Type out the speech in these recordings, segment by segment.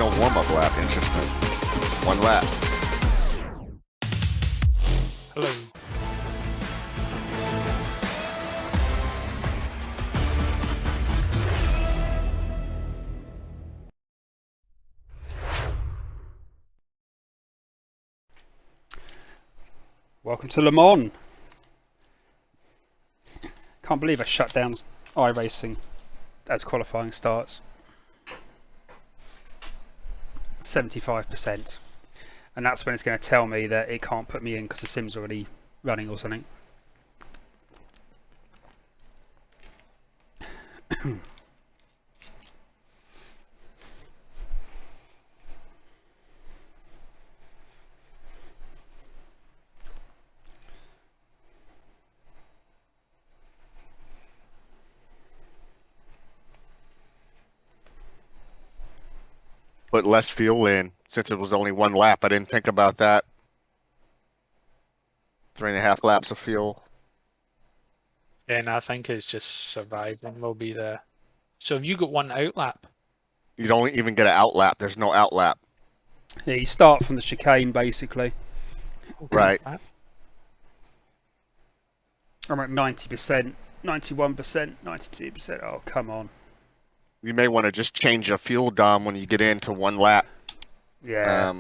no warm-up lap. Interesting. One lap. Hello. Welcome to Le Mans. Can't believe I shut down Iracing as qualifying starts. 75%. And that's when it's going to tell me that it can't put me in because the sim's already running or something. Put less fuel in since it was only one lap. I didn't think about that. 3.5 laps of fuel. And I think it's just surviving will be the. So have you got one out lap? You don't even get an out lap. There's no out lap. Yeah, you start from the chicane basically. Right. I'm at 90%, 91%, 92%. Oh, come on. You may want to just change your fuel, Dom, when you get into one lap. Yeah.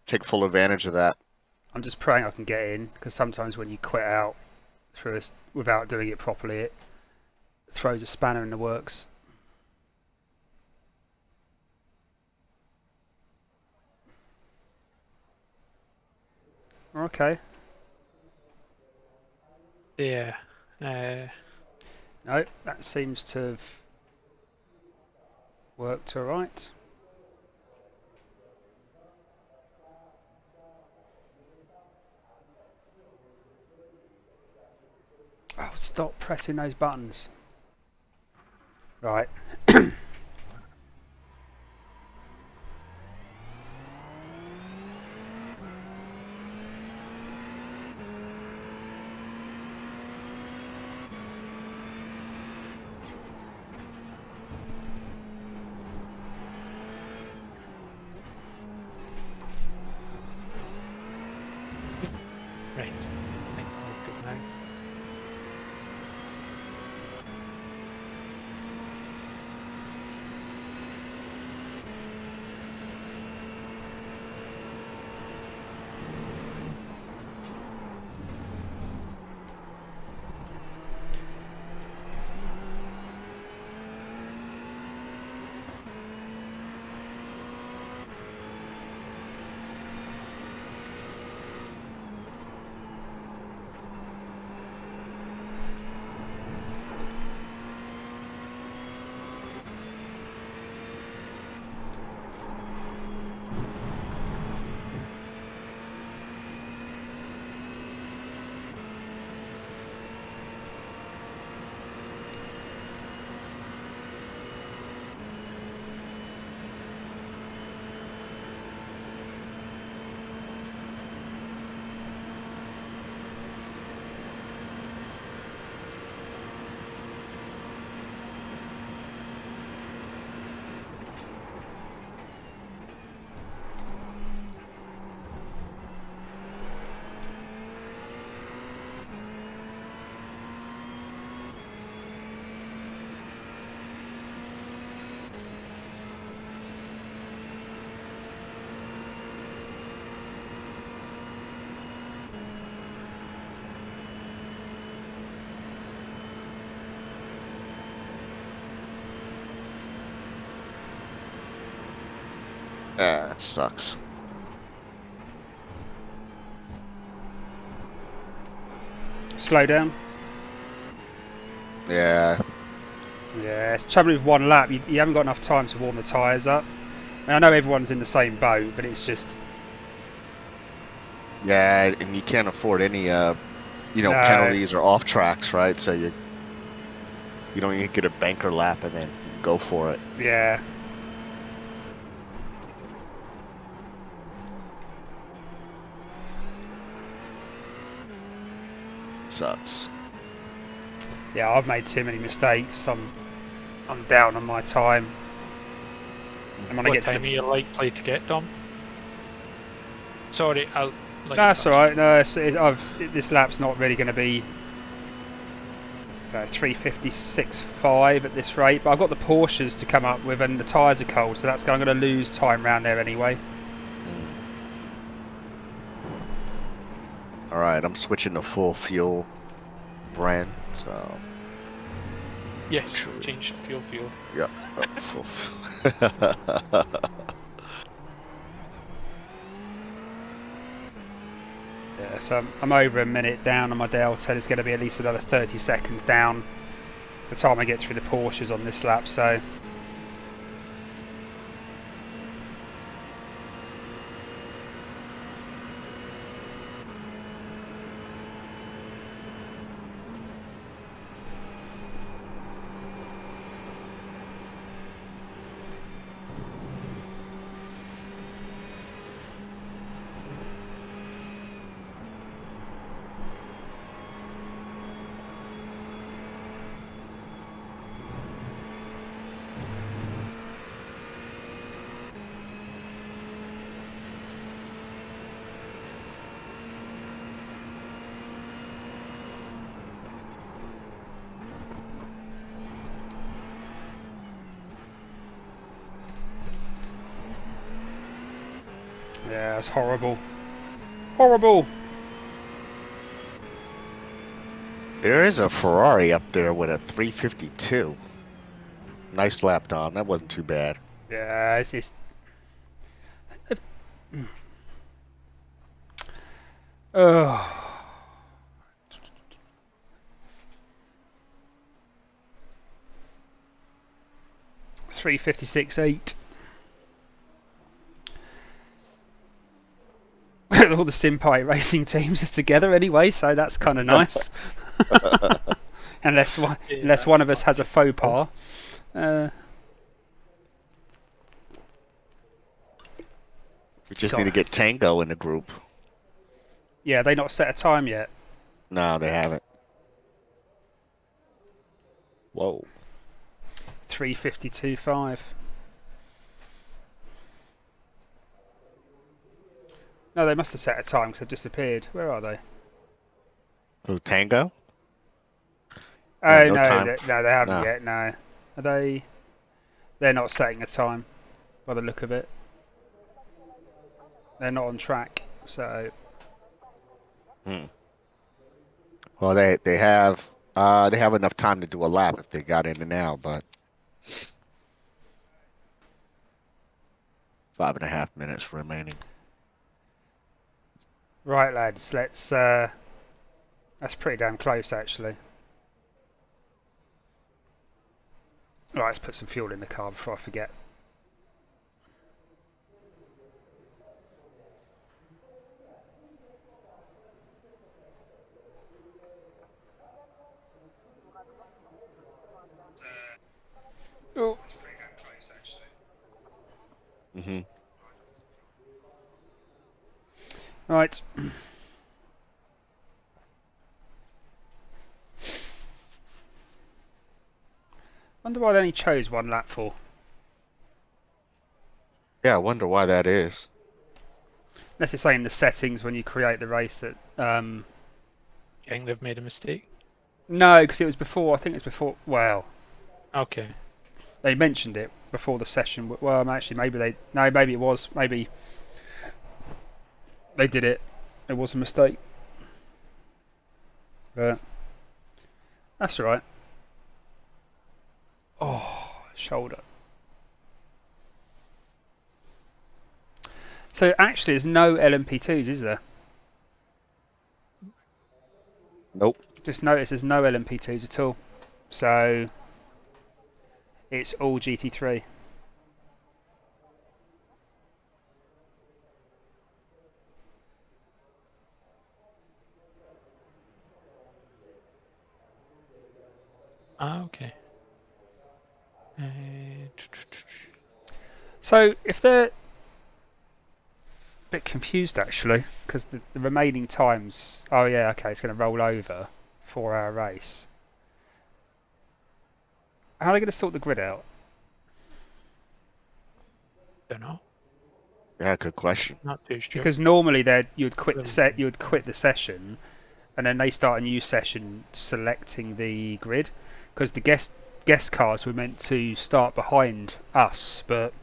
Take full advantage of that. I'm just praying I can get in, because sometimes when you quit out through without doing it properly, it throws a spanner in the works. Okay. Yeah. No, that seems to have worked alright. Oh, stop pressing those buttons. Right. Right. I think we're good now. That sucks. Slow down. Yeah. Yeah, it's trouble with one lap. You haven't got enough time to warm the tyres up. I know everyone's in the same boat, but it's just... Yeah, and you can't afford any, No. penalties or off tracks, right? So you don't even get a banker lap and then go for it. Yeah. Sucks. Yeah, I've made too many mistakes. I'm down on my time. And when I What get to time the... are you likely to get, Dom? Sorry, I'll. No, that's alright. No, this lap's not really going to be 3:56.5 at this rate, but I've got the Porsches to come up with, and the tyres are cold, so I'm going to lose time round there anyway. Alright, I'm switching to full fuel Bren, so. Yes, change to fuel. Yep, full fuel. Yeah, so I'm over a minute down on my Delta. It's going to be at least another 30 seconds down the time I get through the Porsches on this lap, so... Yeah, it's horrible. Horrible! There is a Ferrari up there with a 352. Nice lap, Dom. That wasn't too bad. Yeah, it's just... Oh. 3:56.8. All the Simpai racing teams are together anyway, so that's kind of nice. unless one of us has a faux pas. We just need to get Tango in the group. Yeah, they not set a time yet. No, they haven't. Whoa. 3:52.5. No, they must have set a time because they've disappeared. Where are they? Who, Tango? Oh, no no, time. no, they haven't No. yet, no. Are they... They're not setting a time, by the look of it. They're not on track, so... Well, they have enough time to do a lap if they got in now, but 5.5 minutes remaining. Right, lads, let's... That's pretty damn close, actually. Right, let's put some fuel in the car before I forget. Oh. That's pretty damn close, actually. Right. Wonder why they only chose one lap for. Yeah, I wonder why that is. Unless it's saying the settings when you create the race that... Think they've made a mistake? No, because it was before, I think it was before... Well... Okay. They mentioned it before the session. Well, actually, maybe they... No, maybe it was. Maybe... They did it. It was a mistake. But... That's alright. Oh, shoulder. So actually, there's no LMP2s, is there? Nope. Just notice there's no LMP2s at all. So it's all GT3. Ah, okay. So if they're a bit confused actually, because the remaining times... Oh yeah, okay, it's going to roll over 4-hour race. How are they going to sort the grid out? Don't know. Yeah, good question. Not too sure. Because normally you'd quit the session, and then they start a new session selecting the grid, because the guest cars were meant to start behind us, but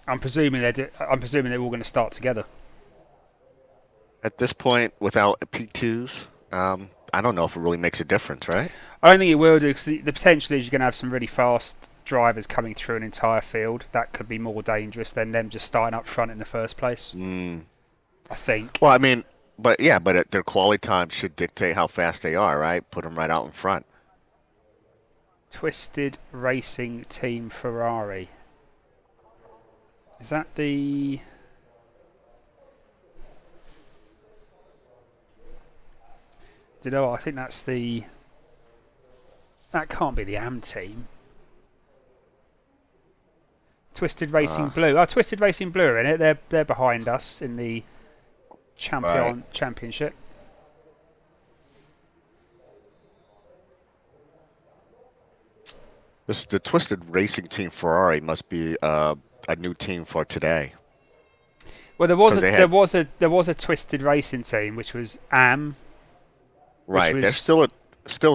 I'm presuming they're all going to start together. At this point, without P2s, I don't know if it really makes a difference, right? I don't think it will do, because the potential is you're going to have some really fast drivers coming through an entire field. That could be more dangerous than them just starting up front in the first place. I think. Well, I mean, but their quality time should dictate how fast they are, right? Put them right out in front. Twisted Racing Team Ferrari. Is that the... Do you know what? I think that's the... That can't be the AM team. Twisted Racing Blue. Oh, Twisted Racing Blue are in it. They're behind us in the championship. The Twisted Racing Team Ferrari must be a new team for today. Well, there was a Twisted Racing team which was AM. Right, they're still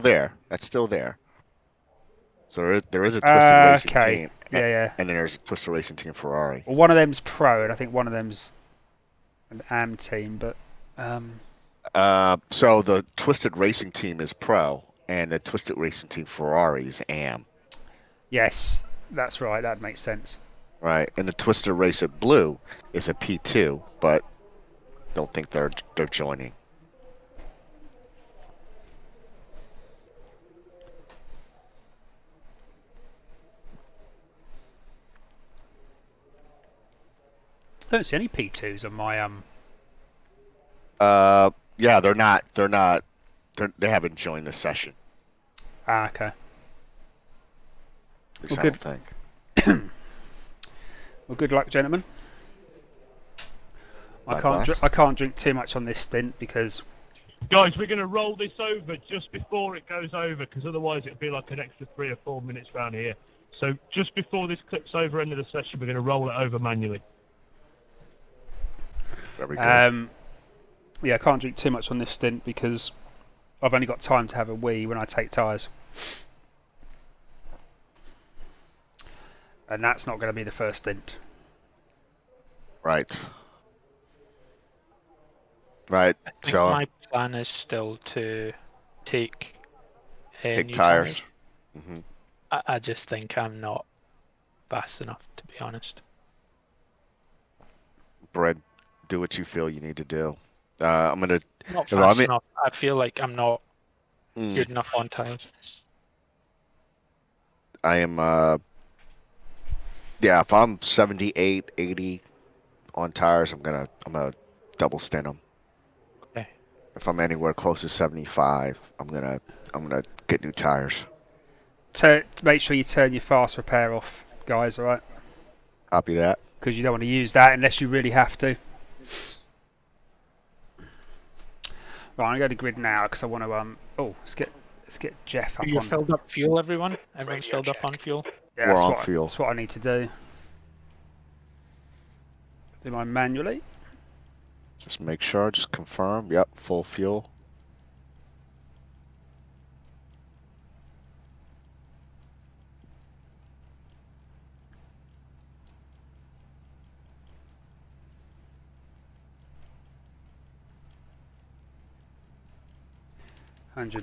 there. That's still there. So there is a Twisted Racing team. Yeah. And then there's a Twisted Racing Team Ferrari. Well, one of them's pro, and I think one of them's an AM team. But so the Twisted Racing Team is pro, and the Twisted Racing Team Ferrari is AM. Yes, that's right. That makes sense. Right, and the Twisted Racer Blue is a P2, but don't think they're joining. I don't see any P2s on my Yeah, they're not. They haven't joined the session. Okay. At least I don't think. Well, good luck, gentlemen. I can't drink too much on this stint because. Guys, we're going to roll this over just before it goes over, because otherwise it'll be like an extra 3 or 4 minutes round here. So just before this clips over end of the session, we're going to roll it over manually. Very good. Yeah, I can't drink too much on this stint because I've only got time to have a wee when I take tyres. And that's not going to be the first stint. Right. I think my plan is still to take new tires. Mm-hmm. I just think I'm not fast enough, to be honest. Bren, do what you feel you need to do. I'm gonna. Not fast enough. I feel like I'm not good enough on tires. I am. Yeah, if I'm 78, 80 on tires, I'm gonna double stint them. Okay. If I'm anywhere close to 75, I'm gonna get new tires. Make sure you turn your fast repair off, guys. All right. Copy that. Because you don't want to use that unless you really have to. Right, I'm gonna go to grid now because I want to let's get Jeff up. You filled up fuel, everyone? Everyone's filled up on fuel. Yeah, that's what I need to do. Do mine manually. Just make sure. Just confirm. Yep, full fuel.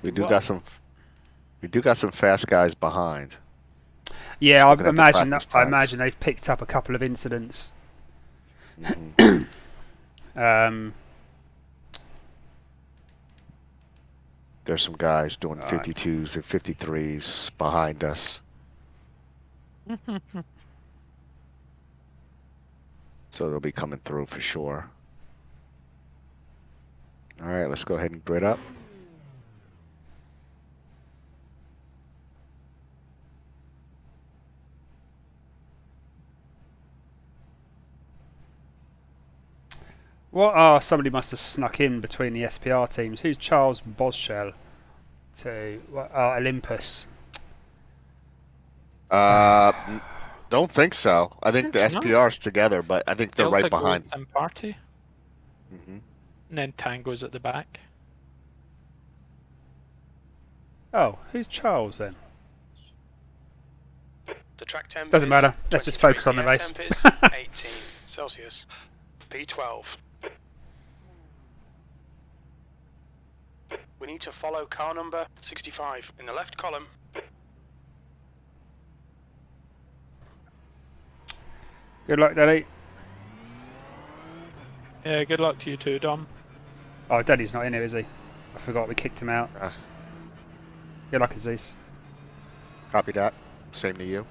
We do got some fast guys behind. Yeah, I imagine they've picked up a couple of incidents. Mm-hmm. There's some guys doing 52s and 53s behind us. So they'll be coming through for sure. All right, let's go ahead and grid up. What? Oh, somebody must have snuck in between the SPR teams. Who's Charles Boschel to Olympus? Don't think so. I think the It's not. SPR's together, but I think they're Delta right behind. goes Imparty, Hmm. and then Tango's at the back. Oh, who's Charles then? The track temp Doesn't is matter. Let's just 23. focus on the air race. temp is 18 Celsius. P12. We need to follow car number 65 in the left column. Good luck, Daddy. Yeah, good luck to you too, Dom. Oh, Daddy's not in here, is he? I forgot we kicked him out. Good luck, Aziz. Copy that. Same to you.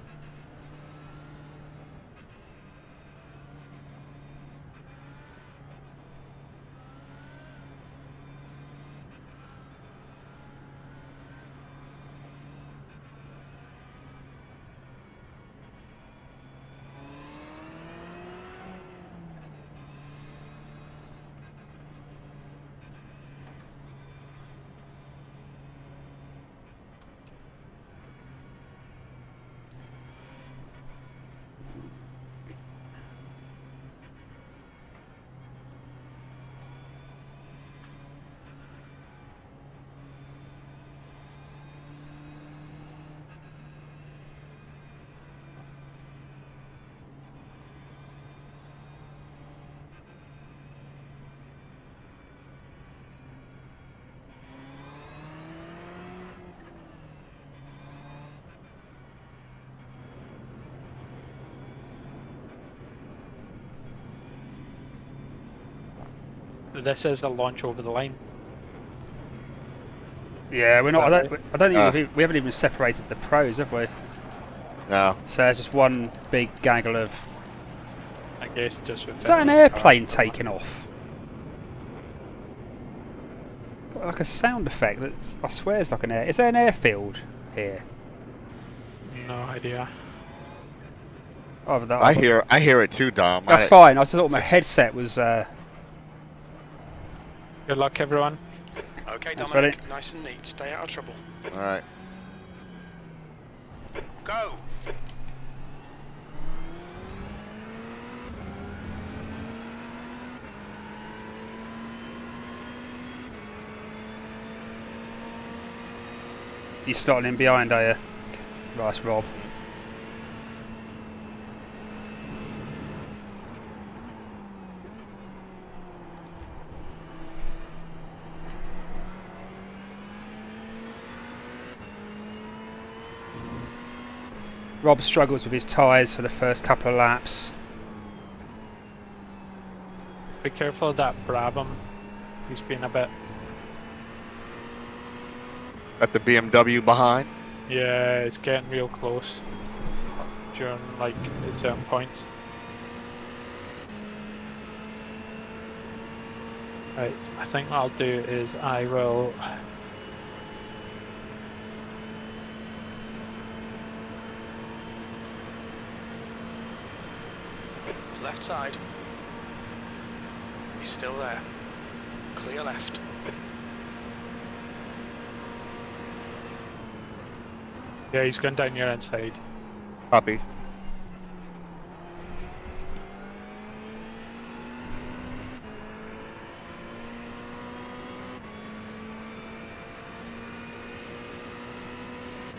This is the launch over the line. Yeah, we're not. Is that I don't think we haven't even separated the pros, have we? No. So it's just one big gaggle of. I guess just with Is that an 15 airplane cars. taking off? Got like a sound effect that's. I swear it's like an air. Is there an airfield here? No idea. Oh, that, I hear it too, Dom. That's fine. I just thought my headset was. Good luck, everyone. Okay, That's Dominic, brilliant. nice and neat. Stay out of trouble. All right. Go! You're starting in behind, are you? Right, Rob. Rob struggles with his tyres for the first couple of laps. Be careful of that Brabham. He's been a bit. At the BMW behind. Yeah, it's getting real close. During like at certain points. Right, I think what I'll do is I will. Left side. He's still there. Clear left. Yeah, he's going down your inside. Copy.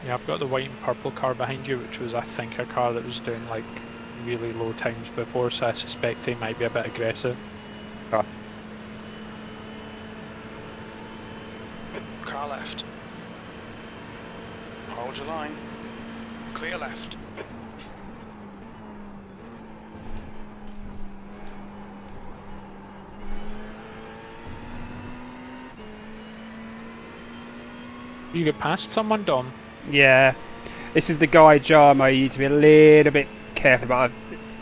Yeah, I've got the white and purple car behind you, which was, I think, a car that was doing like really low times before, so I suspect he might be a bit aggressive. Car left. Hold your line. Clear left. You get past someone, Dom? Yeah, this is the guy Jarmo you need to be a little bit careful about.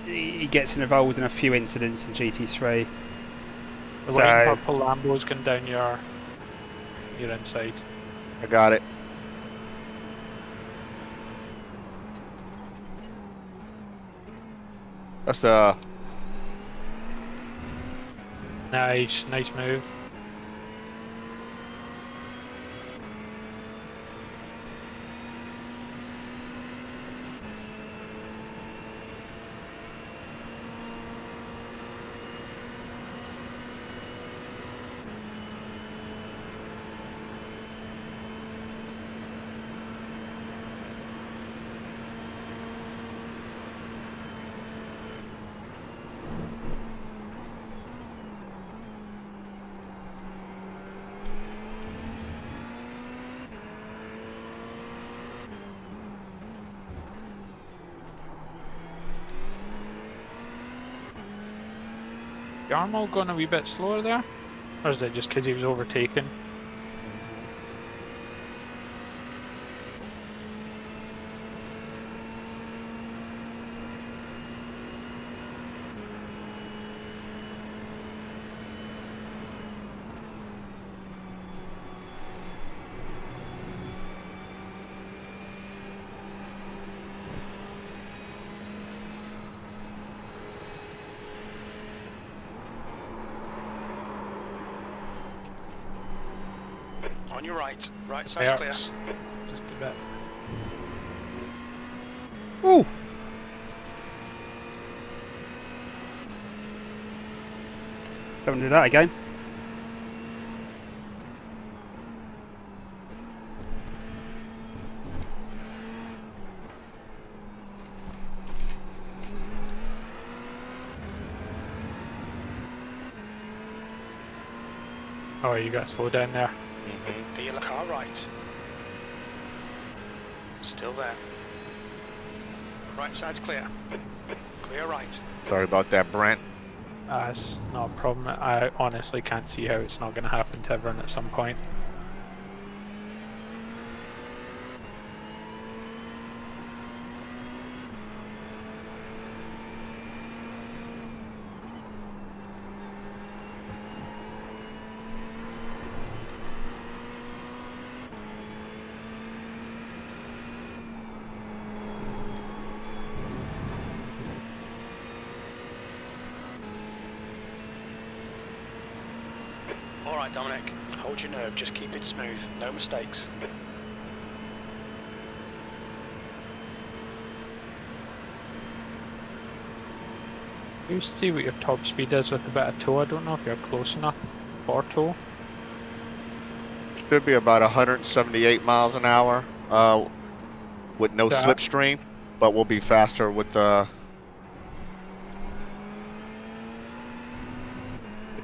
He gets involved in a few incidents in GT3. The So- white and purple Lambo's going down your inside. I got it. That's Nice move. Garmal going a wee bit slower there? Or is it just because he was overtaken? On your right. Right side's clear. Just a bit. Ooh! Don't do that again. Oh, you got to slow down there. The yellow car right. Still there. Right side's clear. Clear right. Sorry about that, Brent. It's not a problem. I honestly can't see how it's not going to happen to everyone at some point. Alright, Dominic. Hold your nerve. Just keep it smooth. No mistakes. You see what your top speed is with a bit of tow. I don't know if you're close enough for tow. Should be about 178 miles an hour with no Yeah. slipstream, but we'll be faster with the...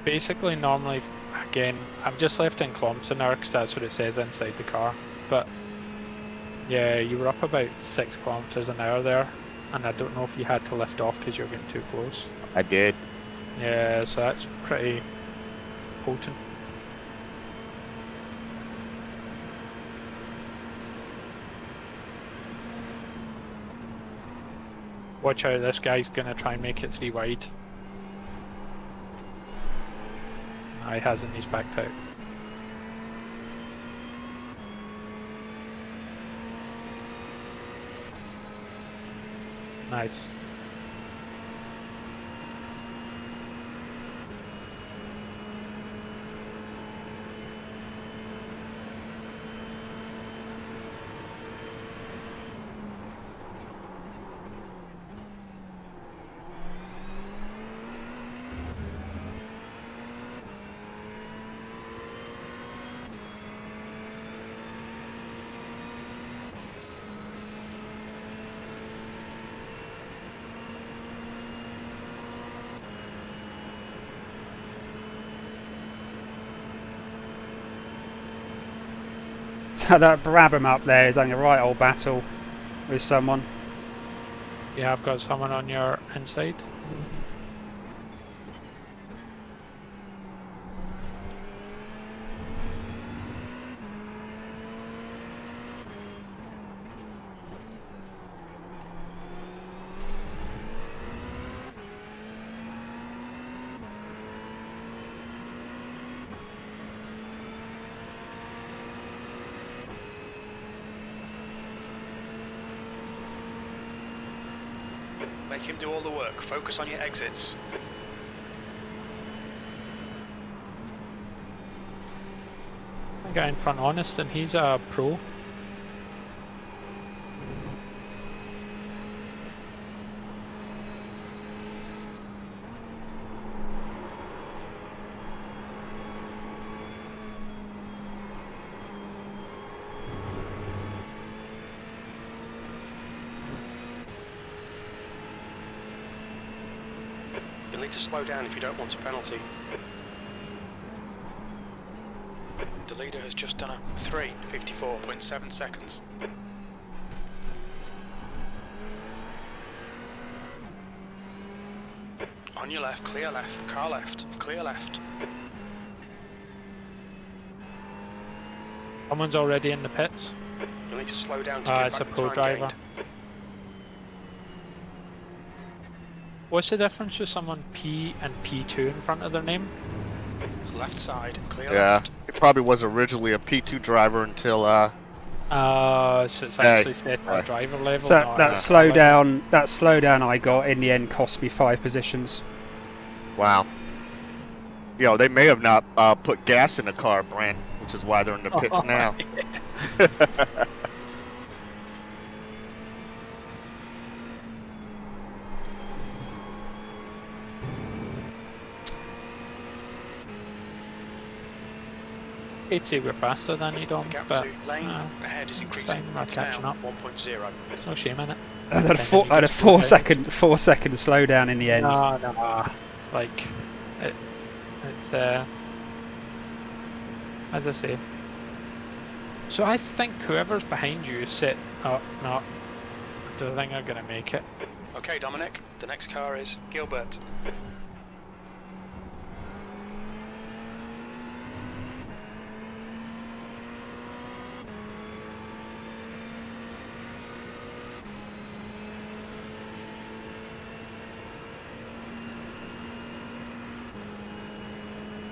Basically, normally, again, I've just left in kilometers an hour because that's what it says inside the car. But yeah, you were up about 6 kilometers an hour there, and I don't know if you had to lift off because you're getting too close. I did. Yeah, so that's pretty potent. Watch out, this guy's gonna try and make it 3 wide. No, he hasn't, he's backed out. Nice. So that Brabham up there is having a right old battle with someone. Yeah, I've got someone on your inside. Make him do all the work. Focus on your exits. The guy in front, honest, and he's a pro. You'll need to slow down if you don't want a penalty. The leader has just done a 3:54.7 seconds. On your left, clear left, car left, clear left. Someone's already in the pits. You'll need to slow down to get It's back a the pro time driver. gained. What's the difference with someone P and P2 in front of their name? Left side, clear Yeah, left. it probably was originally a P2 driver until So it's actually set at right. driver level. So not that at slowdown I got in the end cost me 5 positions. wow. You know, they may have not put gas in the car, Bren, which is why they're in the pits now. I'd say we're faster than you, Dom, Gap but 2 lane ahead is increasing. we're It's catching now up. 1.0. There's no shame in it. I had a 4 second slowdown in the end. No. Like, it's as I say. So I think whoever's behind you is set. Oh no, I don't think I'm gonna make it. Okay, Dominic, the next car is Gilbert.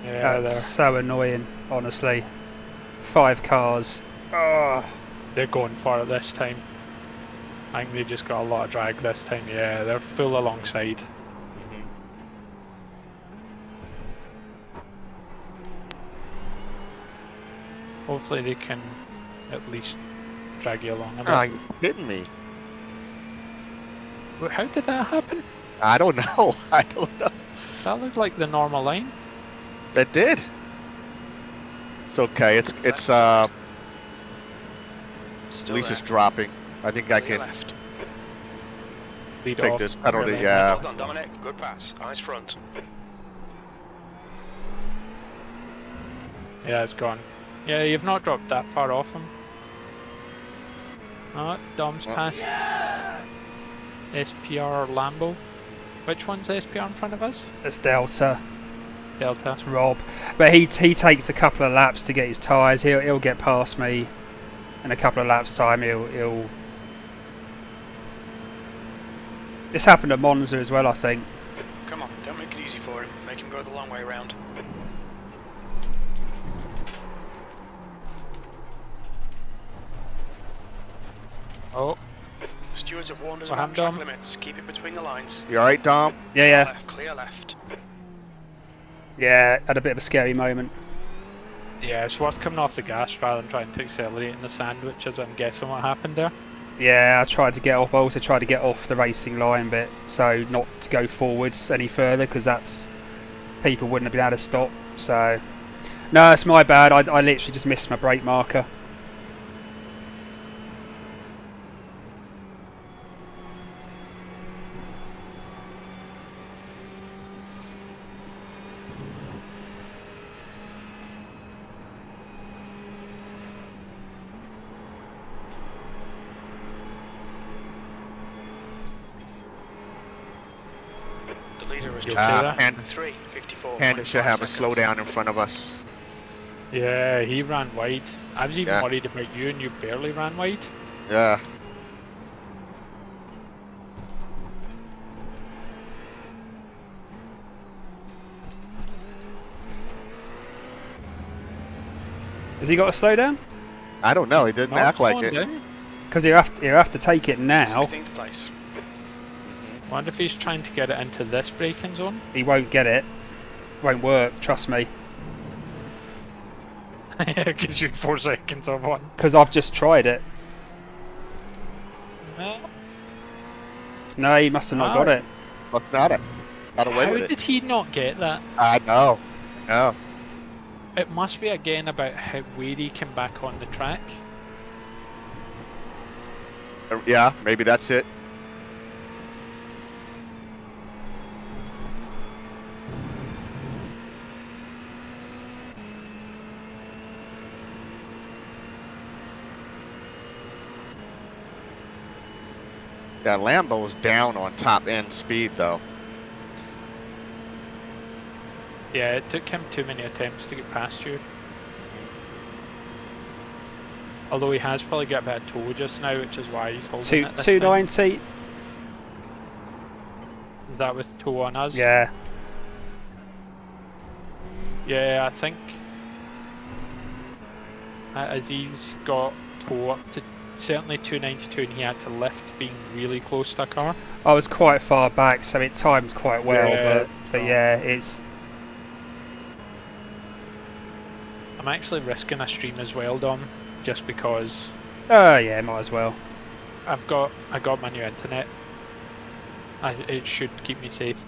Yeah, That's so annoying, honestly. 5 cars. Oh. they're going for it this time. I think they just got a lot of drag this time. Yeah, they're full alongside. Hopefully they can at least drag you along a bit. Are you kidding me? Wait, how did that happen? I don't know. I don't know. That looked like the normal line. That did. It's okay. It's Still at least there. it's dropping. I think I Clear can left. Lead take off. this penalty. Really. Yeah. Well done, Dominic. Good pass. Eyes front. Yeah, it's gone. Yeah, you've not dropped that far off him. Oh, Dom's Oh. passed SPR or Lambo. Which one's SPR in front of us? It's Delta. Delta. It's Rob. But he takes a couple of laps to get his tyres. He'll get past me in a couple of laps time. He'll. This happened at Monza as well, I think. Come on, don't make it easy for him. Make him go the long way round. Oh, Stewards have warned us Well, about I'm track done. limits. Keep it between the lines. You alright, Dom? Yeah. Left, clear left. Yeah, had a bit of a scary moment. yeah, it's worth coming off the gas rather than trying to accelerate in the sandwich, as I'm guessing what happened there. Yeah, I tried to get off. I also tried to get off the racing line bit, so not to go forwards any further, because that's people wouldn't have been able to stop. So, no, it's my bad. I literally just missed my brake marker. The leader is You'll just see that? And 3:54. Hendon should have a slowdown in front of us. Yeah, he ran wide. I was even Yeah. worried about you, and you barely ran wide. Yeah. Has he got a slowdown? I don't know. He didn't act like it. Because you have to take it now. 16th place. Wonder if he's trying to get it into this braking zone. He won't get it. Won't work. Trust me. Yeah, it gives you 4 seconds of one. Because I've just tried it. No, he must have not got it. Look, not it. Got away How with did it. he not get that? I know. No. It must be again about how where he came back on the track. Yeah, maybe that's it. That Lambo's down on top end speed though. Yeah, it took him too many attempts to get past you. Although he has probably got a bit of toe just now, which is why he's holding it this time. 290. Is that with toe on us? Yeah. Yeah, I think Azzez got toe up to certainly 292 and he had to lift being really close to a car. I was quite far back, so it timed quite well, Yeah, but yeah, it's... I'm actually risking a stream as well, Dom, just because yeah, might as well. I got my new internet. It should keep me safe.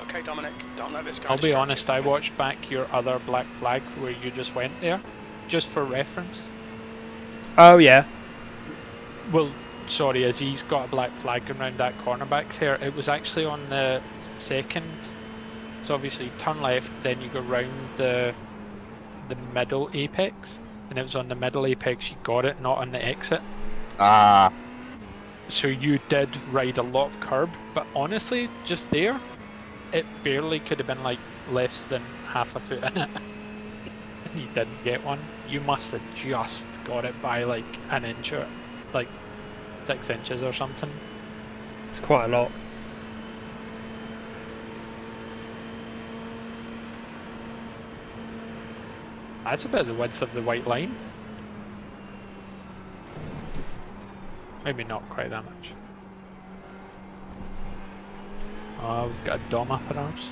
Okay, Dominic, don't let this guy I'll be distract honest, you. I watched back your other black flag where you just went there, just for reference. Oh yeah. Well, sorry, Azzez got a black flag around that corner back there. It was actually on the second. So obviously, turn left, then you go round the middle apex, and it was on the middle apex. You got it, not on the exit. Ah. So you did ride a lot of curb, but honestly, just there, it barely could have been like less than half a foot in it. And you didn't get one. You must have just got it by like an inch or like 6 inches or something. It's quite a lot. That's about the width of the white line. Maybe not quite that much. Oh, we've got a Dom up in ours.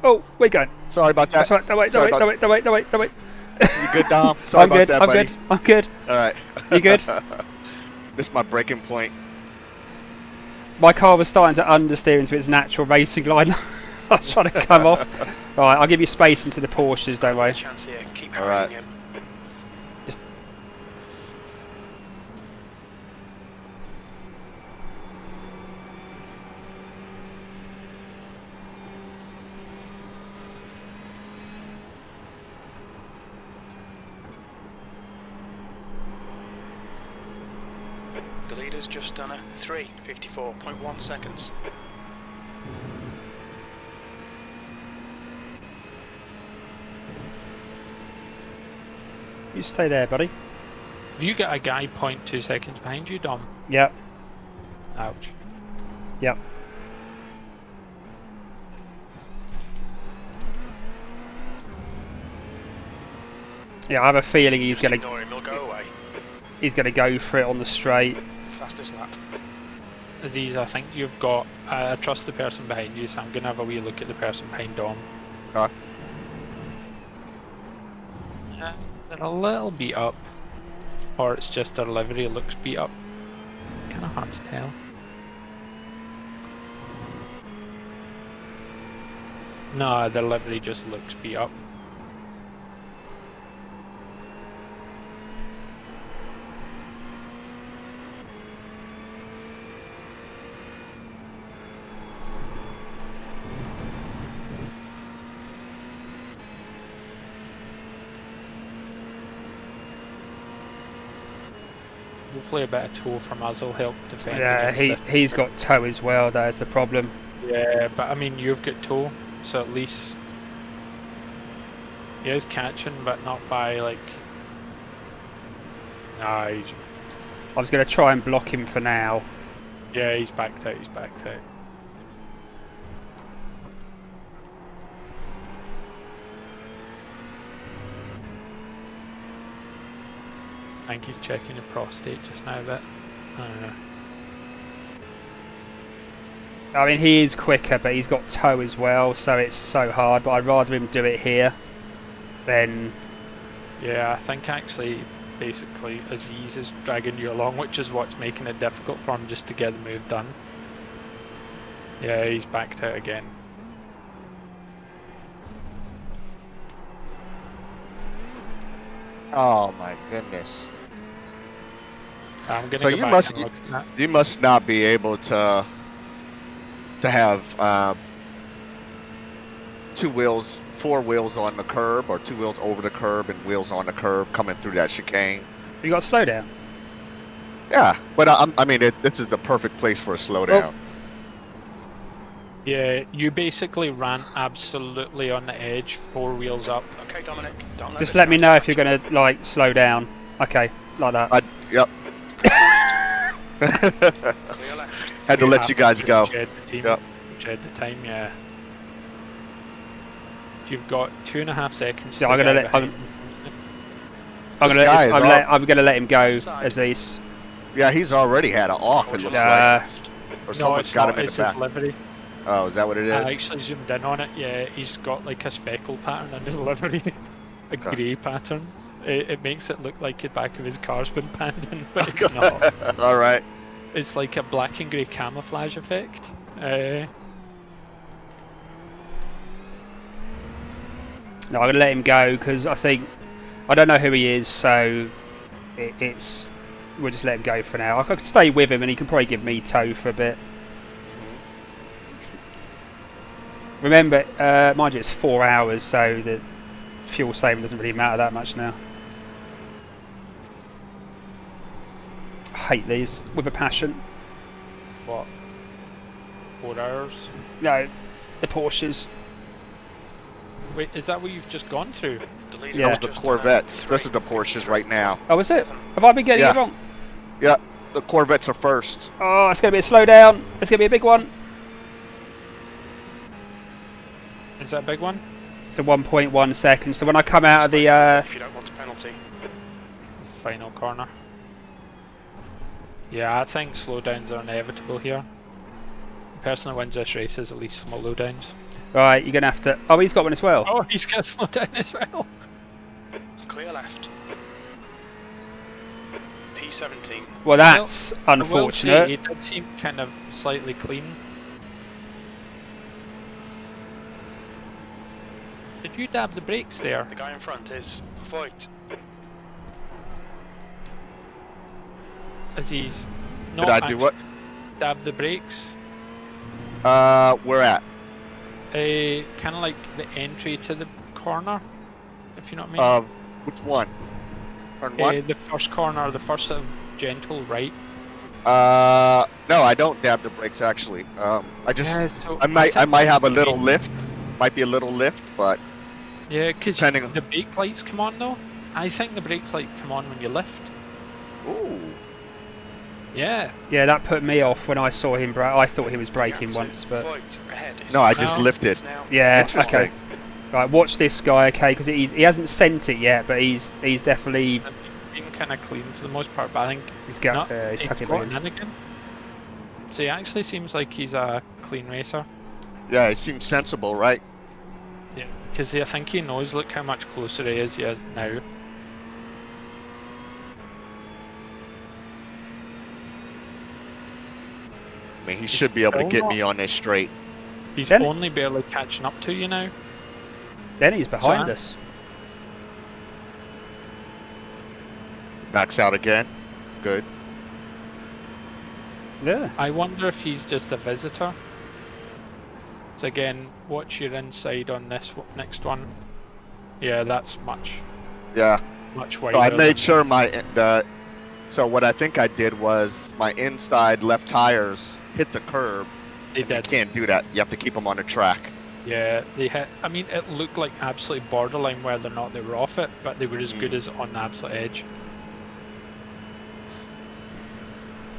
Oh, we're going. Sorry about that. That's right. Don't wait. Sorry Don't wait. Don't wait. Don't wait. Don't wait. You good, Dom? Sorry I'm about good. that, I'm buddy. good. I'm good. All right. You good? This is my breaking point. My car was starting to understeer into its natural racing line. I was trying to come off. Right, I'll give you space into the Porsches. Don't worry. Chance here. Keep All hurrying right. him. The leader's just done a 3:54.1 seconds. You stay there, buddy. Have you got a guy 0.2 seconds behind you, Dom? Yep. Ouch. Yep. Yeah, I have a feeling he's Just gonna ignore him, he'll go away. go for it on the straight. Fastest lap. Azzez, I think you've got. I trust the person behind you, so I'm gonna have a wee look at the person behind Dom. Okay. They're a little beat up, or it's just their livery looks beat up. Kind of hard to tell. No, their livery just looks beat up. Hopefully a bit of toe from us will help defend Yeah, against this. he's got toe as well. That is the problem. Yeah, but I mean you've got toe, so at least he is catching, but not by like. Nah, he's, I was going to try and block him for now. yeah, he's backed out. He's backed out. I think he's checking the prostate just now a bit. I don't know. I mean, he is quicker, but he's got toe as well, so it's so hard. But I'd rather him do it here than. Yeah, I think actually, basically, Azzez is dragging you along, which is what's making it difficult for him just to get the move done. Yeah, he's backed out again. Oh my goodness. I'm gonna So go you back must and look at that. you must not be able to have four wheels on the curb, or 2 wheels over the curb and wheels on the curb coming through that chicane. You got to slow down. Yeah, but I mean, this is the perfect place for a slowdown. Yeah, you basically ran absolutely on the edge, 4 wheels up. Okay, Dominic, don't Just let me know if you're gonna like slow down. Okay, like that. Yep. Clear left. Had to let you guys go. Shed the team. Yep. Shed the time, yeah. You've got 2.5 seconds. Yeah, to I'm gonna get let. behind. I'm gonna let him go, Azzez. Yeah, he's already had it off. It looks like, or No, someone's it's got not. him in It's the his back. livery. Oh, is that what it is? I actually zoomed in on it. Yeah, he's got like a speckle pattern in his livery, a grey pattern. It makes it look like the back of his car's been panned in, but it's not. All right. It's like a black and grey camouflage effect. No, I'm gonna let him go because I don't know who he is, so we'll just let him go for now. I could stay with him, and he can probably give me tow for a bit. Remember, mind you, it's 4 hours, so the fuel saving doesn't really matter that much now. I hate these with a passion. What? 4 hours? No, the Porsches. Wait, is that what you've just gone through? The leader Yeah. has The just Corvettes. done a This is the Porsches right now. Oh, is it? Have I been getting Yeah. it wrong? Yeah, the Corvettes are first. Oh, it's going to be a slowdown. It's going to be a big one. Is that a big one? It's a 1.1 second. So when I come out of the If you don't want a penalty. Final corner. Yeah, I think slowdowns are inevitable here. The person that wins this race is at least small slowdowns. right, you're going to have to. Oh, he's got one as well. Oh, he's gonna slow down as well. Clear left. P17. Well, that's I will say unfortunate. he did seem kind of slightly clean. Did you dab the brakes there? The guy in front is Voigt. As he's not Did I do what? dab the brakes? Where at? Kind of like the entry to the corner, if you know what I mean. Which one? Turn one? The first corner, the first sort of gentle right. No, I don't dab the brakes actually. I just, Yeah, so I might think have a that little may- lift. Might be a little lift, but Yeah, because depending on- the brake lights come on though. I think the brakes lights come on when you lift. ooh. Yeah. Yeah, that put me off when I saw him. I thought he was braking The once, but Voigt ahead is No, I just Well, lifted. it's now. yeah, Interesting. okay. Right, watch this guy, okay? Because he hasn't sent it yet, but he's definitely Been kind of clean for the most part, but I think he's he's tucking it floating in. in again. So he actually seems like he's a clean racer. Yeah, it seems sensible, right? Yeah, because I think he knows. Look how much closer he is now. I mean, he should be able to get me on this straight. He's Then- only barely catching up to you now. Then he's behind So- us. Backs out again. Good. Yeah. I wonder if he's just a visitor. So again, watch your inside on this next one. Yeah, that's much Yeah. wider. So I than- made sure so what I think I did was my inside left tires hit the curb. They You did. can't do that. You have to keep them on the track. Yeah, they hit. I mean, it looked like absolutely borderline whether or not they were off it, but they were as good as on the absolute edge.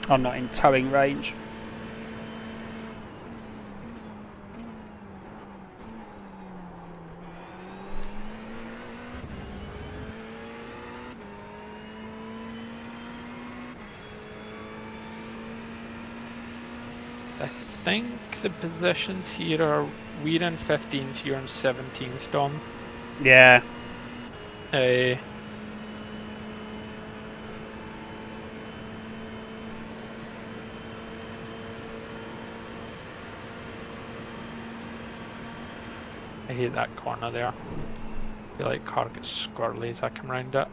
I'm not in towing range. I think the positions here are we're in 15th, you're in 17th, Dom. Yeah. Uh, I hate that corner there. I feel like car gets squirrely as I come round it.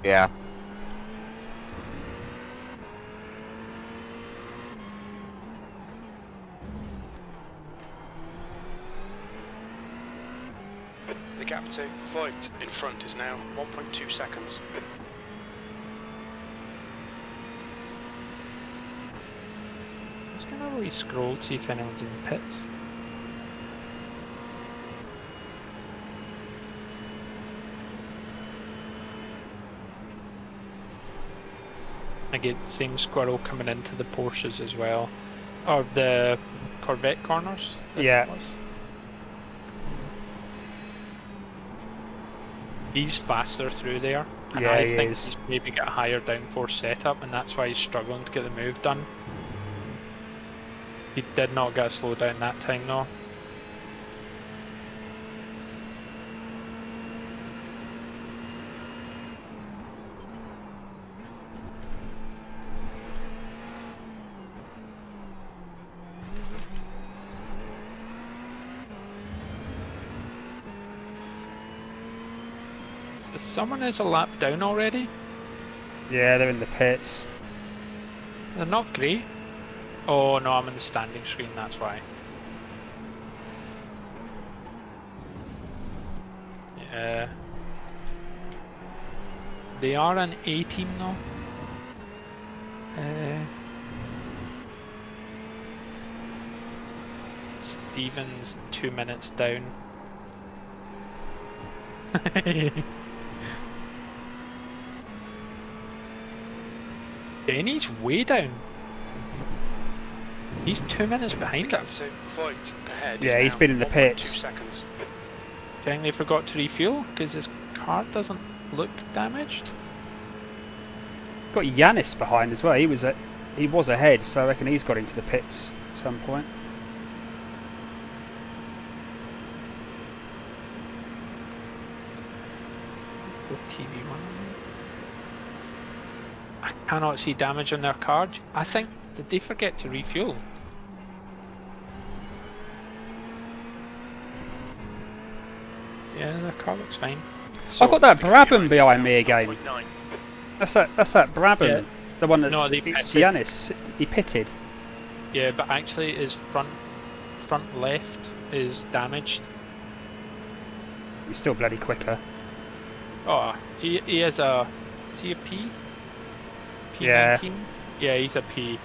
Yeah. lap 2. Voigt in front is now 1.2 seconds. Just gonna really scroll to see if anyone's in the pits. Again, same squirrel coming into the Porsches as well. Or the Corvette corners. Yeah. He's faster through there. And Yeah, I he think is. he's maybe got a higher downforce setup, and that's why he's struggling to get the move done. He did not get a slow down that time though. Someone is a lap down already. Yeah, they're in the pits. They're not great. Oh no, I'm in the standing screen, that's why. Yeah. They are an A team though. Steven's 2 minutes down. Denny's way down. He's 2 minutes behind us. Voigt ahead Yeah, is he's now been in the 1.2 pits. seconds. Do you think they forgot to refuel? Because his car doesn't look damaged? Got Yanis behind as well. He was ahead, so I reckon he's got into the pits at some point. Go TV1. I cannot see damage on their car. I think, did they forget to refuel? Yeah, their car looks fine. I've got that Brabham behind me again. 1.9. That's that Brabham, Yeah. the one that's No, they it's pitted. Yanis. He pitted. Yeah, but actually his front left is damaged. He's still bloody quicker. Oh, he has a... Is he a P? P19? Yeah. Yeah, he's a P.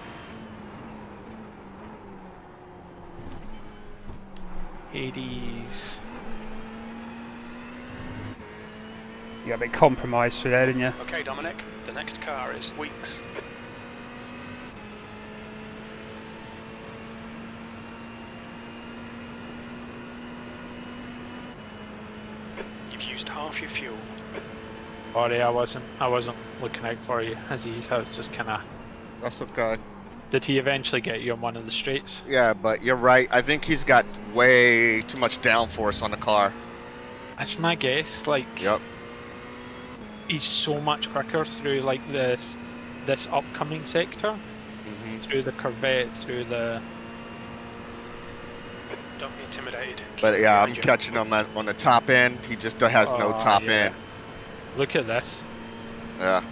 Hades. You got a bit compromised through there, didn't you? Okay, Dominic, the next car is Weeks. You've used half your fuel. Sorry, I wasn't looking out for you, Aziz. I was just kinda... That's okay. Did he eventually get you on one of the straights? Yeah, but you're right. I think he's got way too much downforce on the car. That's my guess, like... Yep. He's so much quicker through, like, this upcoming sector. Hmm. Through the Corvette, through the... Don't be intimidated. But Keep yeah, I'm behind you. catching him on the top end. He just has no Oh, top yeah. end. Look at this. Yeah.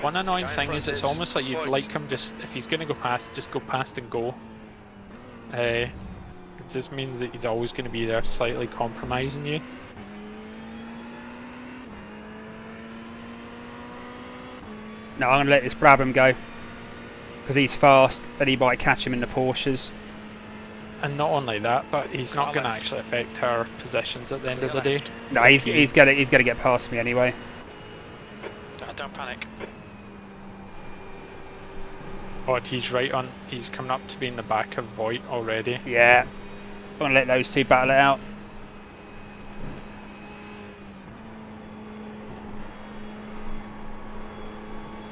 One annoying Guy in thing front is it's is almost like you'd Voigt. like him just, if he's going to go past, just go past and go. It just means that he's always going to be there slightly compromising you. No, I'm going to let this Brabham go. Because he's fast and he might catch him in the Porsches. And not only that, but he's not Car going to left. actually affect our positions at the end of the Clear day. left. No, he's gonna get past me anyway. Don't panic. Oh, he's right on, he's coming up to be in the back of Voigt already. Yeah. I'm going to let those two battle it out.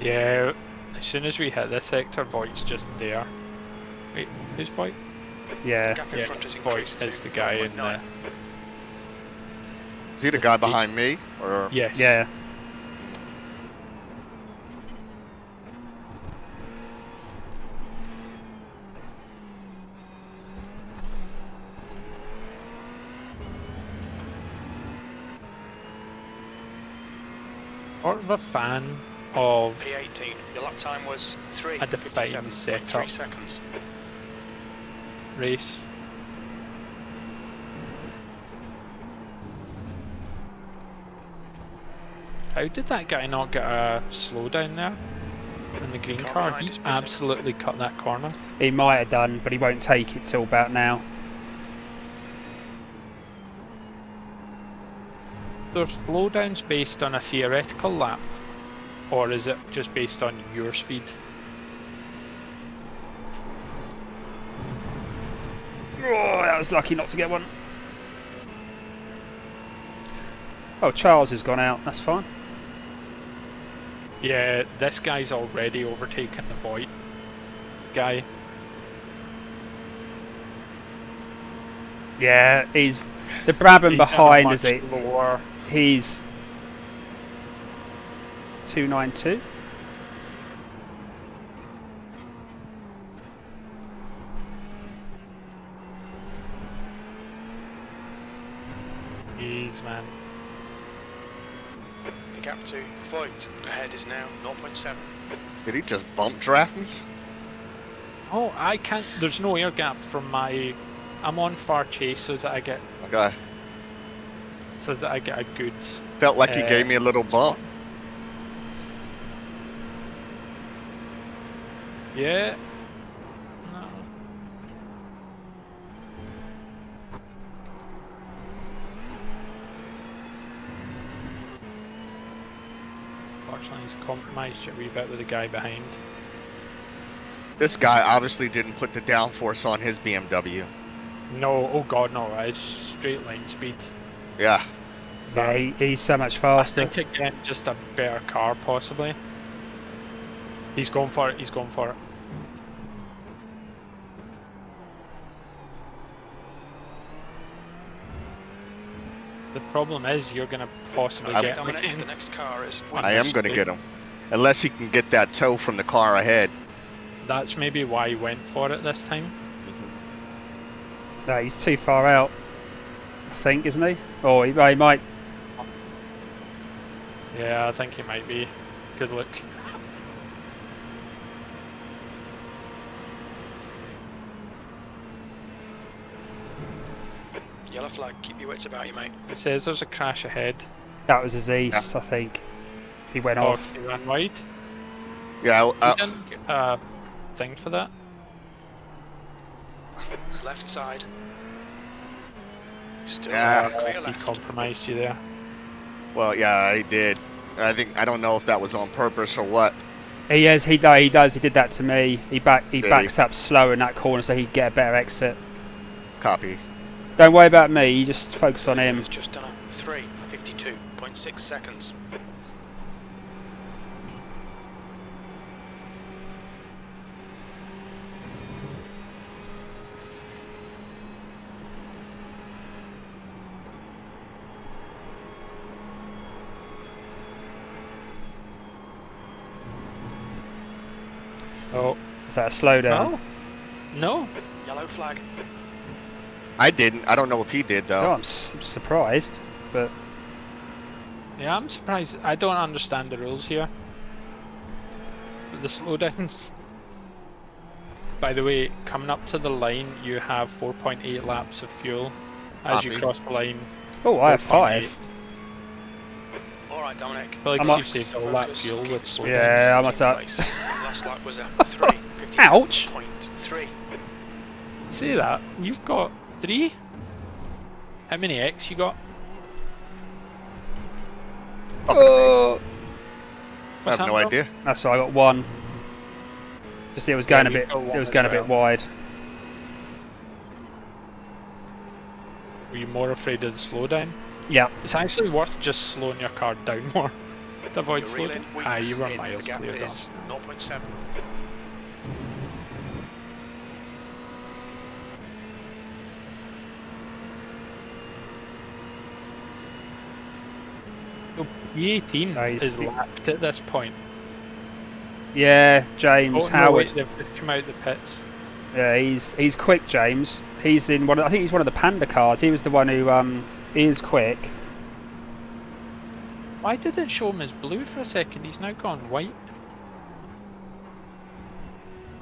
Yeah, as soon as we hit this sector, Voigt's just there. Wait, who's Voigt? Yeah. Gap in Yeah, front is Voigt increased to is the guy in 1.9. Is he the guy behind me? Or Yes. Yeah. sort of a fan of P18. Your lap time was a defined 3:57.3 setup seconds. race. How did that guy not get a slowdown there in the green Car car? behind He is pitting. absolutely cut that corner. He might have done, but he won't take it till about now. Are slowdowns based on a theoretical lap, or is it just based on your speed? Oh, that was lucky not to get one. Oh, Charles has gone out. That's fine. Yeah, this guy's already overtaken the Voight guy. Yeah, he's the Brabham He's behind, much is it? lower. He's 292. Jeez, man. The gap to Voigt ahead is now 0.7. Did he just bump draft me? Oh, I can't. There's no air gap from my. I'm on far chase so that I get Okay. a good. Felt like he gave me a little bump. Yeah. No. Fortunately, he's compromised a wee bit with the guy behind. This guy obviously didn't put the downforce on his BMW. No, oh god, no, it's straight line speed. Yeah. Yeah, he's so much I faster. think again, just a better car, possibly. He's going for it, he's going for it. The problem is, you're going to possibly I've- get Dominic, like, the next car is I am going to get him. Unless he can get that tow from the car ahead. That's maybe why he went for it this time. No, he's too far out, I think, isn't he? Or he might. Yeah, I think he might be. Good look. yellow flag. Keep your wits about you, mate. It says there's a crash ahead. That was Azzez, I think. He went Oh, off. he ran wide. Yeah, He didn't get a thing for that. Left side. Still Yeah. clear He left. compromised you there. well, yeah, he did. I don't know if that was on purpose or what. He does. He does. He did that to me. He Did backs he? up slow in that corner so he'd get a better exit. Copy. Don't worry about me. You just focus on him. He's just done a 3:52.6 seconds. Oh, Is that a slowdown? no. No. Yellow flag. I didn't. I don't know if he did, Oh, though. I'm surprised, but Yeah, I'm surprised. I don't understand the rules here. The slowdowns. By the way, coming up to the line, you have 4.8 laps of fuel. As you Copy. cross the line, oh, I have 4.8. 5. All right, Dominic. Well, I'm like up- you've saved all that Focus, fuel keep with the slowdowns. speed Yeah, I'm 17th up. place. Last lap was a 3:57.3. Ouch! Say that, you've got 3? How many X you got? Oh, I have no happened, idea. that's all. I got 1. Just it was going a we've bit. got 1 It was as going a bit well. wide. Were you more afraid of the slowdown? Yeah. It's actually worth just slowing your car down more to avoid You're reeling slowdown. weeks Ah, you were in, miles the gap clear is 0.7. So E18 Nice. is lapped at this point. Yeah, James Oh, no, Howard. wait, they've just come out the pits. Yeah, he's quick, James. He's in one. I think he's one of the Panda cars. He was the one who he is quick. Why did it show him as blue for a second? He's now gone white.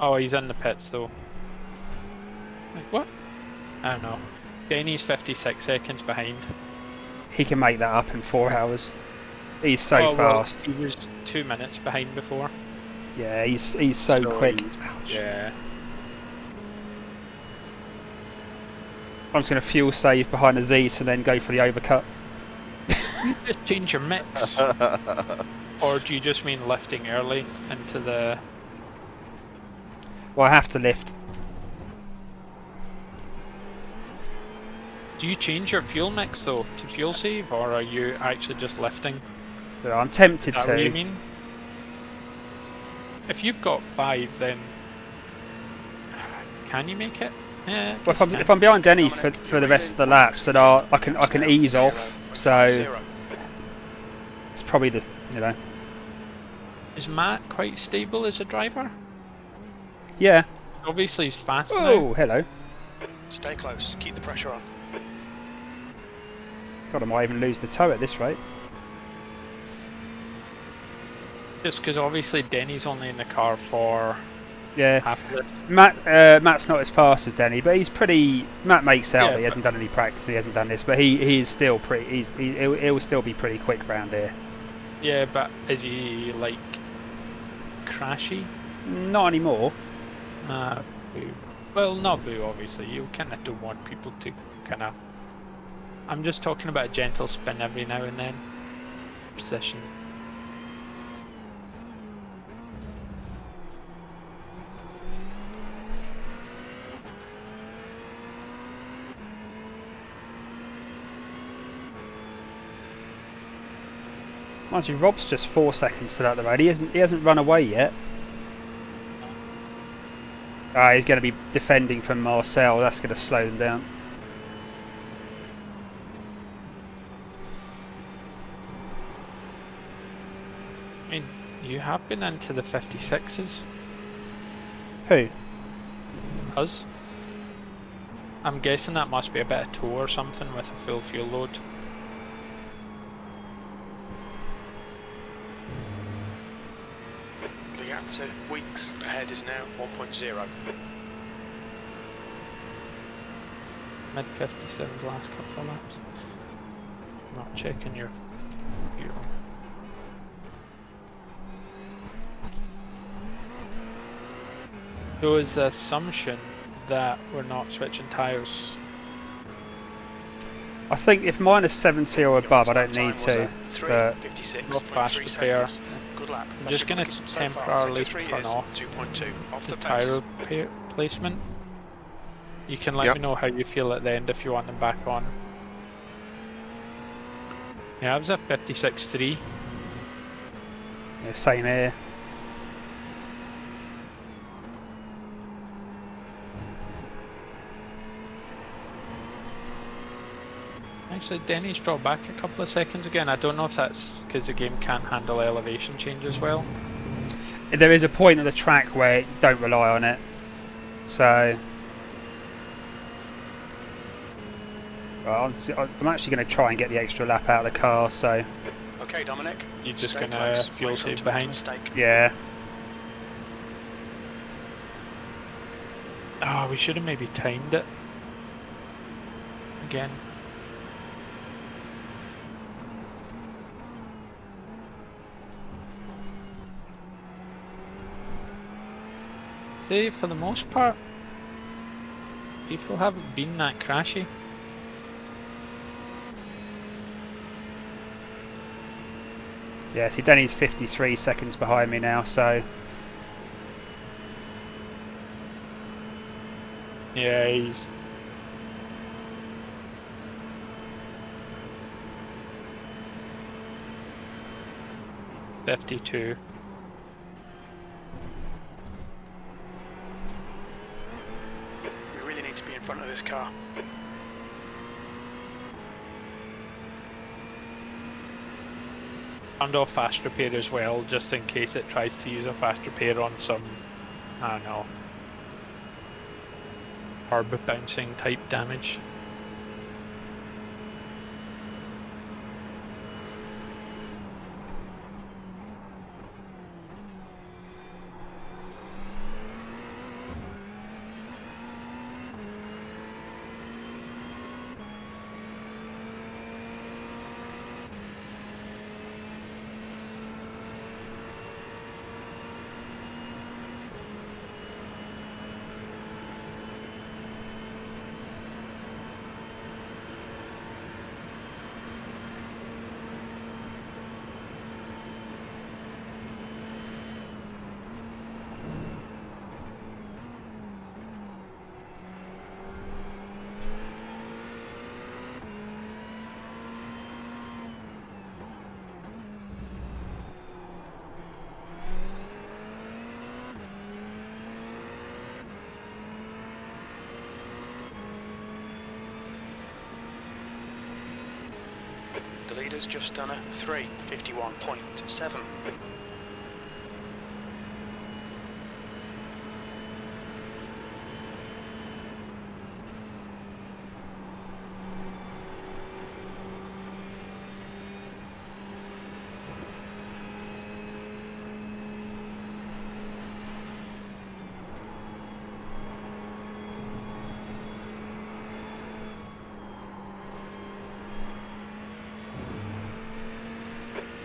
Oh, he's in the pits though. Like what? I don't know. Denny's 56 seconds behind. He can make that up in 4 hours. He's so Oh, well, fast. he was 2 minutes behind before. Yeah, he's so quick. Ouch. Yeah. I'm just going to fuel save behind Azzez and then go for the overcut. You just change your mix. Or do you just mean lifting early into the... Well, I have to lift. Do you change your fuel mix though to fuel save, or are you actually just lifting? So I'm tempted Is that what you to. mean? If you've got 5, then can you make it? Yeah. Well, if I'm behind Denny for the rest of the laps, then I can ease off. So it's probably the Is Matt quite stable as a driver? Yeah. Obviously he's fast Oh, now. hello. Stay close, keep the pressure on. God, I might even lose the toe at this rate. Just because obviously Denny's only in the car for Yeah. half of it. Matt's not as fast as Denny, but he's pretty. Matt makes out Yeah, that he hasn't done any practice, he hasn't done this, but he is still pretty. He'll still be pretty quick round here. Yeah, but is he like crashy? Not anymore. Boo. Well, not boo, obviously. You kind of don't want people to kind of... I'm just talking about a gentle spin every now and then. Position. Mind you, Rob's just 4 seconds to out the road. He hasn't run away yet. He's going to be defending from Marcel. That's going to slow them down. I mean, you have been into the 56s. Who? Us. I'm guessing that must be a bit of tow or something with a full fuel load. The gap to weeks ahead is now 1.0. Mid 57s last couple of laps. Not checking your fuel. So is the assumption that we're not switching tyres? I think if minus 70 or above, I don't need to. But Not fast repair. Good lap. I'm just going to temporarily turn off 2.2 off the the tyre pace. placement. You can let Yep. me know how you feel at the end if you want them back on. Yeah, I was at 56.3. yeah, same here. Actually, Denny's dropped back a couple of seconds again. I don't know if that's because the game can't handle elevation change as well. There is a point of the track where you don't rely on it. So well, I'm actually going to try and get the extra lap out of the car. So Okay, Dominic. You're just Stay going to close. fuel Wait for him save to make a behind. mistake. yeah. Oh, we should have maybe timed it again. See, for the most part, people haven't been that crashy. Yeah, see, Denny's 53 seconds behind me now, so Yeah, he's... $52. We really need to be in front of this car. Turned off fast repair as well, just in case it tries to use a fast repair on some, I don't know, harbor bouncing type damage. The leader's just done a 3:51.7.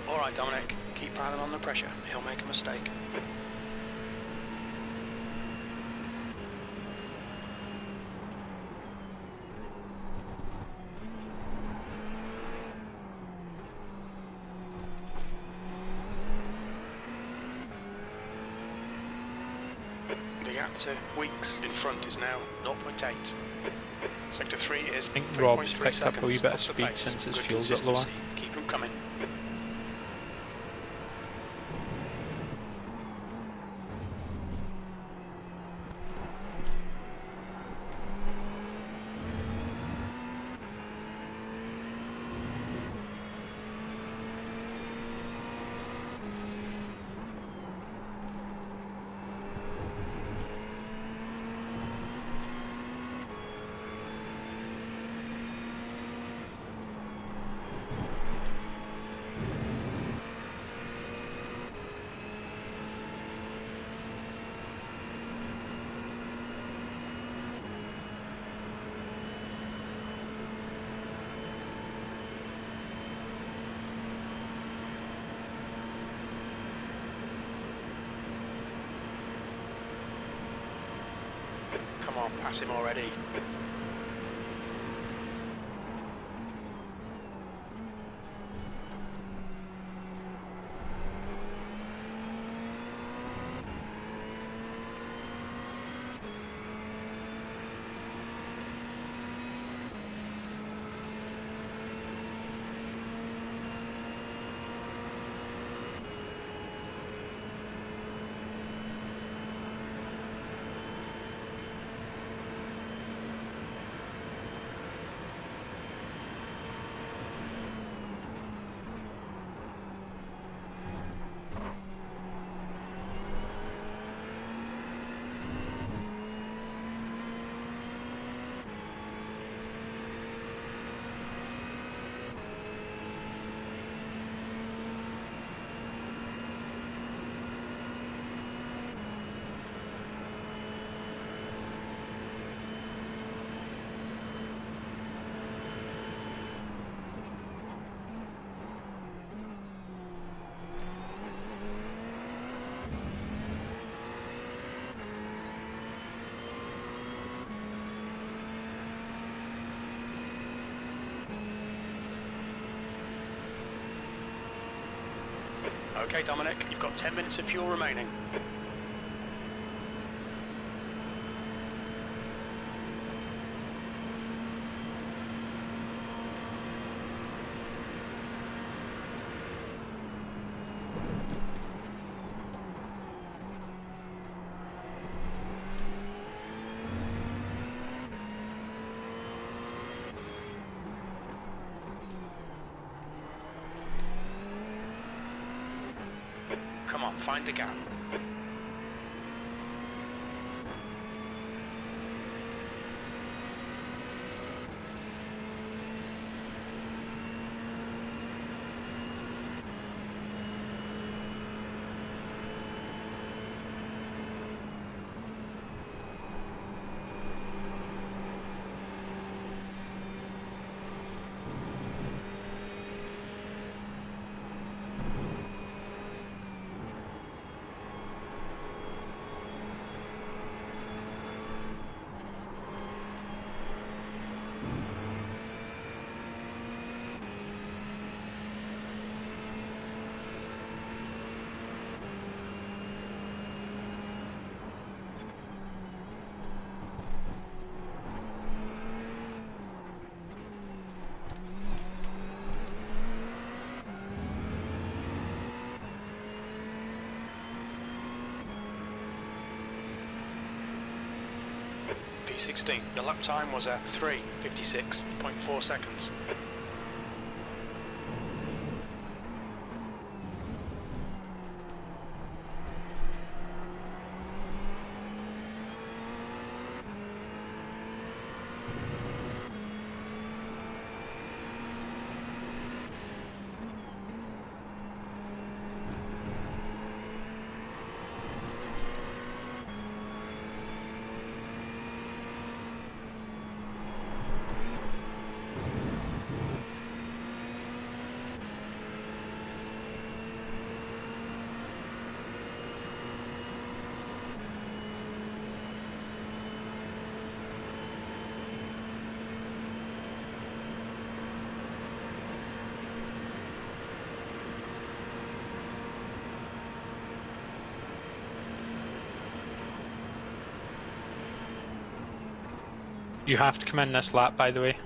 Alright Dominic, keep piling on the pressure, he'll make a mistake. The gap to Weeks in front is now 0.8. Sector 3 is I think 3.3 Rob's picked up a seconds wee bit of off the speed pace. since his Good fuel got lower. consistency. Keep him coming. Come on, pass him already. Okay, Dominic, you've got 10 minutes of fuel remaining. Come on, find the gap. P16. The lap time was at 3:56.4 seconds. You have to come in this lap, by the way.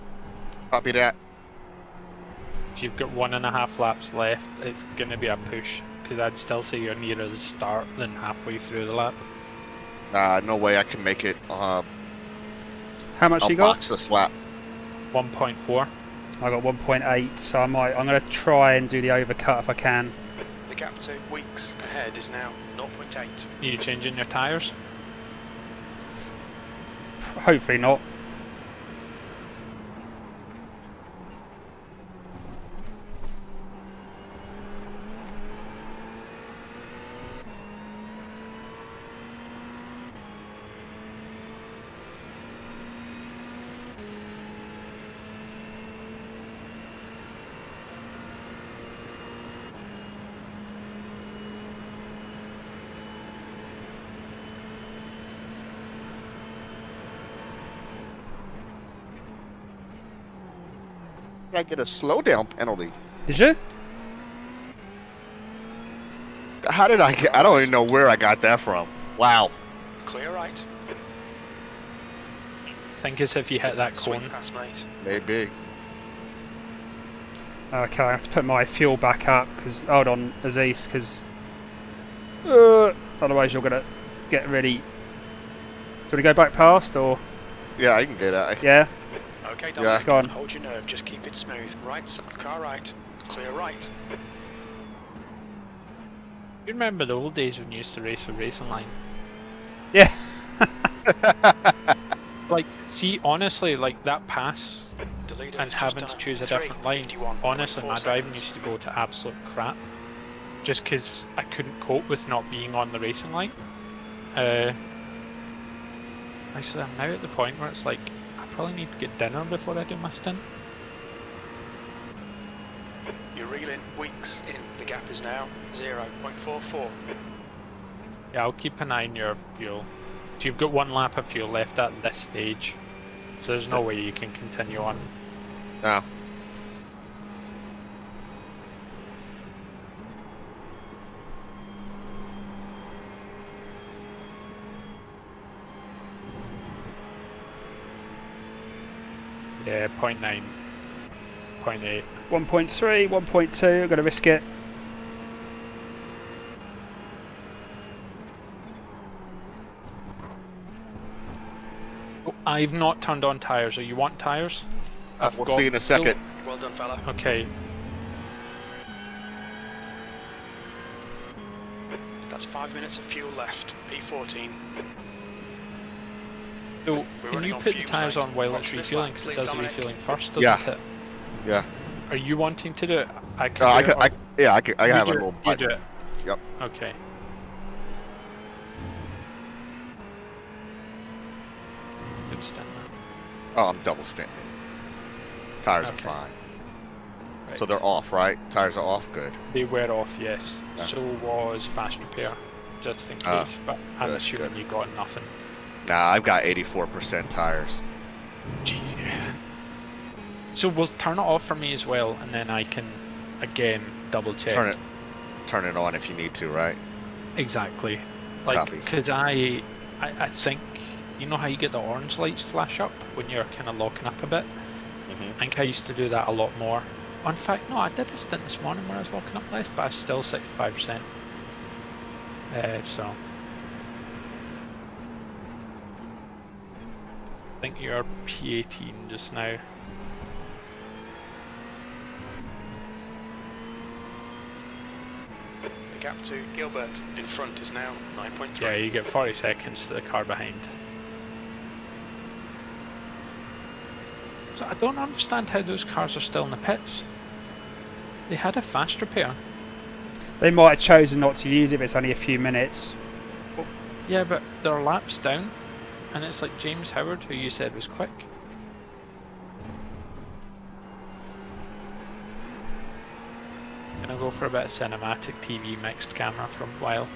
Copy that. If you've got 1.5 laps left, it's going to be a push. Because I'd still say you're nearer the start than halfway through the lap. Nah, no way I can make it. How much I'll you got? box this lap. 1.4. I got 1.8, so I'm going to try and do the overcut if I can. The gap to weeks ahead is now 0.8. Are you changing your tyres? Hopefully not. I get a slowdown penalty. Did you? How did I get? I don't even know where I got that from. Wow. Clear right. I think it's if you hit that Swing cone. past, mate. Maybe. Okay, I have to put my fuel back up because hold on, Azzez, because otherwise you're gonna get really. Do you want to go back past or? Yeah, I can get that. Yeah. Okay, Yeah. Dominic. Go on. Hold your nerve. Just keep it smooth. Right, car right. Clear right. You remember the old days when you used to race for racing line? Yeah. Like, see, honestly, like that pass The leader and has just having to done choose a different line, 3:51.4 honestly, my driving seconds. used to go to absolute crap. Just because I couldn't cope with not being on the racing line. Actually, I'm now at the point where it's like, I probably need to get dinner before I do my stint. You're reeling weeks in. The gap is now 0.44. Yeah, I'll keep an eye on your fuel. So you've got 1 lap of fuel left at this stage. So there's no way you can continue on. No. Yeah, 0.9, 0.8. 1.3, 1.2. I'm gonna risk it. Oh, I've not turned on tyres. Do you want tyres? We'll see in a second. Well done, fella. Okay. That's 5 minutes of fuel left. P14. So We're can running you on put the fumes, tyres mate. on while Watch it's this refueling? lap, Because it please, does the Dominic. refueling first, doesn't Yeah. it? Yeah. Are you wanting to do it? I can No, I do it, can. or I you have a do it, little you do button. it. Yep. Okay. Good stint. Oh, I'm double standing. Tires Okay. are fine. Right. So they're off, right? Tires are off. Good. They were off, yes. Yeah. So was fast repair, just in Ah, case. But I'm good, assuming good. you got nothing. Nah, I've got 84% tires. Jeez, yeah. So we'll turn it off for me as well, and then I can again double check. Turn it on if you need to, right? Exactly. Like, Copy. because I think, you know how you get the orange lights flash up when you're kind of locking up a bit? Mhm. I think I used to do that a lot more. In fact, no, I did a stint this morning where I was locking up less, but I was still 65%. So. I think you're P18 just now. The gap to Gilbert in front is now 9.3. Yeah, you get 40 seconds to the car behind. So I don't understand how those cars are still in the pits. They had a fast repair. They might have chosen not to use it if it's only a few minutes. Yeah, but their laps down, and it's like James Howard, who you said was quick. Gonna go for a bit of cinematic TV mixed camera for a while.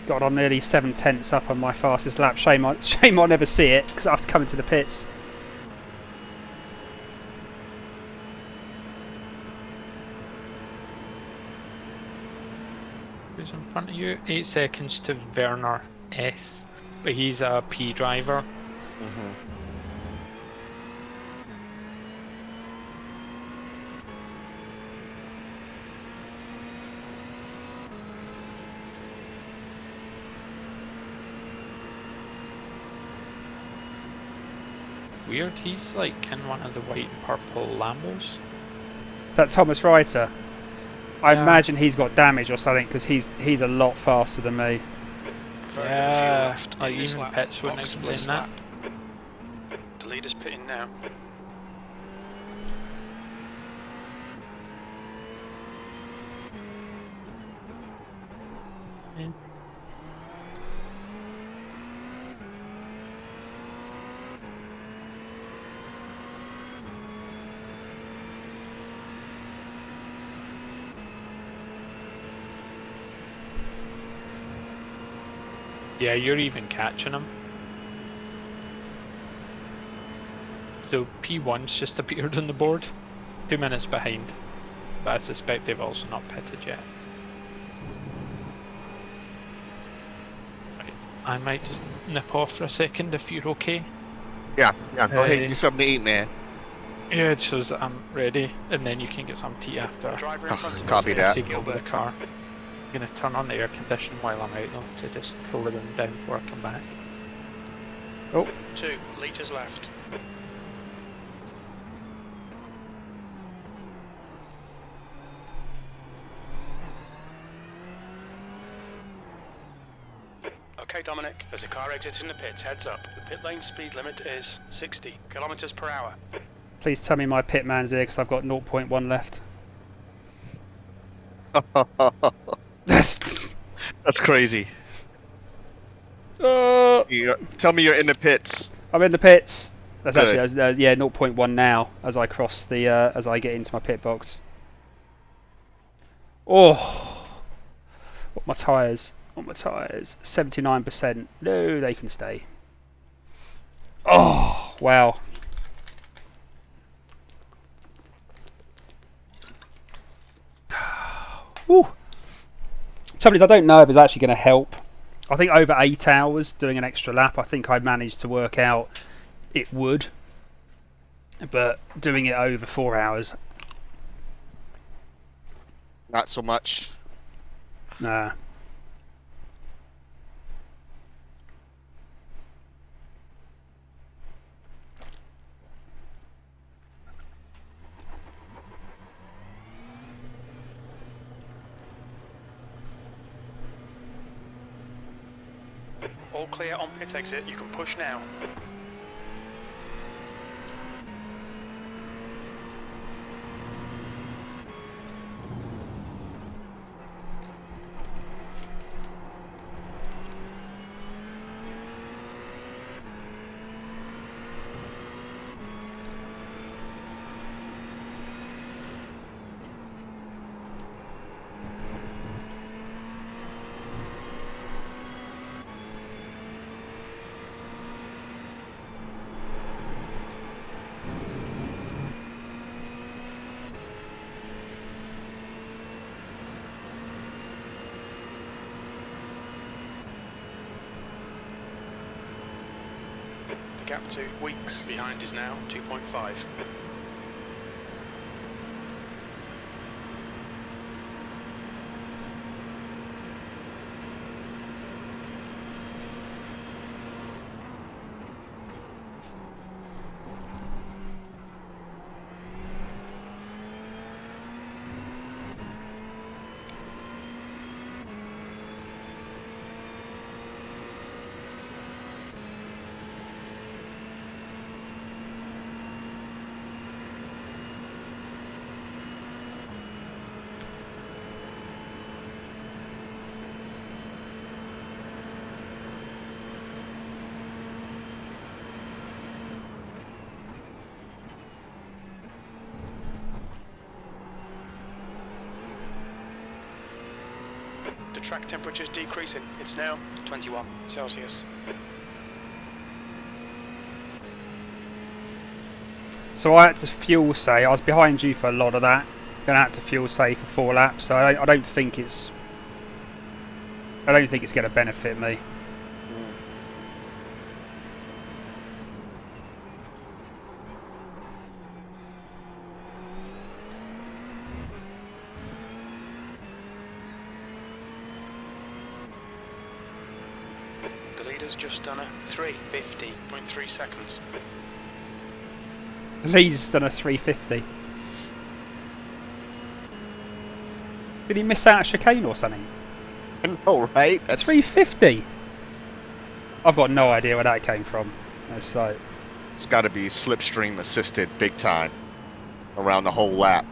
God, I'm nearly 7/10 up on my fastest lap. Shame I'll never see it because I have to come into the pits. Who's in front of you? 8 seconds to Werner S, but he's a P driver. Mhm. Weird, he's like in one of the white and purple Lambos. Is that Thomas Reiter? I Yeah. imagine he's got damage or something because he's a lot faster than me. Very little fuel Yeah, left like in this even lap. pits wouldn't Box explain this that. lap. The leader's pitting now. Yeah, you're even catching him. So P1's just appeared on the board, 2 minutes behind, but I suspect they've also not pitted yet. Right, I might just nip off for a second if you're okay. Yeah, go ahead and Hey. get something to eat, man. Yeah, it shows that I'm ready, and then you can get some tea after. The driver in front of Copy us that. is Take over the Gilbert. car. I'm gonna turn on the air conditioning while I'm out though, to just cool them down before I come back. Oh, 2 litres left. Okay, Dominic, there's a car exiting the pits. Heads up. The pit lane speed limit is 60 kilometers per hour. please tell me my pit man's here because I've got 0.1 left. That's crazy. Oh, Tell me you're in the pits. I'm in the pits. That's Good. actually yeah 0.1 now as I cross the as I get into my pit box. Oh, what my tyres? What my tyres? 79%. No, they can stay. Oh wow. Woo. Trouble is, I don't know if it's actually going to help. I think over 8 hours doing an extra lap, I think I managed to work out it would. But doing it over 4 hours, Not so much. nah. All clear on pit exit. You can push now. The gap to Weeks behind is now 2.5. The track temperature is decreasing. It's now 21 Celsius. So I had to fuel save. I was behind you for a lot of that. Then I had to fuel save for 4 laps. So I don't think it's going to benefit me. leader's just done a 3:50.3 seconds. Lee's done a 350. Did he miss out a chicane or something? I know, right? That's 350. I've got no idea where that came from. It's like, It's got to be slipstream assisted big time around the whole lap.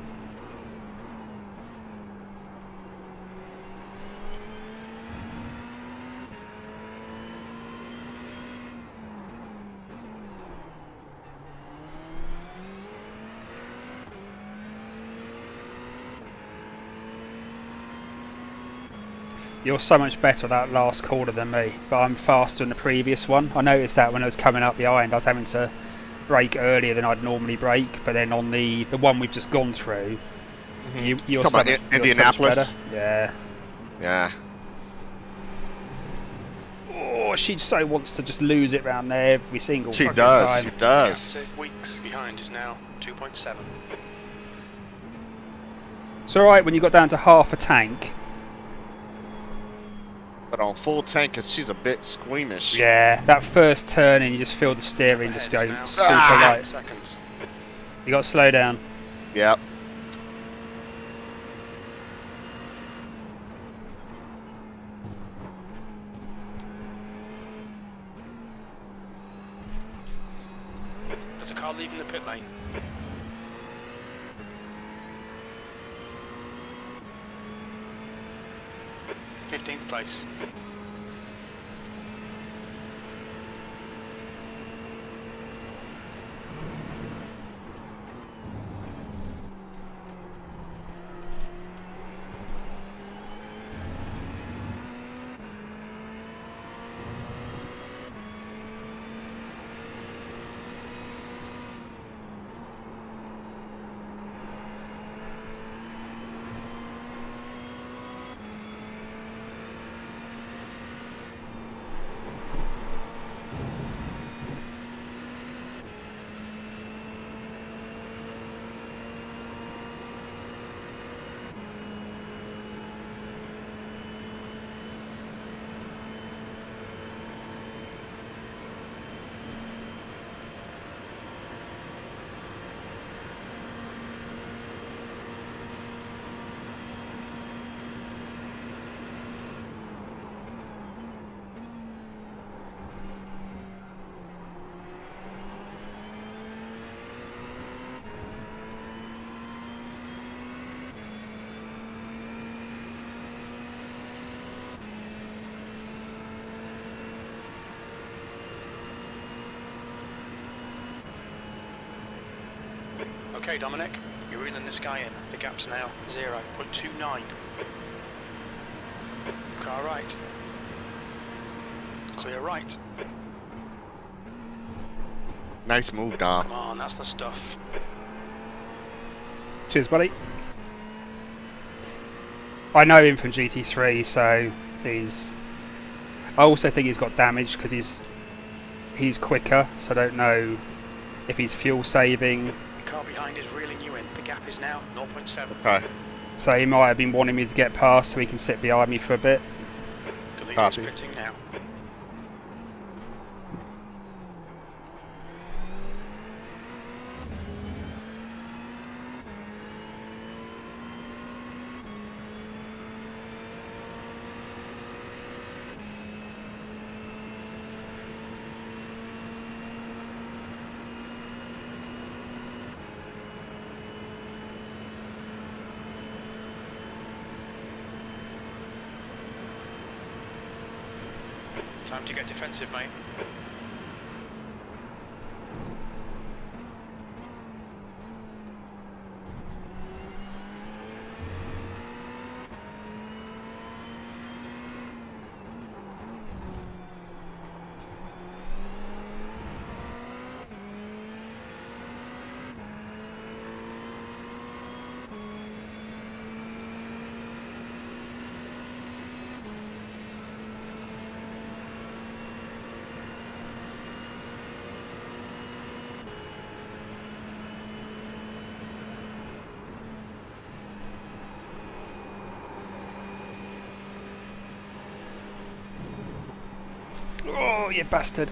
you're so much better at that last corner than me, but I'm faster than the previous one. I noticed that when I was coming up behind, I was having to brake earlier than I'd normally brake, but then on the one we've just gone through, you're Talking about Indianapolis? So much better. Yeah. Yeah. Oh, she so wants to just lose it round there every single She fucking does. time. She does. Gap to Weeks behind is now 2.7. It's alright when you got down to half a tank. But on full tank, she's a bit squeamish. Yeah, that first turn and you just feel the steering just go super light. Seconds. You got to slow down. Yep. There's a car leaving the pit lane. th place. Okay, Dominic, you're reeling this guy in. The gap's now 0.29. Car right. Clear right. Nice move, Dom. Come on, that's the stuff. Cheers, buddy. I know him from GT3, so he's... I also think he's got damage because he's quicker, so I don't know if he's fuel saving. The car behind is reeling you in. The gap is now 0.7. Okay. So he might have been wanting me to get past so he can sit behind me for a bit. The leader is Copy. pitting now. Time to get defensive, mate. Oh, you bastard.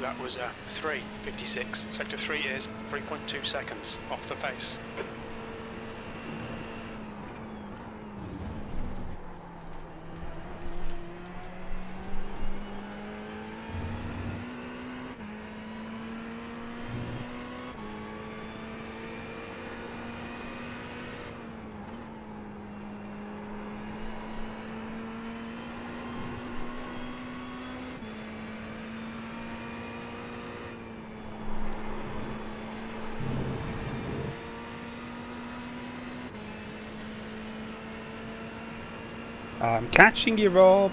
That was 3:56. Sector 3 is 3.2 seconds off the pace. I'm catching you, Rob.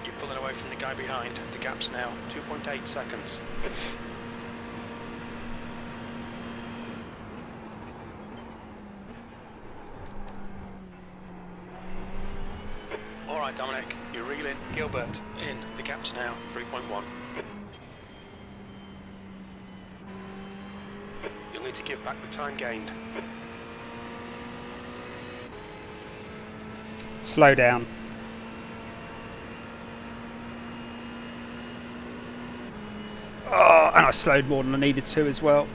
You're pulling away from the guy behind. The gap's now 2.8 seconds. Alright, Dominic, you're reeling. Gilbert in. The gap's now 3.1. You'll need to give back the time gained. Slow down. Oh, and I slowed more than I needed to as well.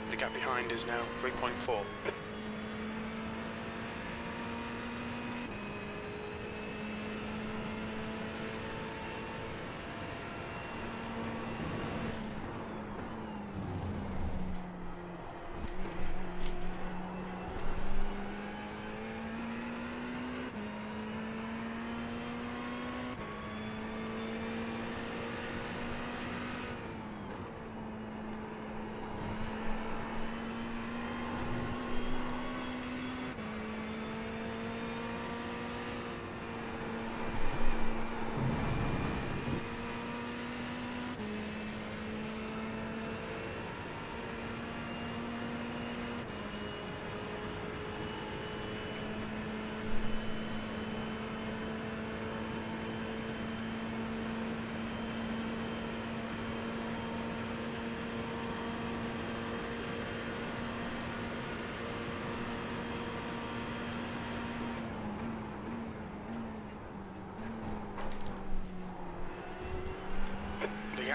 The gap behind is now 3.4.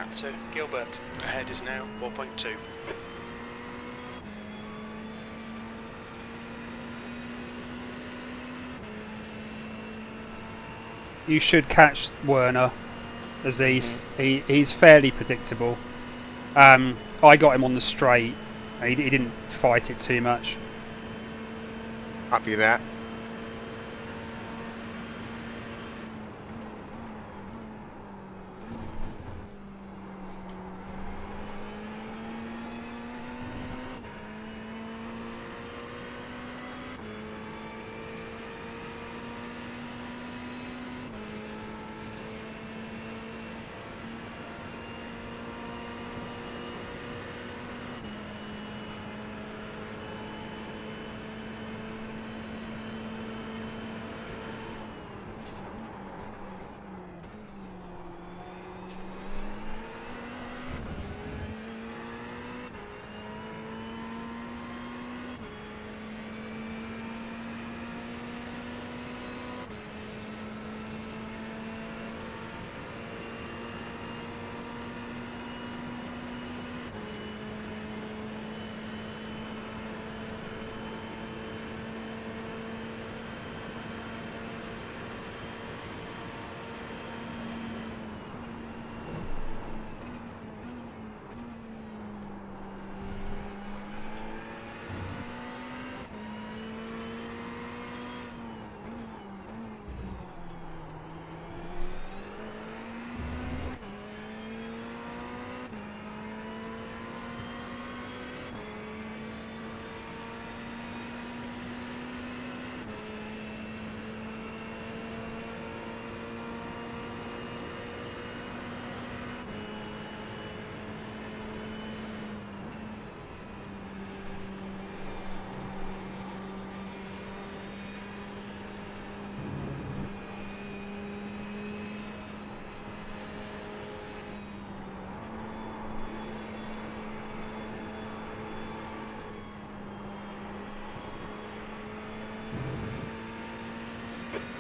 gap to Gilbert. Ahead is now 4.2. You should catch Werner, Azzez. He's fairly predictable. I got him on the straight. He didn't fight it too much. Copy that.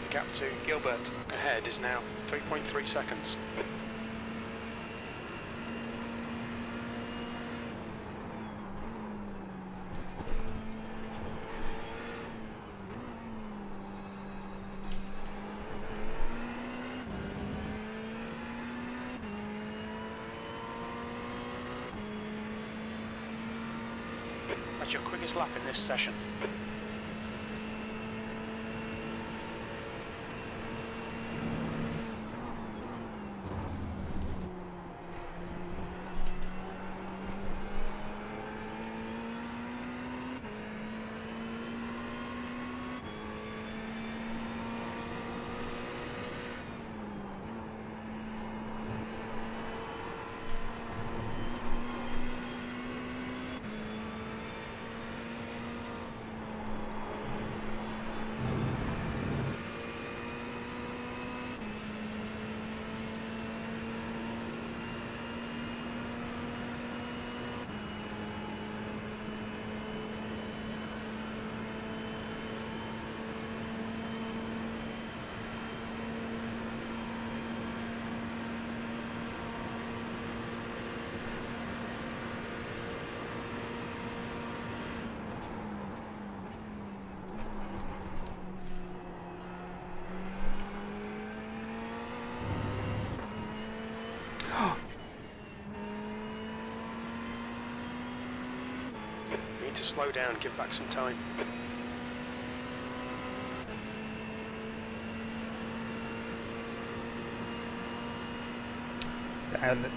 Gap to Gilbert. Ahead is now 3.3 seconds. That's your quickest lap in this session. To slow down, give back some time.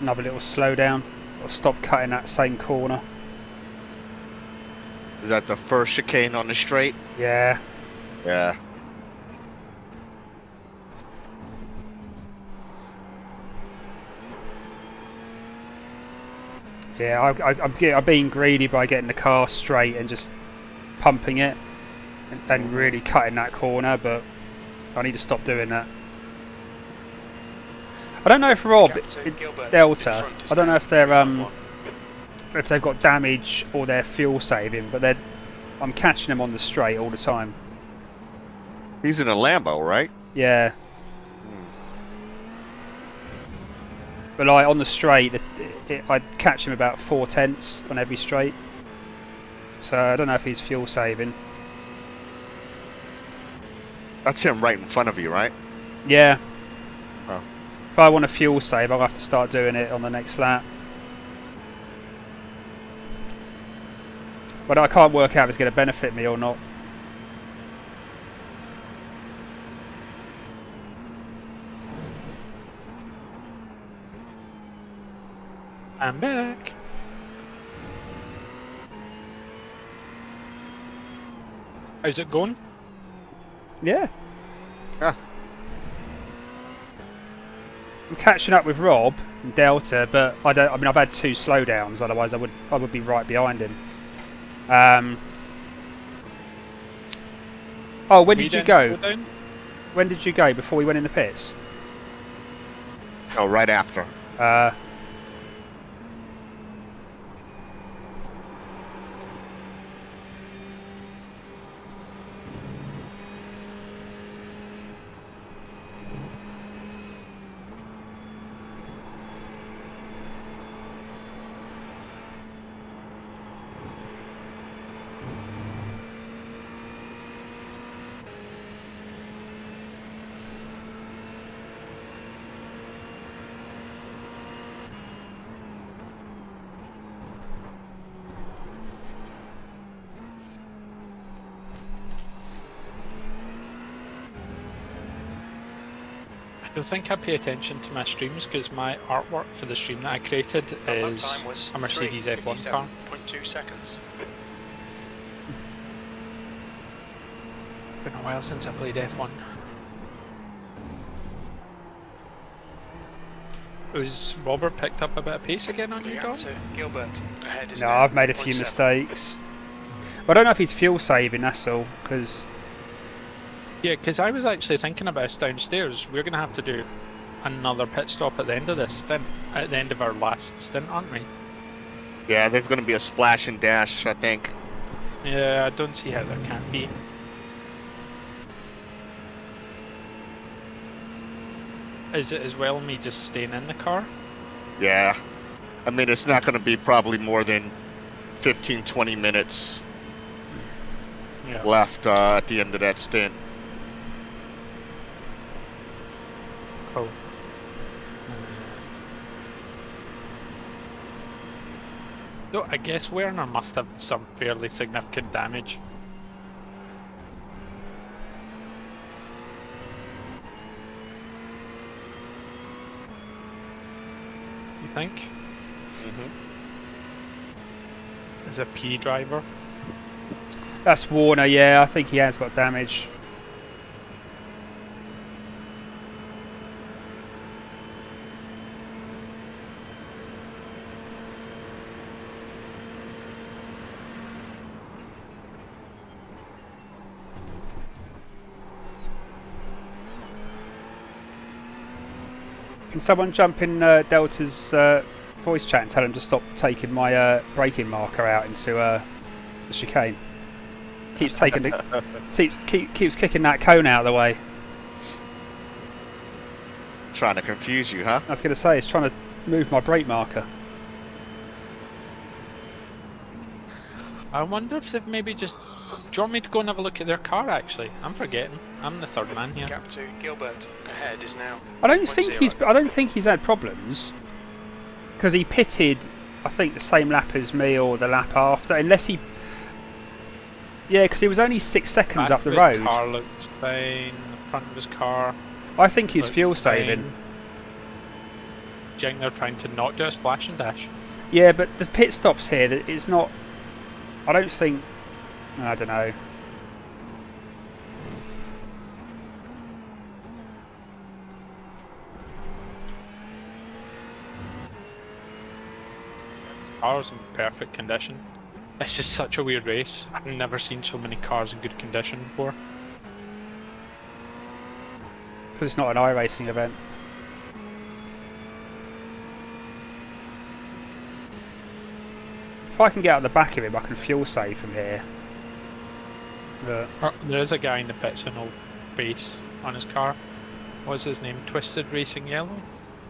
Another little slowdown. Or stop cutting that same corner. Is that the first chicane on the straight? Yeah. Yeah. Yeah, I'm being greedy by getting the car straight and just pumping it and really cutting that corner, but I need to stop doing that. I don't know if Rob, Delta, I don't know if they're if they've got damage or they're fuel saving, but I'm catching them on the straight all the time. He's in a Lambo, right? Yeah. But like on the straight, I'd catch him about 4/10 on every straight. So I don't know if he's fuel saving. That's him right in front of you, right? Yeah. Oh. If I want a fuel save, I'll have to start doing it on the next lap. But I can't work out if it's going to benefit me or not. I'm back. How's it going? Yeah. Ah. I'm catching up with Rob and Delta, but I don't. I mean, I've had 2 slowdowns. Otherwise, I would be right behind him. Oh, when did you go? When did you go before we went in the pits? Oh, right after. I don't think I pay attention to my streams because my artwork for the stream that I created is a Mercedes F1 car. 0.2 seconds. Been a while since I played F1. Was Robert picked up a bit of pace again on you, Dom? Gilbert, ahead is No, now I've made a few 0.7. mistakes. But I don't know if he's fuel saving. That's all. Because Yeah, because I was actually thinking about us downstairs. We're going to have to do another pit stop at the end of this stint, at the end of our last stint, aren't we? Yeah, there's going to be a splash and dash, I think. Yeah, I don't see how that can't be. Is it as well me just staying in the car? Yeah. I mean, it's not going to be probably more than 15-20 minutes Yeah. left at the end of that stint. Cool. So I guess Werner must have some fairly significant damage. You think? Mm-hmm. As a P driver? that's Warner. Yeah, I think he has got damage. Can someone jump in Delta's voice chat and tell him to stop taking my braking marker out into the chicane? Keeps taking the keeps kicking that cone out of the way. Trying to confuse you, huh? I was going to say, it's trying to move my brake marker. I wonder if they've maybe just... Do you want me to go and have a look at their car actually? I'm forgetting. I'm the third man here. Gap to Gilbert, ahead is now I don't think 0.0. I don't think he's had problems because he pitted, I think, the same lap as me or the lap after, unless he. Yeah, because he was only 6 seconds up the road. The car looked fine. The front of his car. I think he's looked fuel fine. saving. Do you think they're trying to not do a splash and dash? Yeah, but the pit stops here, that it's not. I don't think. I don't know. The car's in perfect condition. It's just such a weird race. I've never seen so many cars in good condition before. Because it's not an iRacing event. If I can get out the back of him, I can fuel save from here. But There is a guy in the pits with no base on his car. What's his name? Twisted Racing Yellow?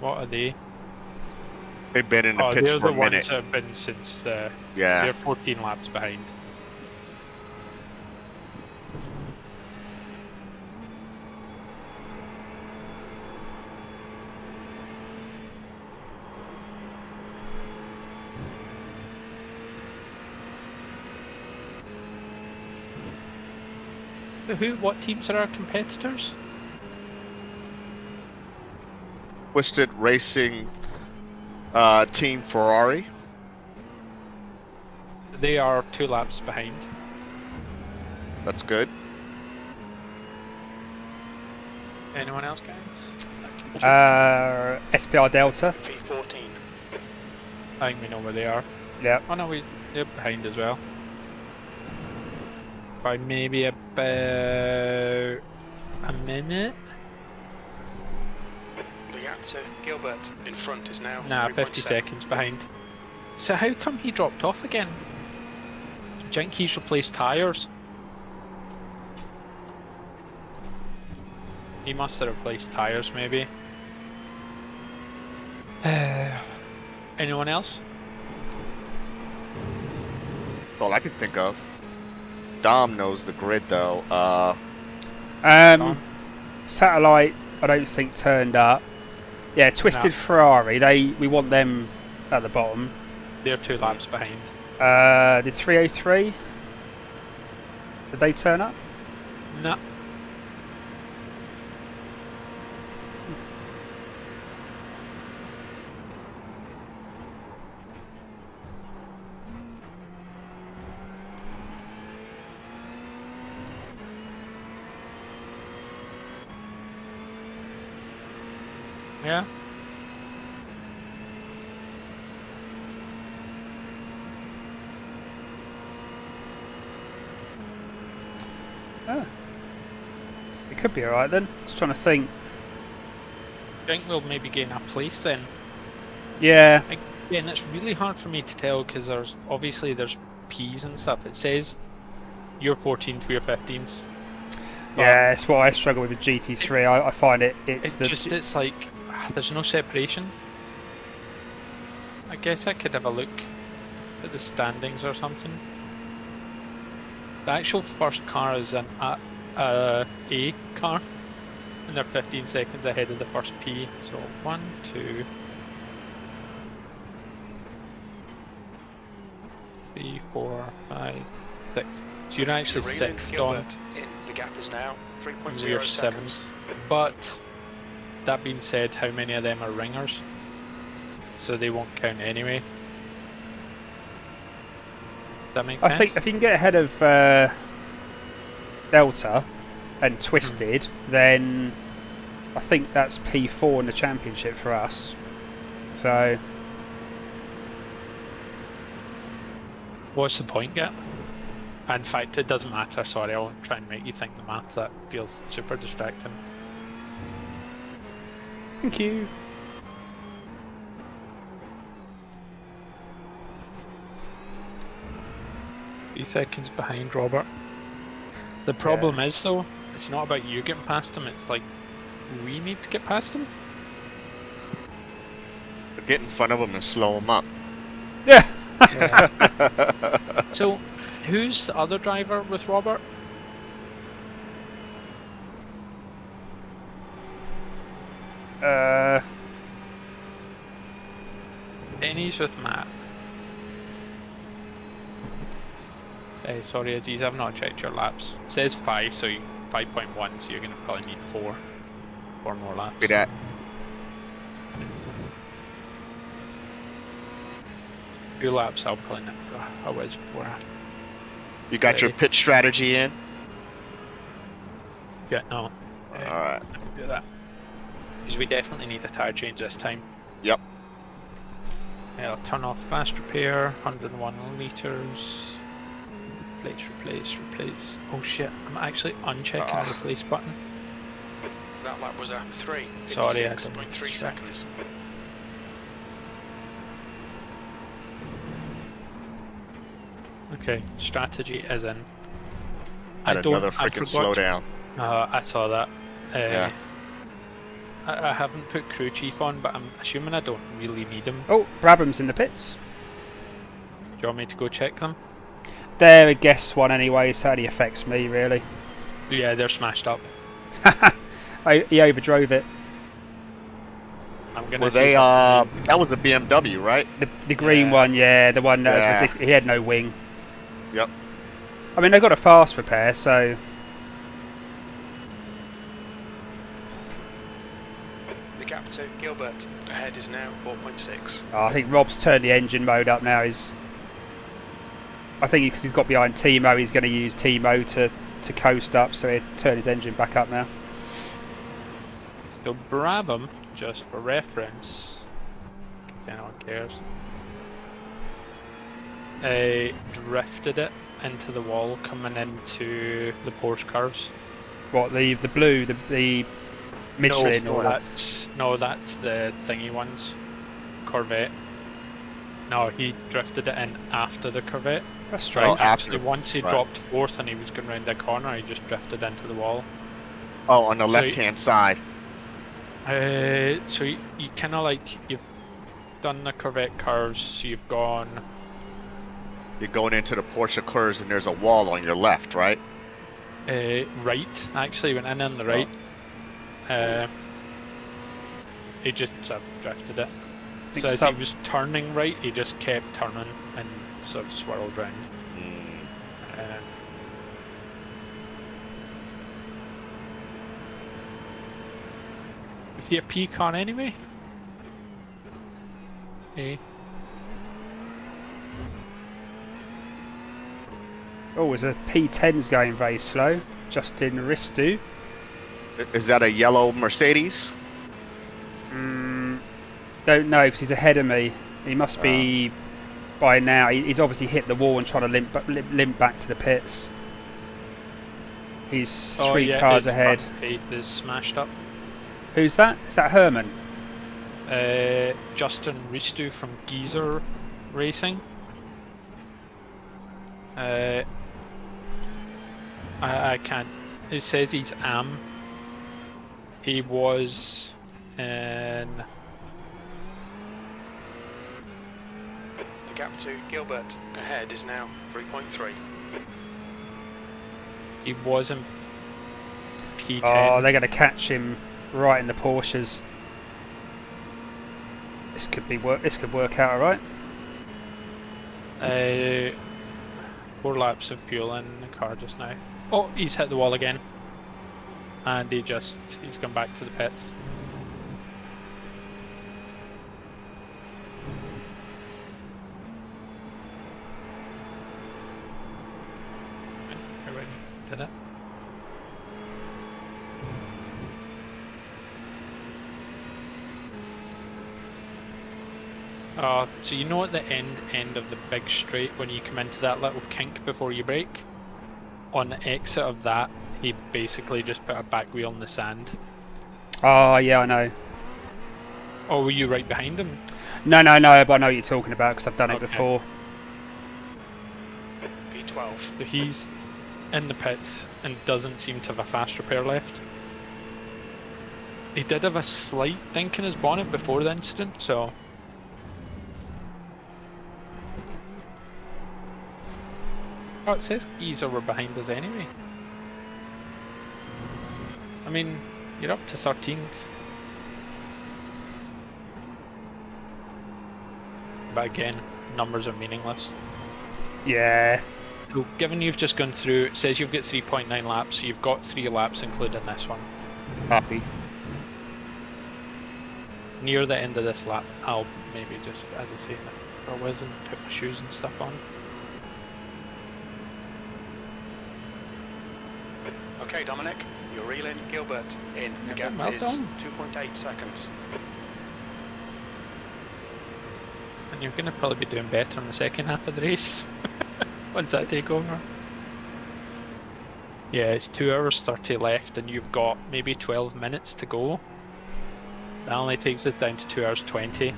What are they? They've been in the Oh, pits they're for the a ones minute. that have been since the. Yeah. They're 14 laps behind. What teams are our competitors? Twisted Racing, Team Ferrari. They are 2 laps behind. That's good. Anyone else, guys? SPR Delta. V14. I think we know where they are. Yeah. Oh no, they're behind as well. By maybe about a minute. The gap to Gilbert in front is now Nah, 3.7. 50 seconds behind. So how come he dropped off again? Do you think he's replaced tyres? He must have replaced tyres, maybe. Anyone else? That's all I can think of. Dom knows the grid though. Satellite, I don't think turned up. Yeah, Twisted No. Ferrari. We want them at the bottom. They're 2 laps behind. The 303. Did they turn up? No. Yeah. Oh. It could be alright then. Just trying to think. I think we'll maybe gain a place then. Yeah. Again, it's really hard for me to tell because there's P's and stuff. It says you're 14th, we're 15th. Yeah, it's what I struggle with GT3. I find It's like there's no separation. I guess I could have a look at the standings or something. The actual first car is an A car, and they're 15 seconds ahead of the first P. So 1, 2, 3, 4, 5, 6. So you're actually Reeling 6th on. Gilbert in. The gap is now 3.0 We're seconds. 7th. But that being said, how many of them are ringers? So they won't count anyway. That makes sense? I think if you can get ahead of Delta and Twisted, then I think that's P4 in the championship for us. So What's the point gap? In fact, it doesn't matter. Sorry, I won't try and make you think the math. That feels super distracting. thank you. Three seconds behind Robert. The problem is though, it's not about you getting past him. It's like we need to get past him. Get in front of him and slow him up. Yeah. So, who's the other driver with Robert? Denny's with Matt. Sorry Aziz, I've not checked your laps. It says 5, so 5.1, so you're going to probably need 4 more laps. Be that. Few laps, I'll probably need a whiz before I... You got your pit strategy in? Yeah, no. Alright. Let me do that. Because we definitely need a tyre change this time. Yep. Yeah, I'll turn off fast repair, 101 litres. Replace. Oh shit, I'm actually unchecking the replace button. That lap was a 3. Sorry, I 56.3 seconds. Okay, strategy is in. Had another freaking slowdown. I saw that. Yeah. I haven't put crew chief on, but I'm assuming I don't really need him. Oh, Brabham's in the pits. Do you want me to go check them? They're a guess one anyway, so it only affects me really. Yeah, they're smashed up. He overdrove it. I'm gonna Were see they? if I That was the BMW, right? The green Yeah. one, yeah, the one that was Yeah. ridiculous. He had no wing. Yep. I mean, they got a fast repair, so The gap to Gilbert ahead is now 4.6. I think Rob's turned the engine mode up now. I think because he's got behind Timo, he's going to use Timo to coast up, so he'll turn his engine back up now. So Brabham, just for reference, in case anyone cares, drifted it into the wall coming into the Porsche curves. What, the blue, the Michelin or the... that's the thingy ones. Corvette. No, he drifted it in after the Corvette. That's strange. Actually, once he right. dropped fourth and he was going round the corner, he just drifted into the wall. Oh, on the So left-hand side. So you kind of like, you've done the Corvette curves, so you've gone... You're going into the Porsche curves, and there's a wall on your left, right? right, actually went in on the right. He just sort of drifted it. So as he was turning right, he just kept turning and sort of swirled round. Mm. Is he a pecan anyway? Eh? Oh, there's a P10's going very slow. Justin Ristu. Is that a yellow Mercedes? Don't know, because he's ahead of me. He must be by now. He's obviously hit the wall and trying to limp back to the pits. He's three cars ahead. Faith is smashed up. Who's that? Is that Herman? Justin Ristu from Geezer Racing. I can't. It says he's AM. He was in. The gap to Gilbert ahead is now 3.3. He was in P10. Oh, they're going to catch him right in the Porsches. This could work out alright. 4 laps of fuel in the car just now. Oh, he's hit the wall again. And he's gone back to the pits. I already did it. So you know at the end of the big straight when you come into that little kink before you brake? On the exit of that, he basically just put a back wheel in the sand. Oh, yeah, I know. Oh, were you right behind him? No, but I know what you're talking about because I've done it Okay. before. P12. So he's in the pits and doesn't seem to have a fast repair left. He did have a slight dink in his bonnet before the incident, so... Oh, it says Geezer were behind us anyway. I mean, you're up to 13th. But again, numbers are meaningless. Yeah. So, given you've just gone through, it says you've got 3.9 laps, so you've got 3 laps including this one. Copy. Near the end of this lap, I'll maybe just, as I say, go whiz and put my shoes and stuff on. Okay, Dominic, you're reeling Gilbert in. The Yeah, gap well is done. 2.8 seconds. And you're going to probably be doing better in the second half of the race once I take over. Yeah, it's 2 hours 30 left and you've got maybe 12 minutes to go. That only takes us down to 2 hours 20.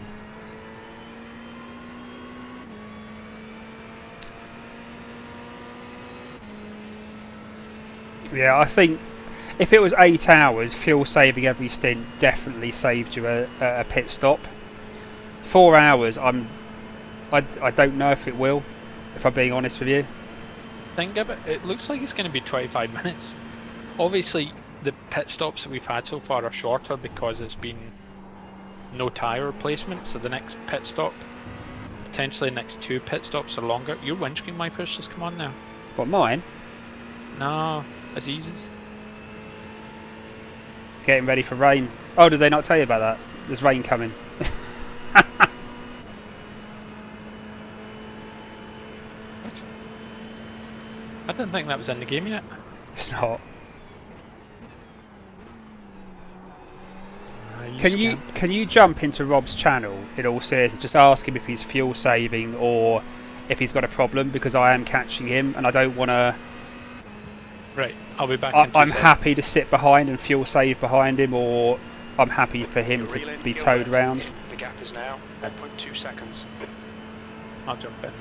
Yeah, I think if it was 8 hours, fuel saving every stint definitely saved you a pit stop. 4 hours, I don't know if it will, if I'm being honest with you. Think of it, it looks like it's going to be 25 minutes. Obviously, the pit stops that we've had so far are shorter because it's been no tyre replacement, so the next pit stop, potentially the next 2 pit stops are longer. Your windscreen wipers just come on now. What, mine? No, Azzez's. Getting ready for rain. Oh, did they not tell you about that? There's rain coming. What? I didn't think that was in the game yet. It's not. Can you jump into Rob's channel in all seriousness? Just ask him if he's fuel saving or if he's got a problem, because I am catching him and I don't want to. Right, I'll be back. I'm happy to sit behind and fuel save behind him, or I'm happy for him to be towed round. The gap is now 1.2 seconds. I'll jump in.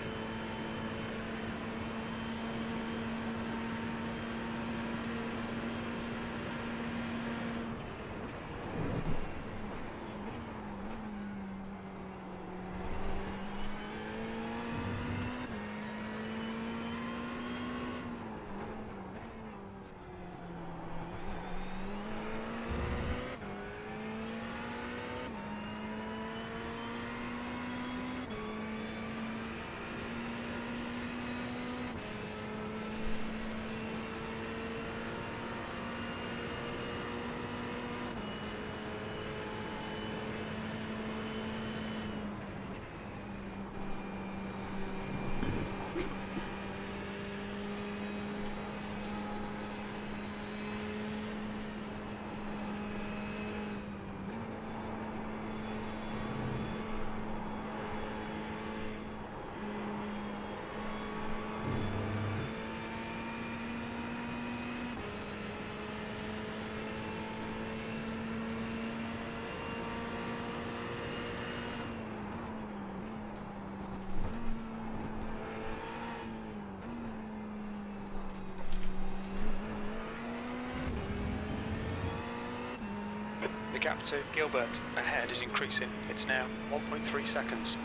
The gap to Gilbert ahead is increasing. It's now 1.3 seconds.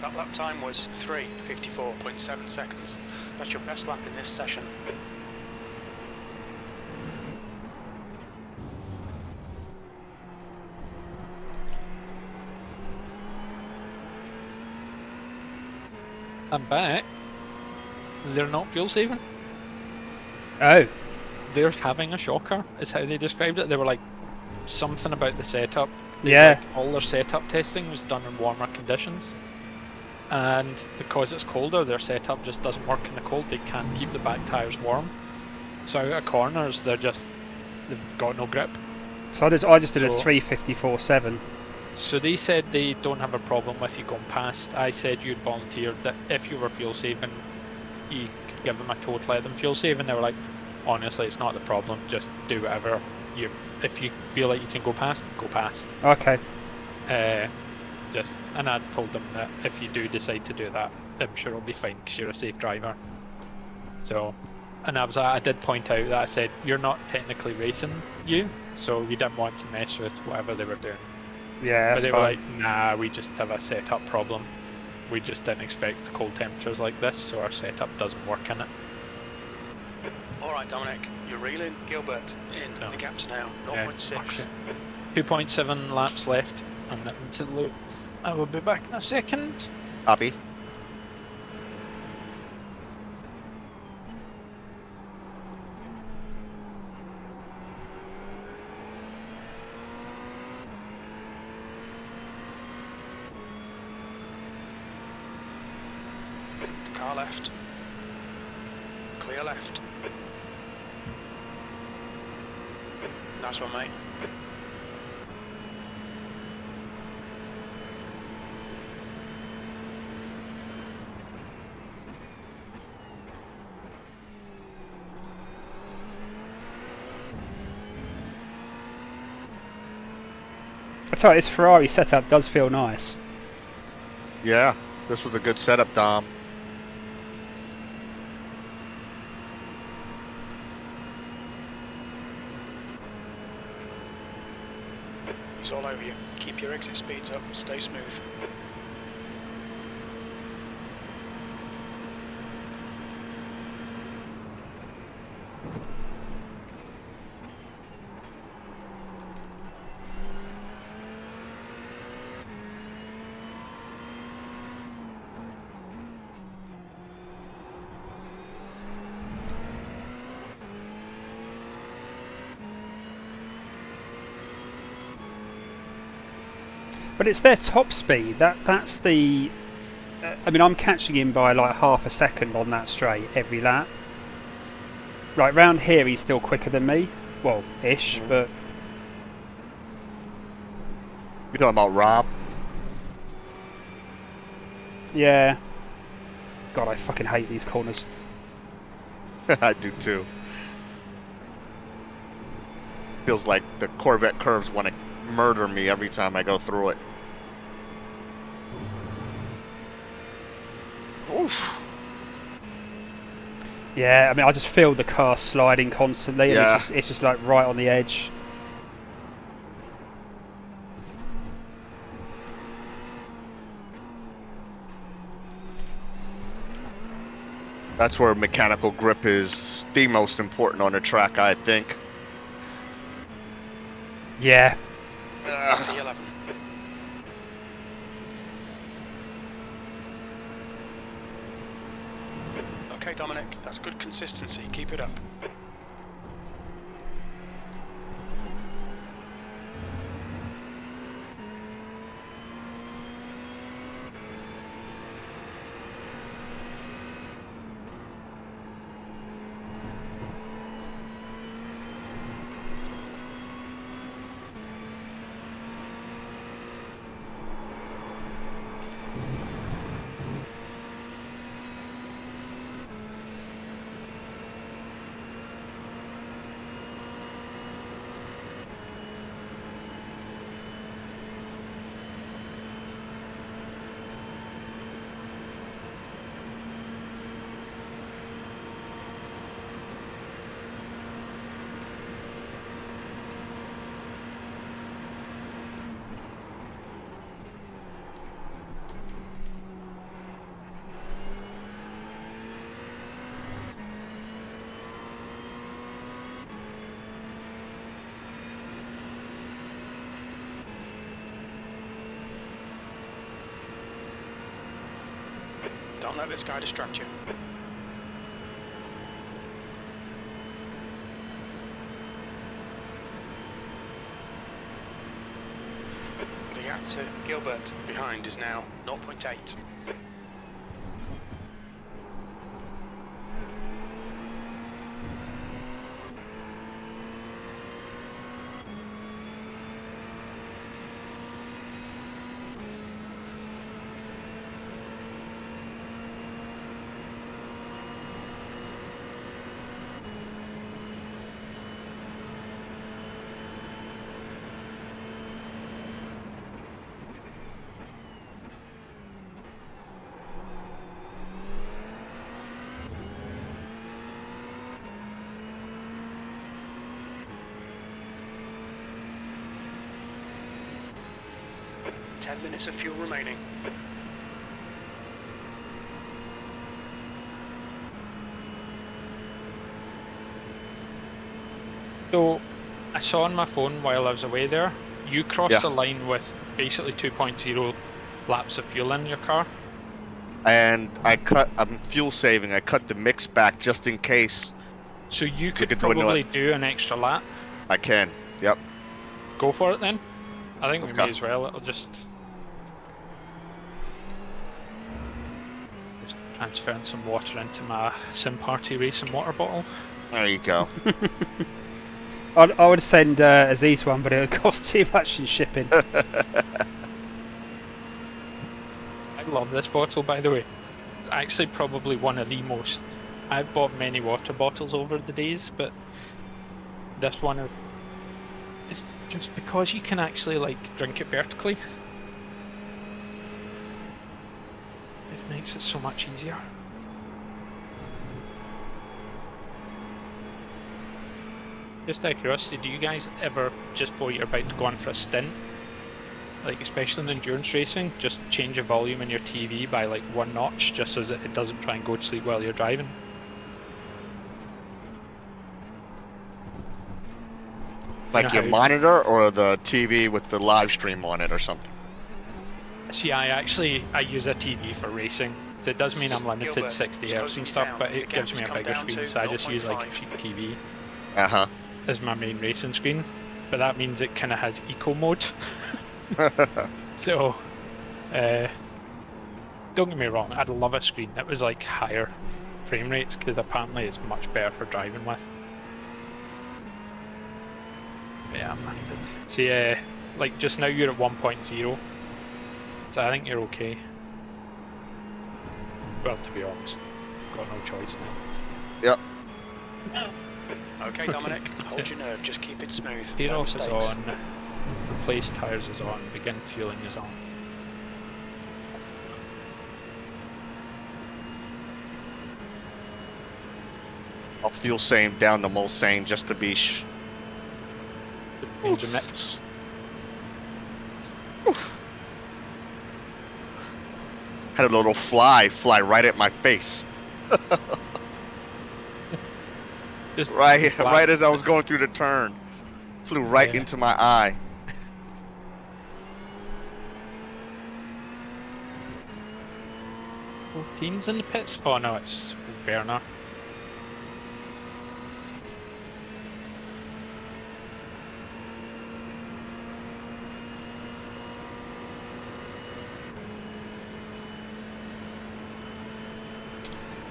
That lap time was 3:54.7 seconds. That's your best lap in this session. I'm back. They're not fuel saving. Oh. They're having a shocker, is how they described it. They were like, something about the setup. Yeah. Like, all their setup testing was done in warmer conditions. And because it's colder, their setup just doesn't work in the cold. They can't keep the back tyres warm. So out of corners, they've got no grip. So I just did a 3:54.7. So they said they don't have a problem with you going past. I said you'd volunteered that if you were fuel saving, you could give them a tow to let them fuel save, and they were like, honestly, it's not the problem, just do whatever you, if you feel like you can go past, go past. Okay. And I told them that if you do decide to do that, I'm sure it'll be fine because you're a safe driver. So, and I did point out that I said you're not technically racing you, so you didn't want to mess with whatever they were doing. Yeah, that's But they fine. were like, nah, we just have a setup problem. We just didn't expect cold temperatures like this, so our setup doesn't work in it. Alright Dominic, you're reeling Gilbert in. No. The gap's now Yeah, 0.6. 2.7 laps left on the loop. I will be back in a second. Copy. Car left. Clear left. Nice one, mate. I tell you, this Ferrari setup does feel nice. Yeah, this was a good setup, Dom. Keep your exit speeds up, stay smooth. But it's their top speed. That's the. I mean, I'm catching him by like half a second on that straight every lap. Right round here, he's still quicker than me. Well, ish, but. You talking about Rob? Yeah. God, I fucking hate these corners. I do too. Feels like the Corvette curves want to murder me every time I go through it. Oof. Yeah, I mean, I just feel the car sliding constantly, Yeah. and it's just like right on the edge. That's where mechanical grip is the most important on the track, I think. Yeah. The 11. Okay, Dominic, that's good consistency. Keep it up. Don't let this guy distract you. The gap to Gilbert behind is now 0.8. Ten minutes of fuel remaining. So, I saw on my phone while I was away there, you crossed the line with basically 2.0 laps of fuel in your car. And I'm fuel saving. I cut the mix back just in case. So you could could probably do an extra lap. I can. Yep. Go for it then. I think we Okay. may as well. It'll just transferring some water into my Sim Party Racing water bottle. There you go. I would send Azzez one, but it would cost too much in shipping. I love this bottle, by the way. It's actually probably one of the most. I've bought many water bottles over the days, but this one is. It's just because you can actually like drink it vertically. It makes it so much easier. Just out of curiosity, do you guys ever, just before you're about to go on for a stint, like especially in endurance racing, just change the volume in your TV by like 1 notch, just so that it doesn't try and go to sleep while you're driving. Like your monitor or the TV with the live stream on it or something? See, I use a TV for racing. So it does mean I'm limited Gilbert, 60 it's Hz and closing stuff, down. but The it gives gap me a has bigger come down screen, to so I just use like a 0.5. cheap TV Uh-huh. as my main racing screen. But that means it kind of has eco mode. So, don't get me wrong, I'd love a screen that was like higher frame rates, because apparently it's much better for driving with. Yeah, man. See, like just now you're at 1.0, so I think you're okay. Well, to be honest, got no choice now. Yep. Okay, Dominic, hold your nerve, just keep it smooth. Steer No off is mistakes. on, replace tyres is on, begin fueling is on. I'll fuel same down to Mulsanne just to be Change the mix. had a little fly right at my face. Just right as I was going through the turn. Flew right Yeah. into my eye. Teams in the pits? Oh no, it's Werner.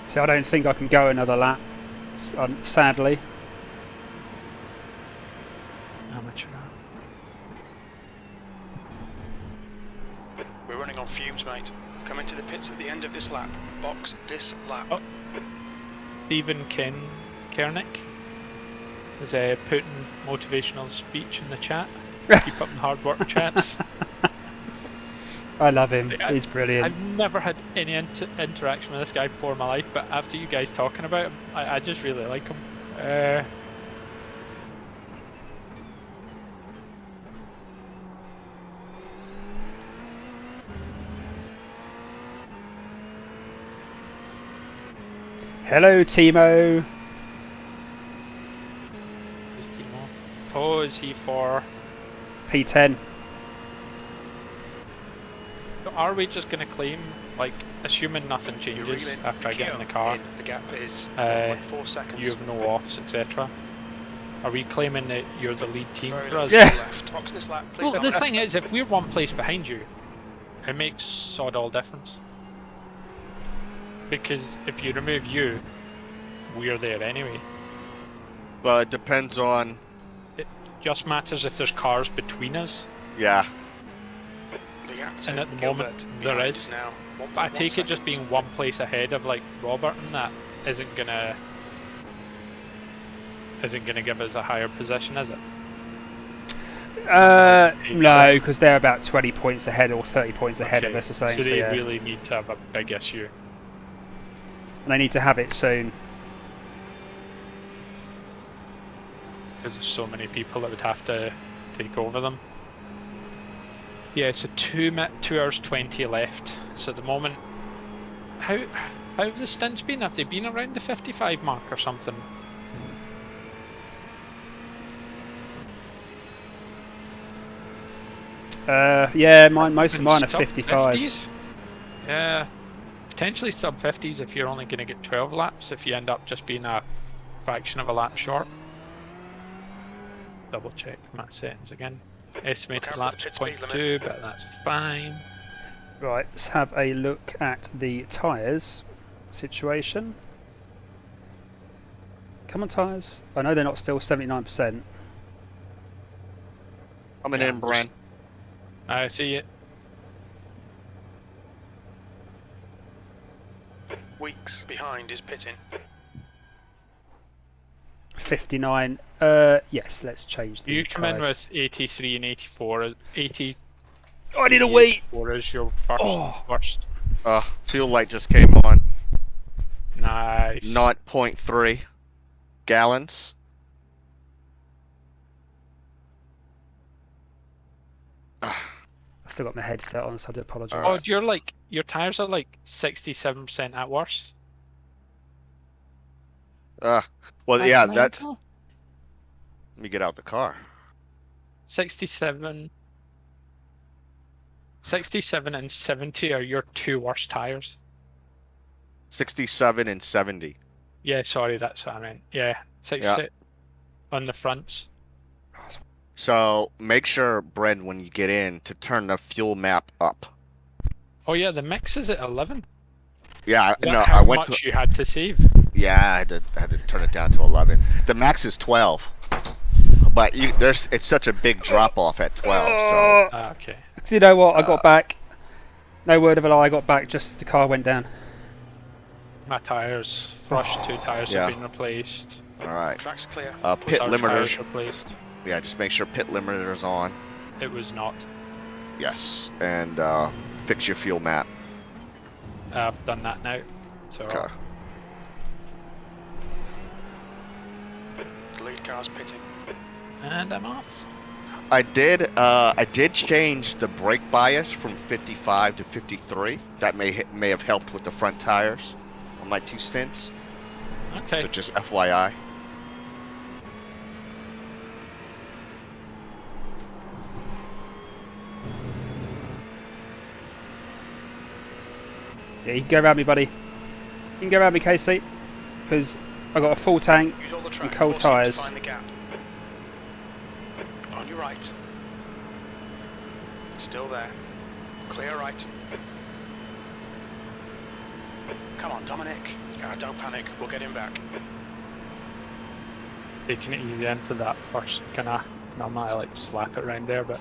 So I don't think I can go another lap, sadly. Amateur. We're running on fumes, mate. Come into the pits at the end of this lap. Box this lap. Oh. Stephen Kernick is putting motivational speech in the chat. Keep up the hard work, chaps. I love him. I- He's brilliant. I've never had any interaction with this guy before in my life, but after you guys talking about him, I just really like him. Hello, Timo. Who's Timo? Oh, is he for... P10. Are we just going to claim, like, assuming nothing You're changes reeling. after I get in the Keep car, in. The gap is Uh, 1.4 seconds. you have no offs, etc.? Are we claiming that you're the lead team Very for us? little Yeah. left. Box this lap, please. Well, the Dominic. thing is, if we're one place behind you, it makes sod all difference. Because if you remove you, we're there anyway. Well, it depends on... It just matters if there's cars between us, Yeah. The gap to and at the Gilbert moment there behind is. now But I 1.1 take it just seconds. being one place ahead of like Robert and that isn't gonna give us a higher position, is it? No, because they're about 20 points ahead or 30 points ahead of Okay, us or something. so So they yeah. really need to have a big issue. And they need to have it soon. Because there's so many people that would have to take over them. Yeah, so 2 hours 20 left. So at the moment, how have the stints been? Have they been around the 55 mark or something? Yeah, most of Been mine are sub 55s. 50s? Yeah, potentially sub 50s if you're only going to get 12 laps. If you end up just being a fraction of a lap short. Double check my settings again. Estimated Look out laps for the pit speed 0.2, but that's fine. Right, let's have a look at the tyres situation. Come on, tyres. I know they're not still 79%. Coming Yeah, in, Bren. I see it. Weeks behind is pitting. 59. Yes, let's change the You come in tyres. with 83 and 84. 80. Oh, I need a wait. 84 is your first. Oh. First. Fuel light just came on. Nice. 0.3 gallons. still got my headset on, so I do apologise. Oh, you're like, your tyres are like 67% at worst. Well, Am yeah, I that. mental? Let me get out the car. 67 and 70 are your two worst tyres. 67 and 70. Yeah, sorry, that's what I meant. Yeah, 66 on the fronts. So make sure, Bren, when you get in, to turn the fuel map up. Oh yeah, the mix is at 11. Yeah, Is that no, how I went much to. you had to save? Yeah, I had to turn it down to 11. The max is 12, but it's such a big drop off at 12. So Ah, okay. Do you know what? I got back. No word of a lie. I got back just as the car went down. My tyres, first two tyres Yeah. have been replaced. all right, Track's clear. pit Our limiters. tyres replaced. Yeah, just make sure pit limiters on. It was not. Yes, and fix your fuel map. I've done that now. So Okay. The lead car's pitting. and I'm off. I did change the brake bias from 55 to 53. That may have helped with the front tires on my 2 stints. Okay. So just FYI. Yeah, you can go around me, buddy. You can go around me, Casey, because I got a full tank Use all the and track cold forcing to tyres. find the gap. On your right. Still there. Clear right. Come on, Dominic. Don't panic. We'll get him back. Taking it easy into that first kind of, normally I like slap it around there, but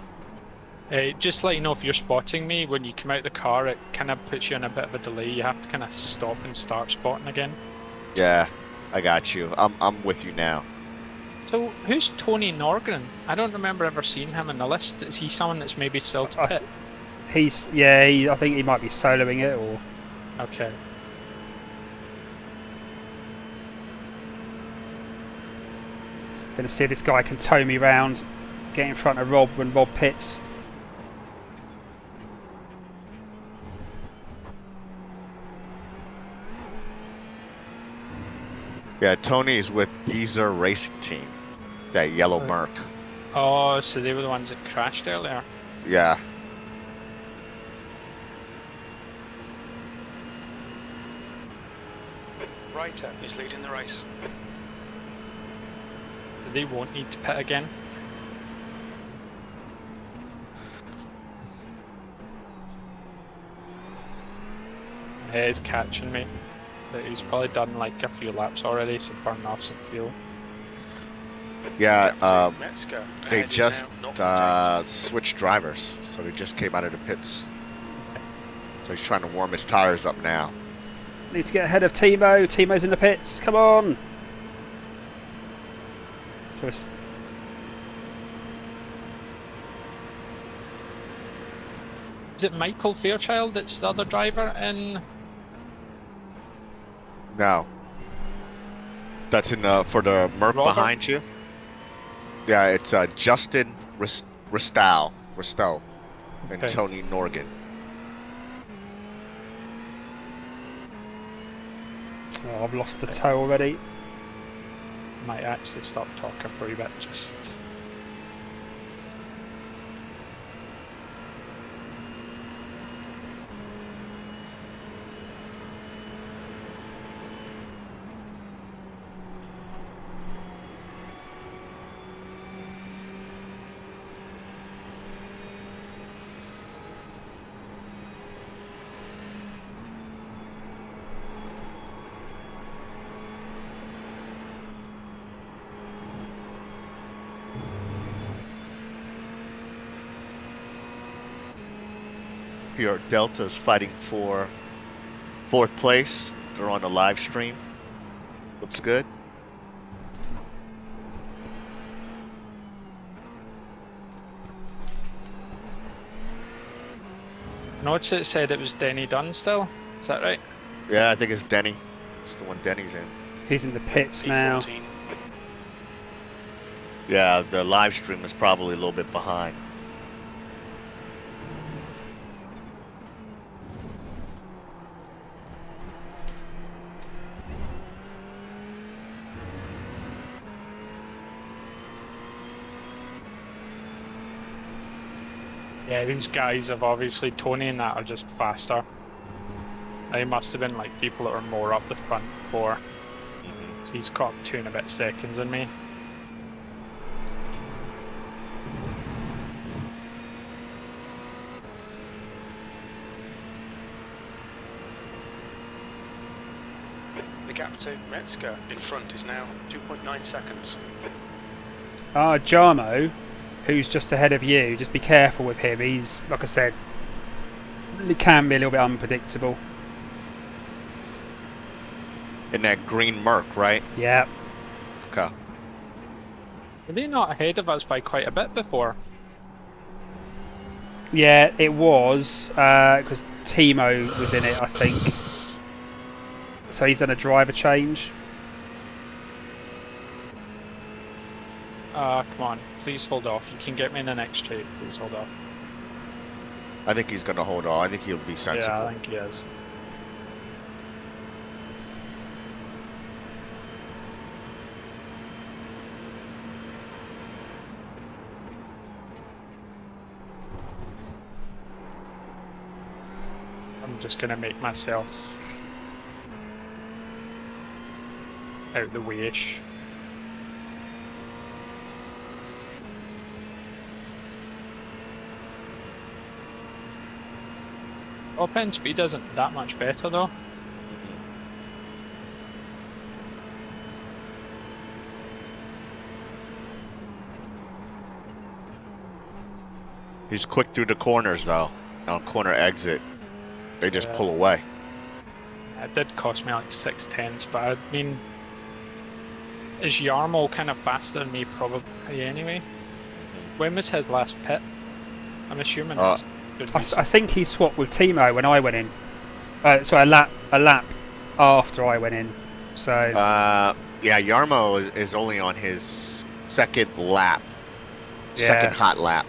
just to let you know, if you're spotting me, when you come out the car, it kind of puts you in a bit of a delay. You have to kind of stop and start spotting again. Yeah, I got you. I'm with you now. So who's Tony Norgren? I don't remember ever seeing him in the list. Is he someone that's maybe still to pit? I think he might be soloing it, or Okay. gonna see if this guy can tow me round, get in front of Rob when Rob pits. Yeah, Tony's with Geezer Racing Team, that yellow Merc. Oh, so they were the ones that crashed earlier. Yeah. Reiter is leading the race. They won't need to pit again. He's catching me. But he's probably done like a few laps already, so burning off some fuel. Yeah, Let's go. they Ahead is just now 0.8. switched drivers, so they just came out of the pits. So he's trying to warm his tires up now. Need to get ahead of Timo. Timo's in the pits. Come on. So it's, Is it Michael Fairchild that's the other driver in? No. That's in for the Merc Robert? behind you. Yeah, it's Justin Ristow, and Okay. Tony Norgan. oh, I've lost the tow already. Might actually stop talking for a wee bit, just. Here, Delta's fighting for 4th place. They're on the live stream. Looks good. Notice it said it was Denny Dunn still. Is that right? Yeah, I think it's Denny. It's the one Denny's in. He's in the pits now. E14. Yeah, the live stream is probably a little bit behind. Yeah, these guys have obviously, Tony and that are just faster. They must have been like people that are more up the front before. So he's caught 2 and a bit seconds in me. The gap to Metzger in front is now 2.9 seconds. Jarmo, who's just ahead of you, just be careful with him. He's, like I said, he can be a little bit unpredictable. In that green Merc, right? Yeah. Okay. Were they not ahead of us by quite a bit before? Yeah, it was, because Timo was in it, I think. So he's done a driver change. Come on, please hold off. You can get me in the next straight. Please hold off. I think he's going to hold on. I think he'll be sensible. Yeah, I think he is. I'm just gonna make myself out the way-ish. Top end speed isn't that much better though. He's quick through the corners though. On corner exit, they just Yeah. pull away. It did cost me like 6/10, but I mean, is Yarmo kind of faster than me probably anyway? When was his last pit? I'm assuming it's been I recent. think he swapped with Timo when I went in. So a lap after I went in. So Yeah, Yarmo is only on his second lap. Yeah. Second hot lap.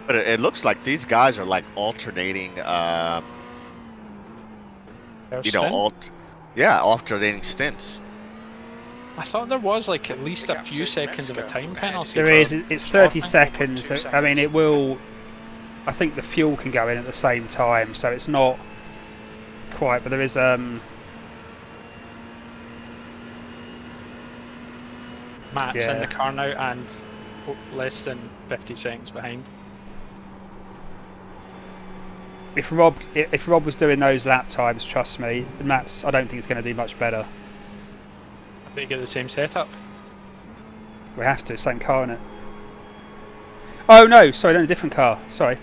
But it looks like these guys are like alternating, Their you know, stint? alternating stints. I thought there was like at least The a gap few to seconds of a Metzger. time penalty. there for is. It's 30 stopping. seconds. I mean, it will. I think the fuel can go in at the same time, so it's not quite. But there is Matt's in Yeah. the car now and less than 50 seconds behind. If Rob was doing those lap times, trust me, Matt's. I don't think it's going to do much better. They get the same setup. We have to, same car in it. Oh no, sorry, no, a different car. Sorry,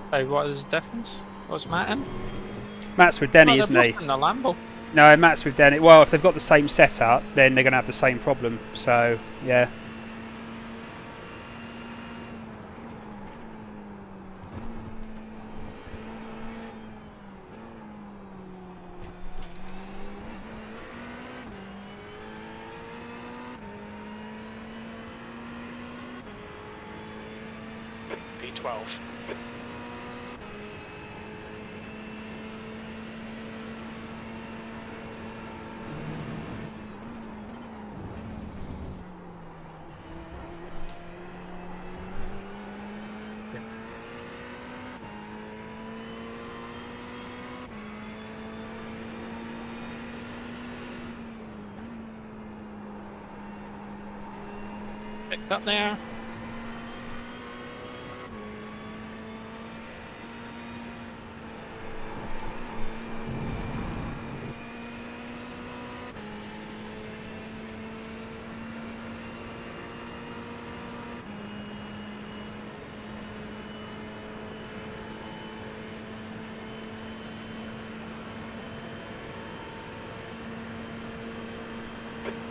What is the difference? What's Matt in? Matt's with Denny, Oh, isn't they're he? both in the Lambo. No, Matt's with Denny. Well, if they've got the same setup, then they're going to have the same problem. So yeah. P12. Picked up there.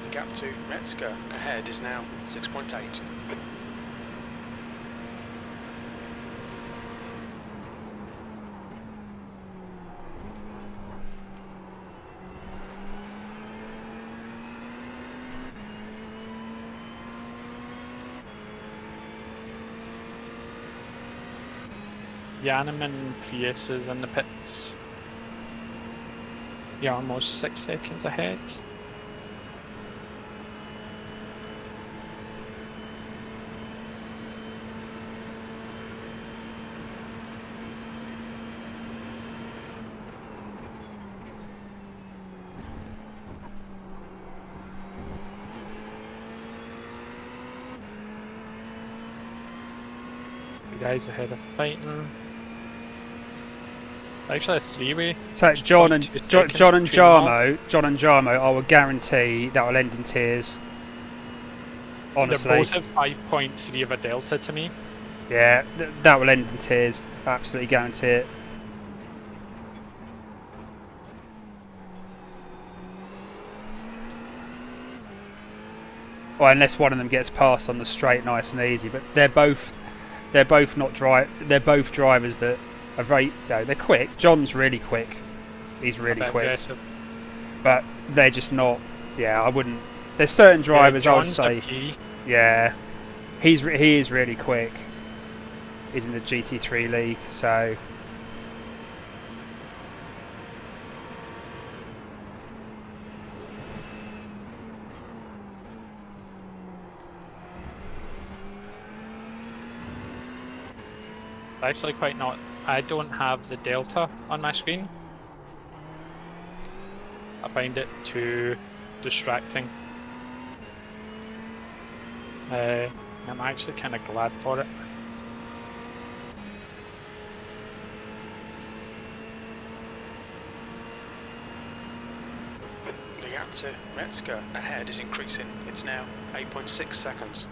The gap to Metzger ahead is now 6.8. Yanneman Prius is in the pits. You're almost 6 seconds ahead. The guys ahead of fighting. Actually, a three-way. So John and John and Jarmo, I will guarantee that will end in tears. Honestly, they both have 5.3 of a delta to me. yeah, that will end in tears. Absolutely guarantee it. Well, unless one of them gets past on the straight, nice and easy. But they're both not dry. They're both drivers that are very. No, they're quick. John's really quick. He's really quick. Aggressive. But they're just not. Yeah, I wouldn't. There's certain drivers I would say. Yeah, he is really quick. He's in the GT3 league, so. Actually, quite not. I don't have the delta on my screen. I find it too distracting. I'm actually kind of glad for it. The gap to Metzger ahead is increasing. It's now 8.6 seconds.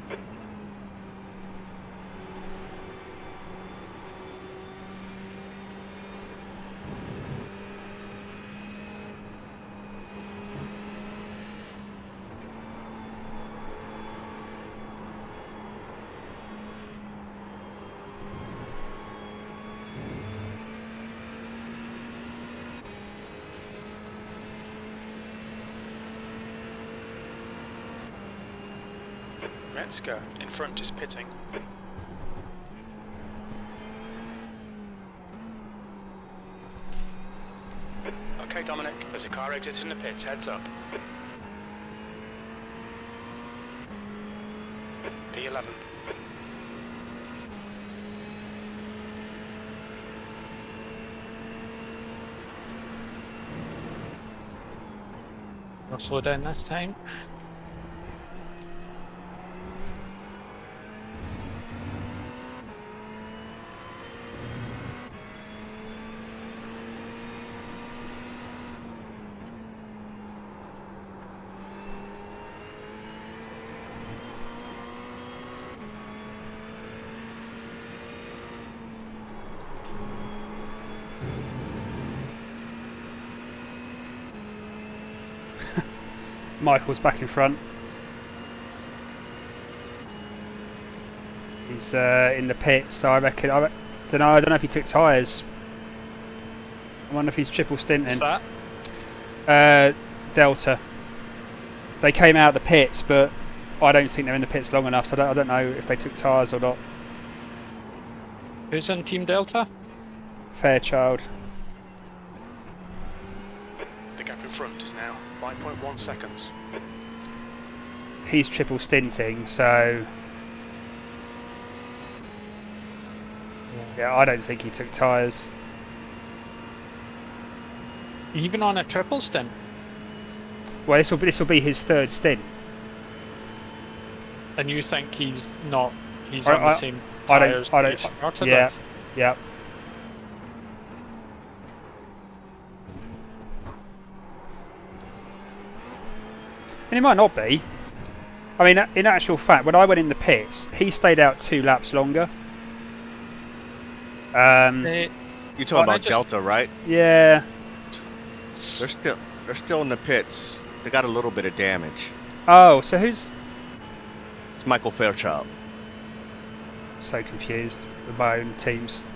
Metzger in front is pitting. Okay, Dominic, there's a car exiting the pits, heads up. P11. I'll slow down this time. Michael's back in front. He's in the pits, so I reckon. I don't know if he took tyres. I wonder if he's triple stinting. What's that? Delta. They came out of the pits, but I don't think they're in the pits long enough. So I don't know if they took tyres or not. Who's in Team Delta? Fairchild. The gap in front is now 5.1 seconds. He's triple stinting, so yeah, I don't think he took tyres. Even on a triple stint? Well, this will be his third stint. And you think he's not? He's on the same I tyres don't. that he started Yeah, with? yeah. And it might not be. I mean, in actual fact, when I went in the pits, he stayed out 2 laps longer. You're talking about Delta, right? Yeah. They're still in the pits. They got a little bit of damage. Oh, so who's? It's Michael Fairchild. So confused with my own teams.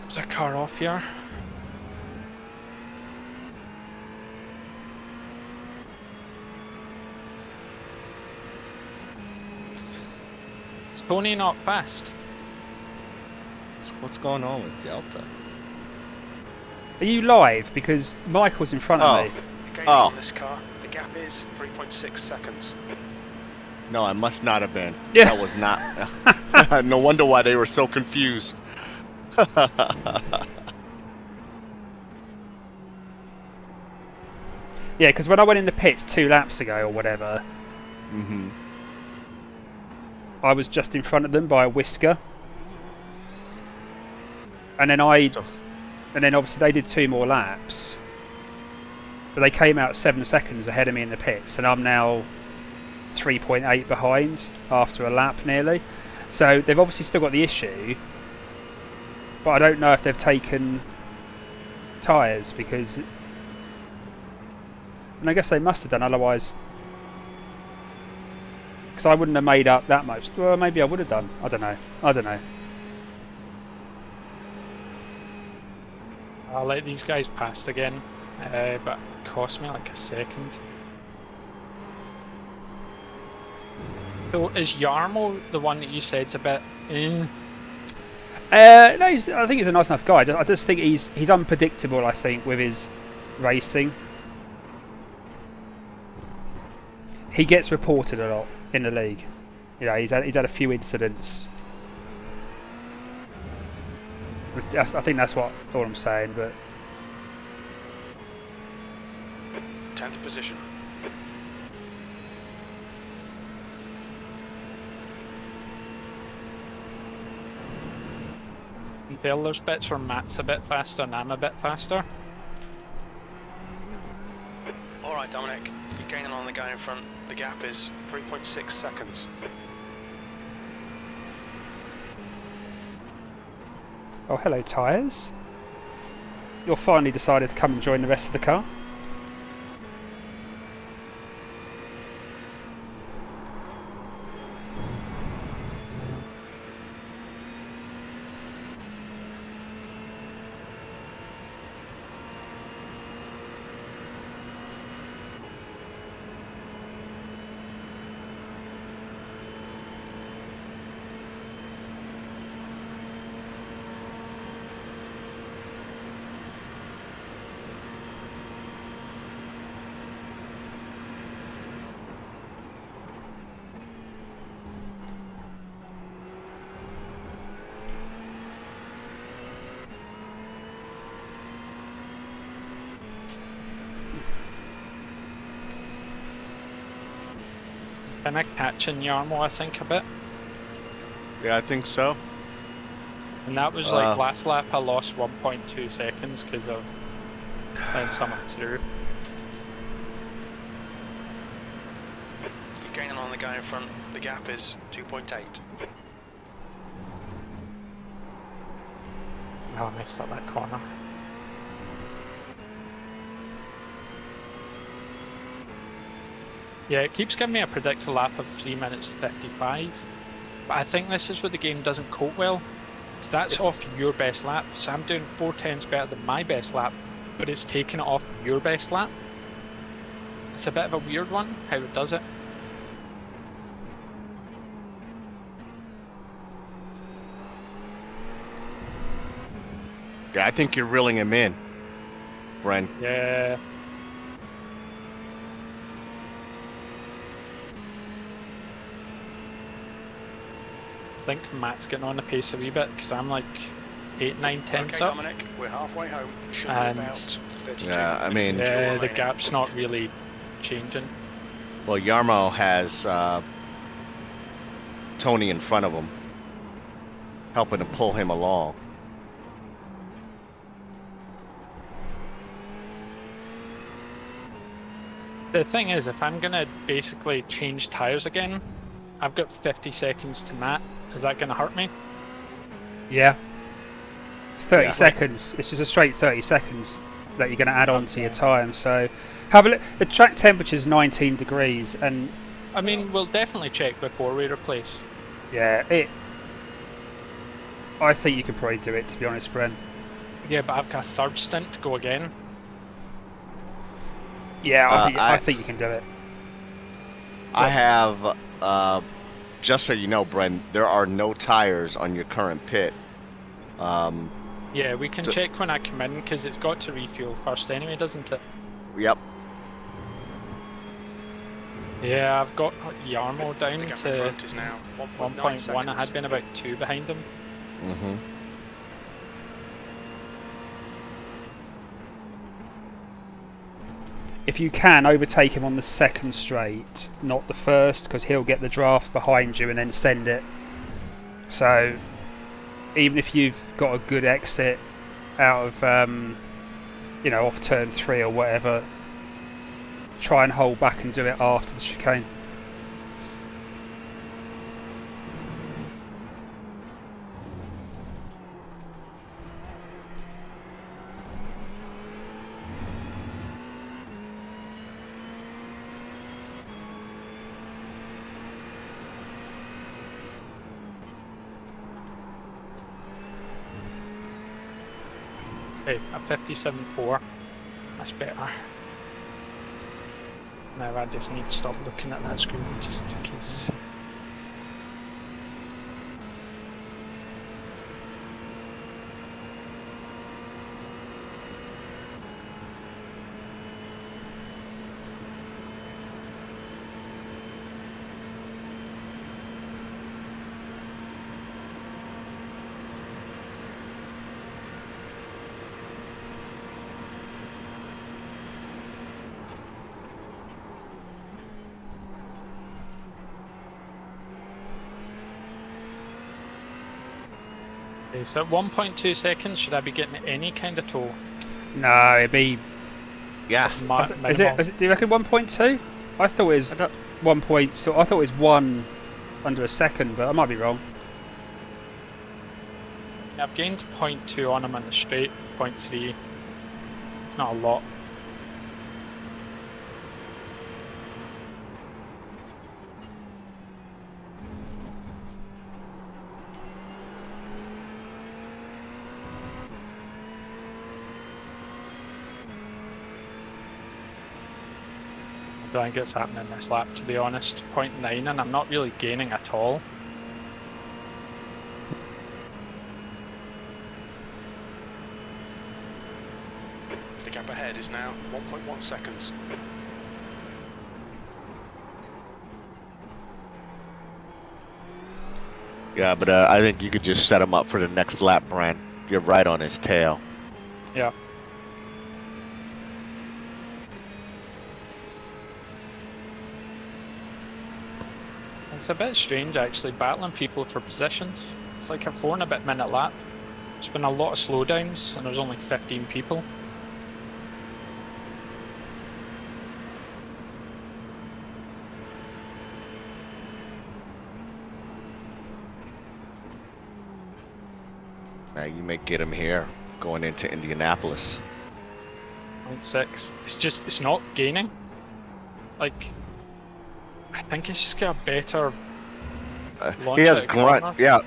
There's a car off here. Is Tony not fast? So what's going on with Delta? Are you live? Because Michael's in front of me. Gaining on this car, the gap is 3.6 seconds. No, I must not have been. Yeah. That was not. No wonder why they were so confused. Yeah, because when I went in the pits 2 laps ago or whatever, I was just in front of them by a whisker. And then obviously they did 2 more laps. But they came out 7 seconds ahead of me in the pits, and I'm now 3.8 behind after a lap nearly. So they've obviously still got the issue, but I don't know if they've taken tyres, because, and I guess they must have done, otherwise, because I wouldn't have made up that much. Well, maybe I would have done. I don't know. I'll let these guys past again, but it cost me like a second. So is Yarmo the one that you said's a bit? No, I think he's a nice enough guy. I just think he's unpredictable. I think with his racing, he gets reported a lot in the league. You know, he's had a few incidents. I think that's all I'm saying. But 10th position. Bill, there's bits where Matt's a bit faster and I'm a bit faster. Alright Dominic, you're gaining on the guy in front. The gap is 3.6 seconds. oh, hello tyres. You're finally decided to come and join the rest of the car. Kinda catching Yarmo, I think, a bit. Yeah, I think so. And that was like last lap I lost 1.2 seconds because of letting someone through. You're gaining on the guy in front. The gap is 2.8. Oh, I messed up that corner. Yeah, it keeps giving me a predicted lap of 3 minutes 55. But I think this is where the game doesn't cope well. So that's off your best lap. So I'm doing 4/10s better than my best lap, but it's taking it off your best lap. It's a bit of a weird one, how it does it. Yeah, I think you're reeling him in, Bren. Yeah. I think Matt's getting on the pace a wee bit because I'm like 8, 9 tenths Okay, up. Dominic, we're halfway home. Should And be about 32 yeah, I mean, yeah, the gap's not really changing. well, Yarmo has Tony in front of him, helping to pull him along. The thing is, if I'm gonna basically change tyres again, I've got 50 seconds to Matt. Is that gonna hurt me? Yeah. It's 30 Yeah. seconds. It's just a straight 30 seconds that you're going to add on to your time. So have a look. The track temperature is 19 degrees, and I mean, we'll definitely check before we replace. yeah, I think you could probably do it, to be honest, Bren. Yeah, but I've got a third stint to go again. Yeah, I think you can do it. I have, just so you know, Bren, there are no tires on your current pit. Yeah, we can check when I come in because it's got to refuel first anyway, doesn't it? Yep. Yeah, I've got Yarmo down The gap in to front is now 1.9 1.1. I had seconds. been about 2 behind him. Mm-hmm. if you can, overtake him on the second straight, not the first, because he'll get the draft behind you and then send it. So even if you've got a good exit out of off turn 3 or whatever, try and hold back and do it after the chicane. Okay, a 57.4. That's better. Now I just need to stop looking at that screen just in case. Okay, so at 1.2 seconds, should I be getting any kind of toll? No, it'd be. Yes. Is it? Do you reckon 1.2? I thought it was 1 point. So I thought it was 1 under a second, but I might be wrong. I've gained 0.2 on him in the straight, 0.3. It's not a lot. I think it's happening this lap, to be honest. 0.9 and I'm not really gaining at all. The gap ahead is now 1.1 seconds. Yeah, but I think you could just set him up for the next lap, Bren. You're right on his tail. Yeah. It's a bit strange actually, battling people for positions. It's like a 4 and a bit minute lap. There's been a lot of slowdowns and there's only 15 people. Now you may get him here, going into Indianapolis. 0.6. It's not gaining. Like, I think it's just got a better launch He has out of grunt, corner. yeah.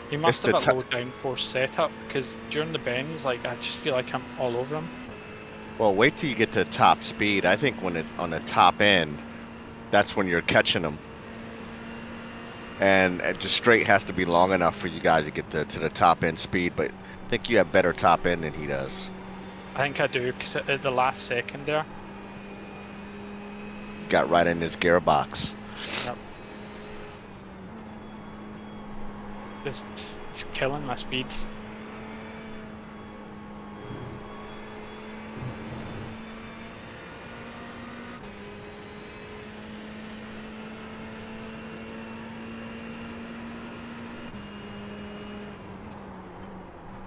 He must It's have the a low downforce setup because during the bends, like I just feel like I'm all over him. Well, wait till you get to top speed. I think when it's on the top end, that's when you're catching him. And just straight has to be long enough for you guys to get to the top end speed, but I think you have better top end than he does. I think I do because at the last second there. Got right in his gearbox. Yep. Just it's killing my speed.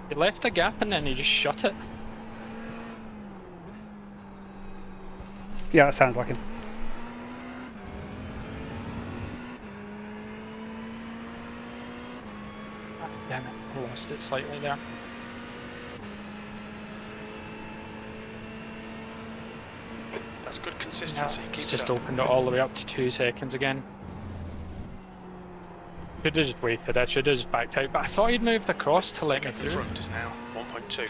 He left a gap and then he just shut it. Yeah, that sounds like him. Damn it, I lost it slightly there. That's good Yeah, consistency. it's Keep just it up. opened it all the way up to 2 seconds again. Should have just waited, I should have just backed out, but I thought he'd moved across to let me Gap in through. front is now 1.2.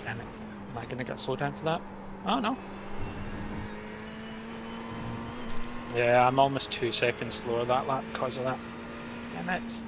Damn it, am I gonna get slowed down for that? Oh no. Yeah, I'm almost 2 seconds slower that lap because of that. Damn it.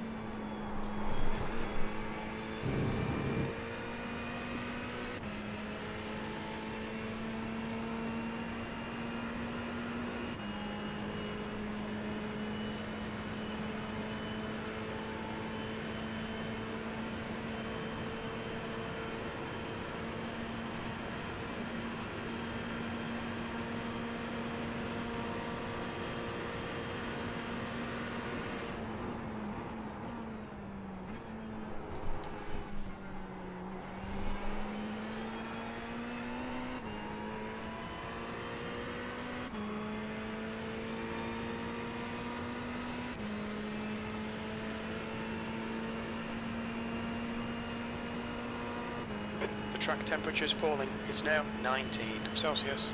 track temperature is falling. It's now 19 Celsius.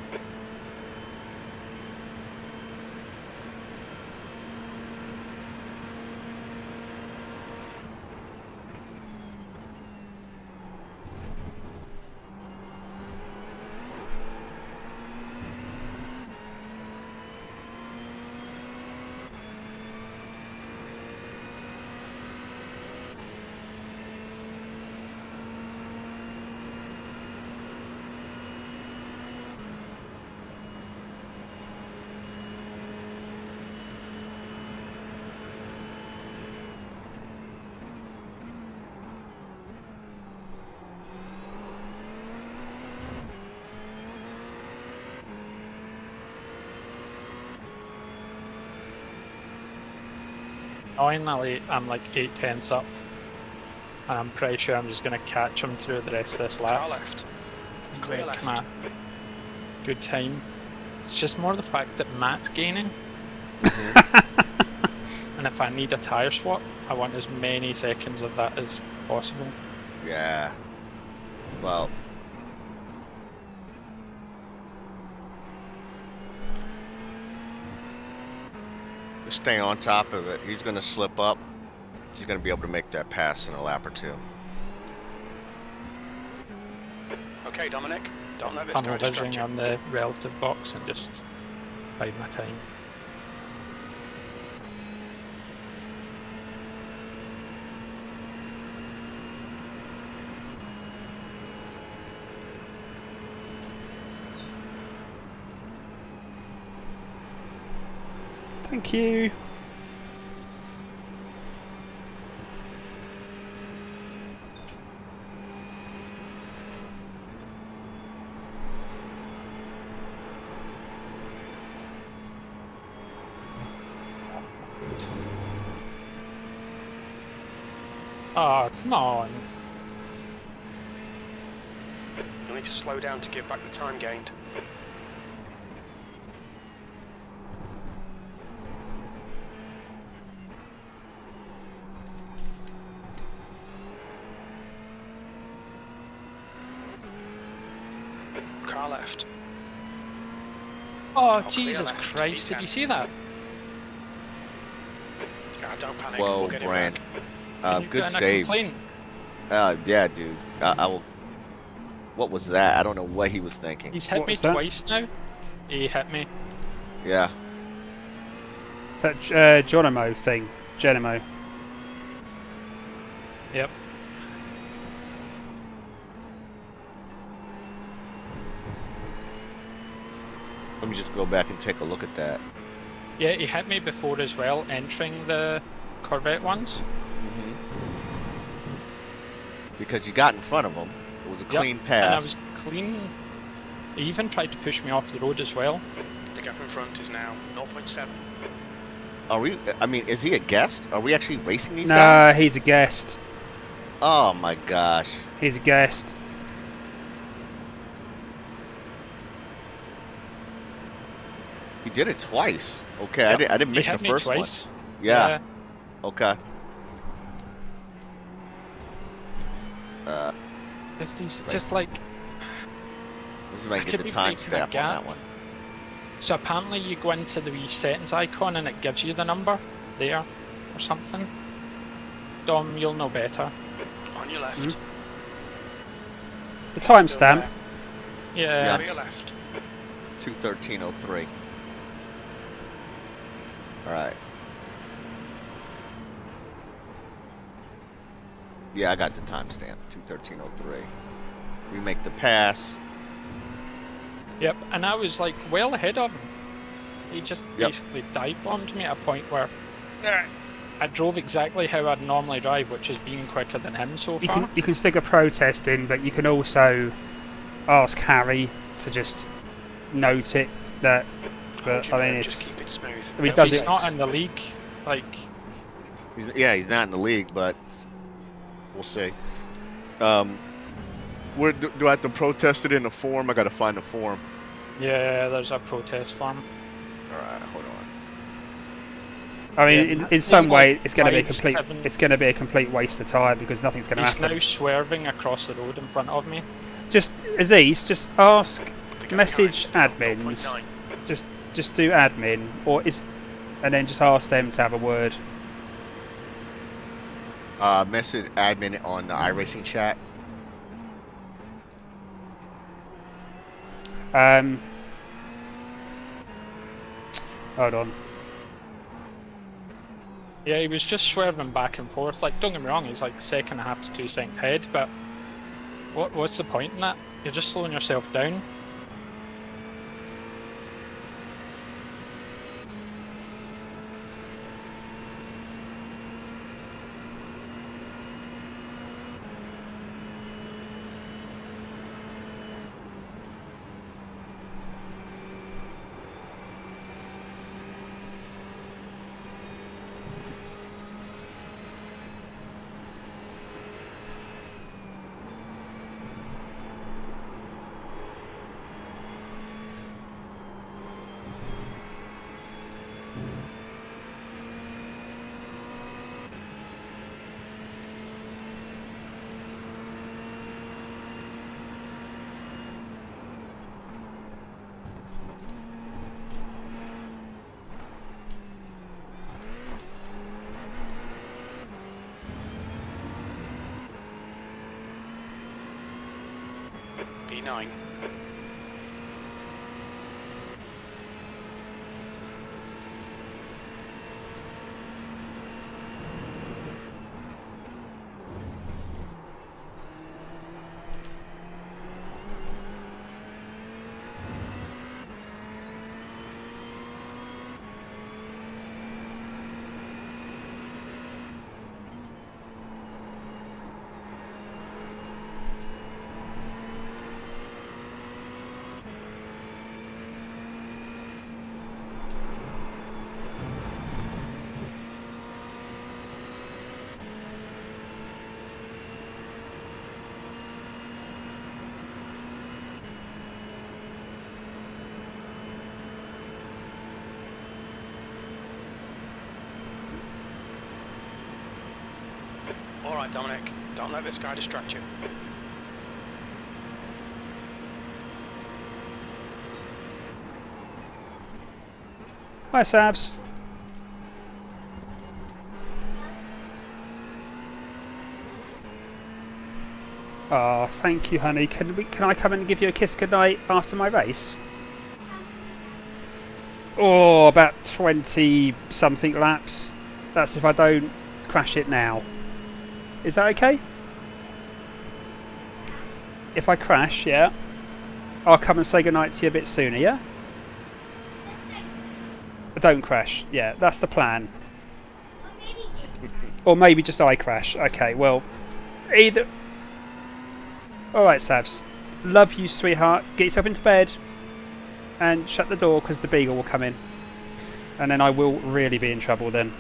Finally, I'm like 8/10 up, and I'm pretty sure I'm just going to catch him through the rest of this Car lap. left. Clear Make left. my good time. It's just more the fact that Matt's gaining, and if I need a tyre swap, I want as many seconds of that as possible. Yeah. Well. Just stay on top of it. He's going to slip up. He's going to be able to make that pass in a lap or two. Okay, Dominic. Don't let this I'm guy distract revision you. on the relative box and just bide my time. Thank you. Oh, come on. You'll need to slow down to give back the time gained. Car left. Oh, clear Jesus left, Christ, did V10. you see that? Don't panic. Whoa, We'll get it Bren. back. Can you Good put in a save. complaint? Yeah, dude. I will. What was that? I don't know what he was thinking. He's hit What me was that? twice now. He hit me. Yeah. Is that Geronimo thing? Geronimo. Yep. Let me just go back and take a look at that. Yeah, he hit me before as well, entering the Corvette ones. Because you got in front of him. It was a clean And I pass. was clean. He even tried to push me off the road as well. The gap in front is now 0.7. Are we? I mean, is he a guest? Are we actually racing these No, guys? he's a guest. Oh my gosh. He's a guest. He did it twice. Okay, Yep. I didn't He miss hit the me first twice. one. Yeah. Okay. He's just like. Let's see if I I can get could the be breaking a timestamp on gap. that one. So apparently you go into the wee settings icon and it gives you the number there or something. Dom, you'll know better. On your left. The Still timestamp. there. Yeah. To your left. 2:13:03. All right. Yeah, I got the timestamp. 2:13:03. We make the pass. Yep, and I was like well ahead of him. He just Yep. basically dive bombed me at a point where I drove exactly how I'd normally drive, which is being quicker than him so You far. can stick a protest in, but you can also ask Harry to just note it. That, Hold but your I mean, nerve, just it's. keep it smooth. I mean, If does he's it? not in the league, like He's not in the league, but we'll see. Where do I have to protest it in a form? I gotta find a form. yeah, there's a protest form. All right, hold on. I mean, Yeah, in some things way, like it's going to be a 5, complete. 7. It's going to be a complete waste of time because nothing's going to He's happen. now swerving across the road in front of me. Just Aziz, just ask, The gap message behind is admins. 0.9. Just do admin, and then just ask them to have a word. Message admin on the iRacing chat. Hold on. Yeah, he was just swerving back and forth. Like, don't get me wrong, he's like 1.5 to 2 seconds ahead, but what's the point in that? You're just slowing yourself down. B9. Alright, Dominic, don't let this guy distract you. Hi, Sabs. Oh, thank you, honey. Can I come and give you a kiss goodnight after my race? Oh, about 20 something laps. That's if I don't crash it now. Is that okay? If I crash, yeah, I'll come and say goodnight to you a bit sooner, yeah? Don't crash, yeah, that's the plan. Or maybe just I crash. Okay, well, either... Alright, Savs. Love you, sweetheart. Get yourself into bed. And shut the door, because the beagle will come in. And then I will really be in trouble then.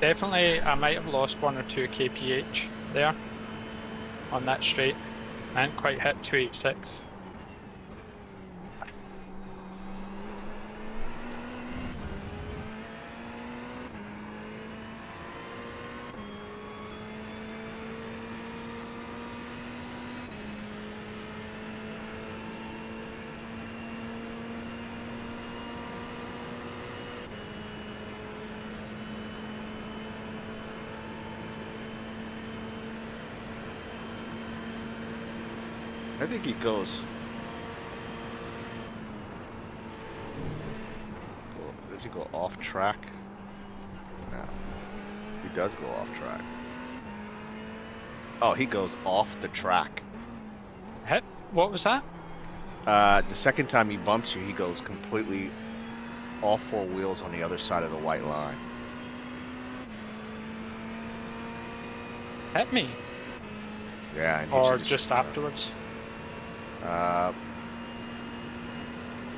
Definitely, I might have lost 1 or 2 kph there on that straight. I hadn't quite hit 286. I think he goes. Does he go off track? No. He does go off track. Oh, he goes off the track. Hit? What was that? The second time he bumps you, he goes completely all 4 wheels on the other side of the white line. Hit me? Yeah. And Or just afterwards?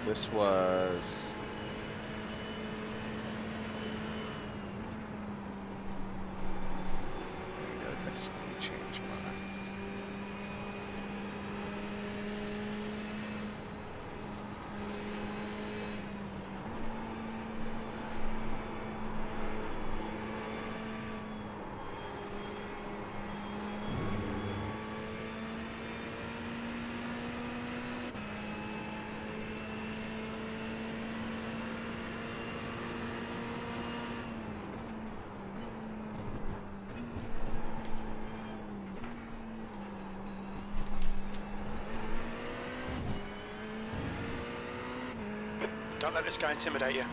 This was... I just need to change my... Don't let this guy intimidate you.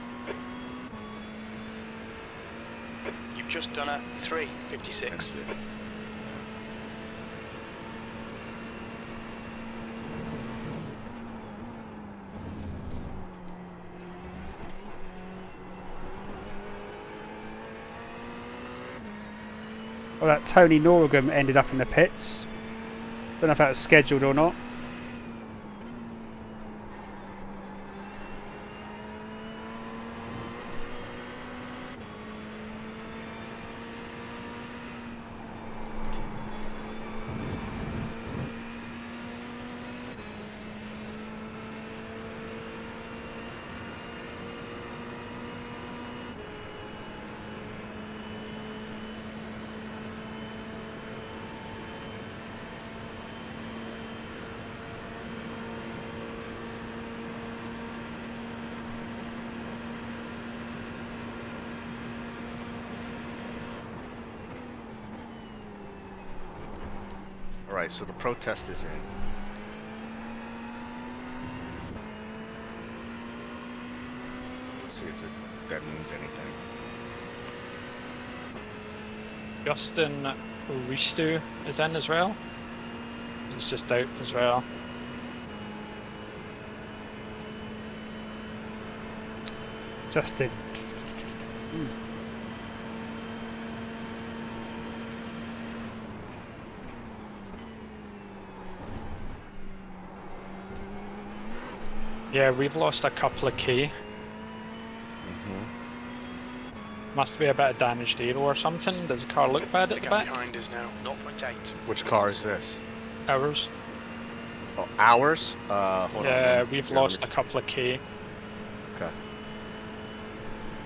You've just done a 3:56. Well, that Tony Norrigan ended up in the pits. Don't know if that was scheduled or not. Alright, so the protest is in. Let's see if that means anything. Justin Ristu is in as well. He's just out as well. Justin. Yeah, we've lost a couple of K. Must be a bit of damaged aero or something. Does the car look bad at the gap back? behind is now 0.8. Which car is this? Ours. Oh, ours? Hold on. Yeah, we've Yeah, let lost me a couple of K. Okay. Let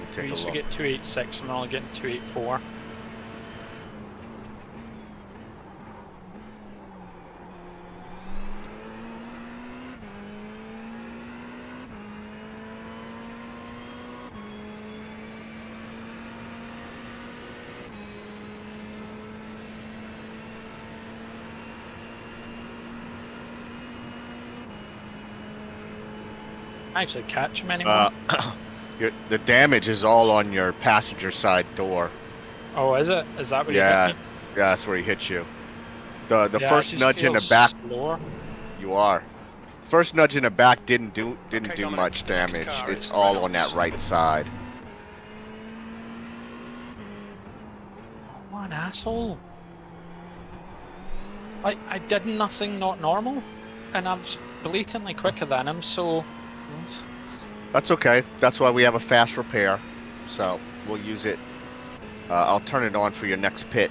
me take We a used to look. get 286 and we're only getting 284. Actually catch him anymore. The damage is all on your passenger side door. Oh, is it? Is that where Yeah, you hit me? yeah, that's where he hit you. The Yeah, first it just nudge in the feels back, slower. you are. First nudge in the back didn't do Dominic, much the next damage. car It's is all on that Reynolds. right side. What an asshole. I did nothing not normal, and I'm blatantly quicker than him, so... That's okay. That's why we have a fast repair. So we'll use it. I'll turn it on for your next pit.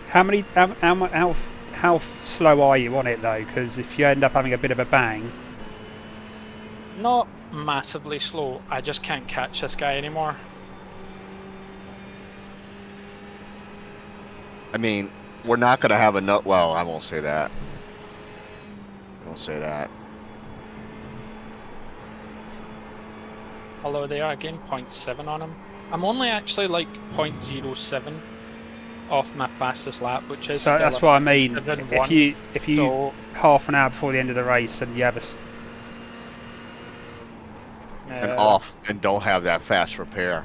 How slow are you on it though? Because if you end up having a bit of a bang, Not massively slow, I just can't catch this guy anymore. I mean, we're not gonna have enough. Well, I won't say that. I won't say that. Although they are getting 0.7 on him. I'm only actually like 0.07 off my fastest lap, which is so still that's a what I mean. 7.1. If you So, half an hour before the end of the race and you have And off and don't have that fast repair.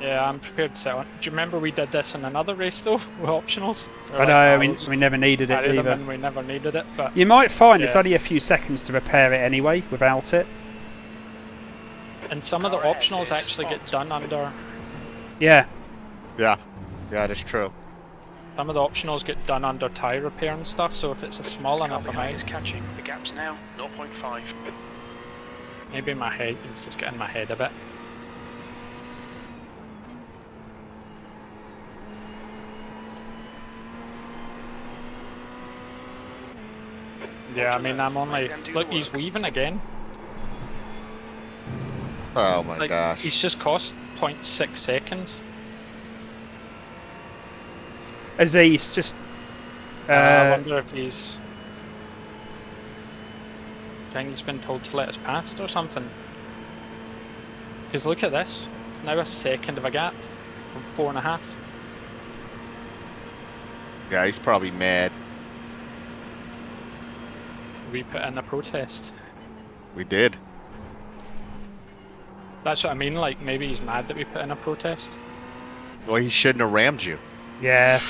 yeah, I'm prepared to sell it. Do you remember we did this in another race though, with optionals? I know, we never needed it added them either. and we never needed it, but You might find it's Yeah. only a few seconds to repair it anyway without it. and some of the Car ahead optionals is actually get spot. done under. Yeah. Yeah, that's true. Some of the optionals get done under tyre repair and stuff. So if it's a small Car enough behind is amount, catching. The gap's now 0.5. maybe my head is just getting my head a bit. Yeah, I mean, I'm only... Look, he's weaving again. Oh my Like, gosh. he's just cost 0.6 seconds. Aziz, just... I wonder if he's... I think he's been told to let us past or something. Because look at this. It's now a second of a gap from 4.5. Yeah, he's probably mad. we put in a protest. We did. That's what I mean, like maybe he's mad that we put in a protest. Well, he shouldn't have rammed you. Yeah.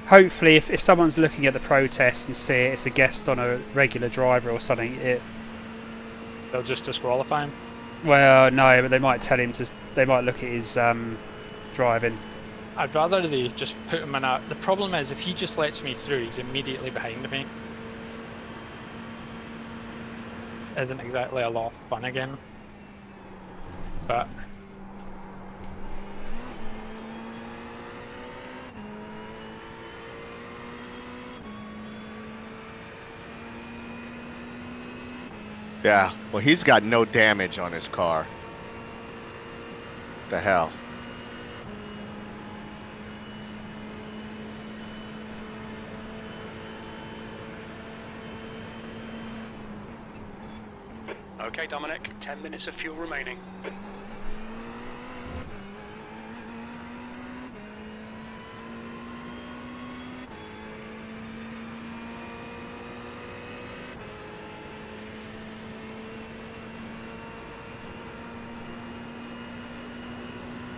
Hopefully, if someone's looking at the protest and see it's a guest on a regular driver or something, They'll just disqualify him. well, no, but they might tell him to. They might look at his driving. I'd rather they just put him in a... The problem is, if he just lets me through, he's immediately behind me. Isn't exactly a lot of fun again. But... Yeah. Well, he's got no damage on his car. The hell. Okay, Dominic, 10 minutes of fuel remaining.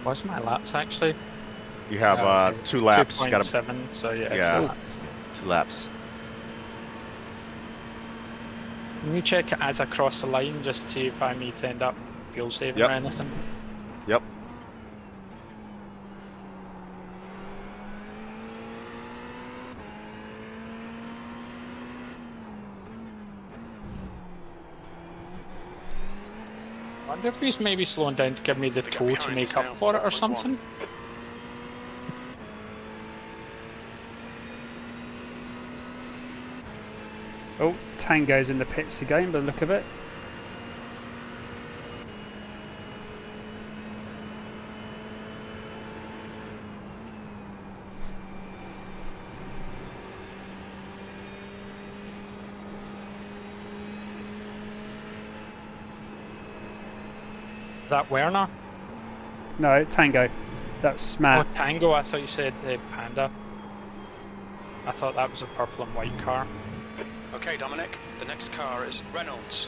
What's my laps actually? You have Okay. 2 laps. You got 2.7, so yeah, Yeah. 2 laps. 2 laps. Can you check it as I cross the line just to see if I need to end up fuel saving Yep. or anything? Yep. I wonder if he's maybe slowing down to give me the The gap tow to behind make is up now for it or 1.1. something. Oh, Tango's in the pits again, by the look of it. Is that Werner? No, Tango. That's Matt. Oh, Tango, I thought you said Panda. I thought that was a purple and white car. Okay, Dominic, the next car is Reynolds.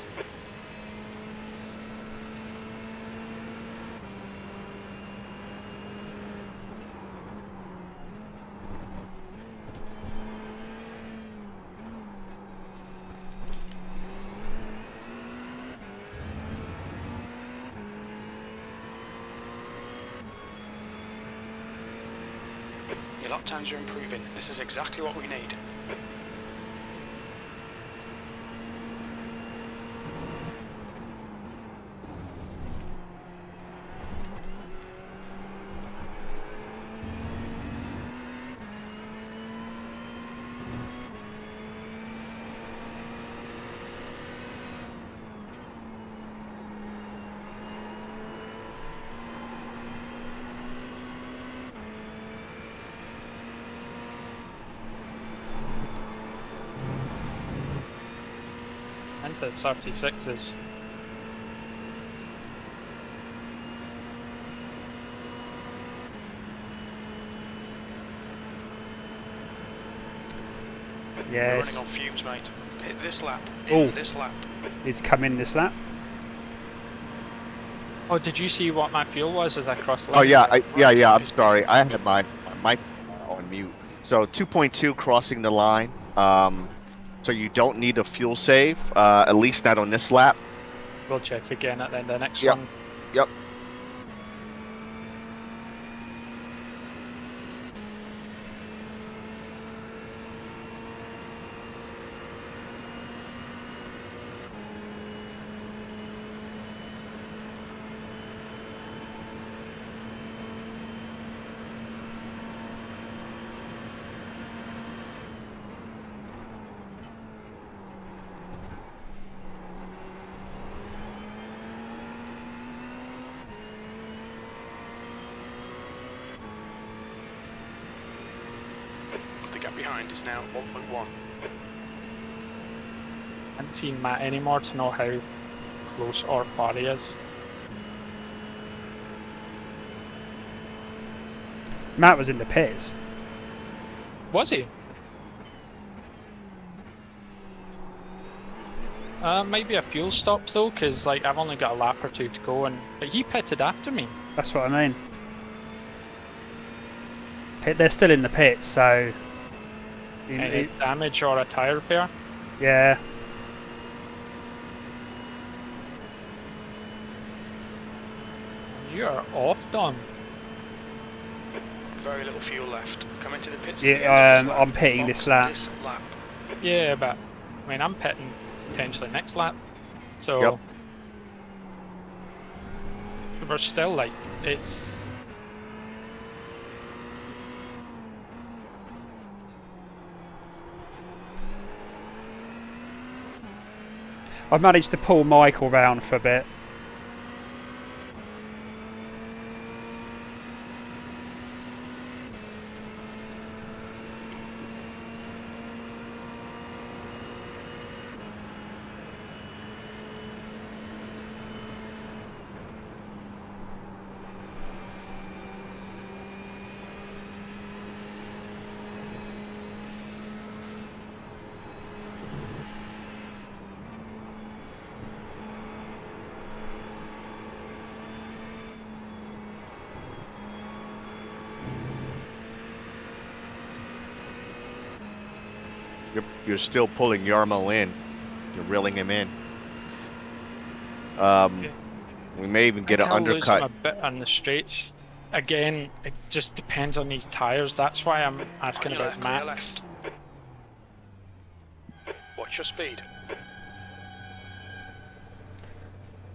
Your lap times are improving. This is exactly what we need. Into 36s. We're Yes, running on fumes, mate. Hit this lap. Oh. In this lap. it's come in this lap. Oh, did you see what my fuel was as I crossed the Oh line? yeah, yeah. I'm sorry. I had my mic on mute. So 2.2 crossing the line. So you don't need a fuel save. At least not on this lap. We'll check again at the end of the next Yep. one. Yep. The gap behind is now 1.1. I haven't seen Matt anymore to know how close or far he is. Matt was in the pits. Was he? Might be a fuel stop though, because like I've only got a lap or two to go, but he pitted after me. That's what I mean. They're still in the pits, so. Any damage or a tyre repair? Yeah. You are off, Dom. Very little fuel left. Come into the pits. Yeah, I'm pitting this lap. Yeah, but I mean I'm pitting potentially next lap, so Yep. we're still like it's. I've managed to pull Michael round for a bit. You're still pulling Yarmo in. You're reeling him in. We may even get an I'll lose him undercut. a bit on the straights. Again, it just depends on these tyres. That's why I'm asking On your about left, max. Watch your speed.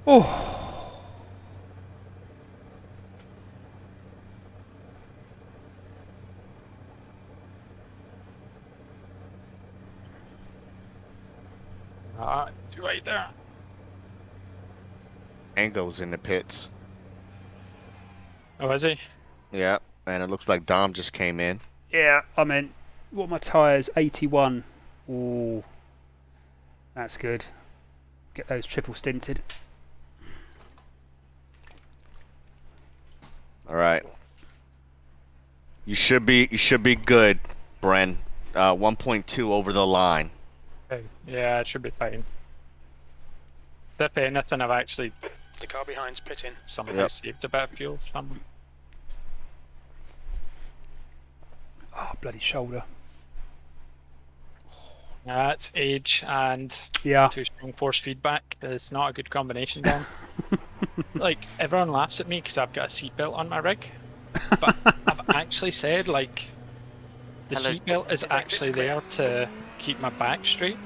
Oh. It's right there. Ango's in the pits. Oh, is he? Yeah, and it looks like Dom just came in. Yeah, I mean, what are my tyres? 81. Ooh. That's good. Get those triple stinted. All right. You should be good, Bren. 1.2 over the line. Okay. Yeah, it should be fine. If anything, I've actually The car behind's pitting. somehow saved a bit of fuel from. Oh, bloody shoulder. That's age and Yeah. too strong force feedback. It's not a good combination, Dom. Like, everyone laughs at me because I've got a seatbelt on my rig, but I've actually said, like, the Hello. seatbelt is Is that actually clear? there to keep my back straight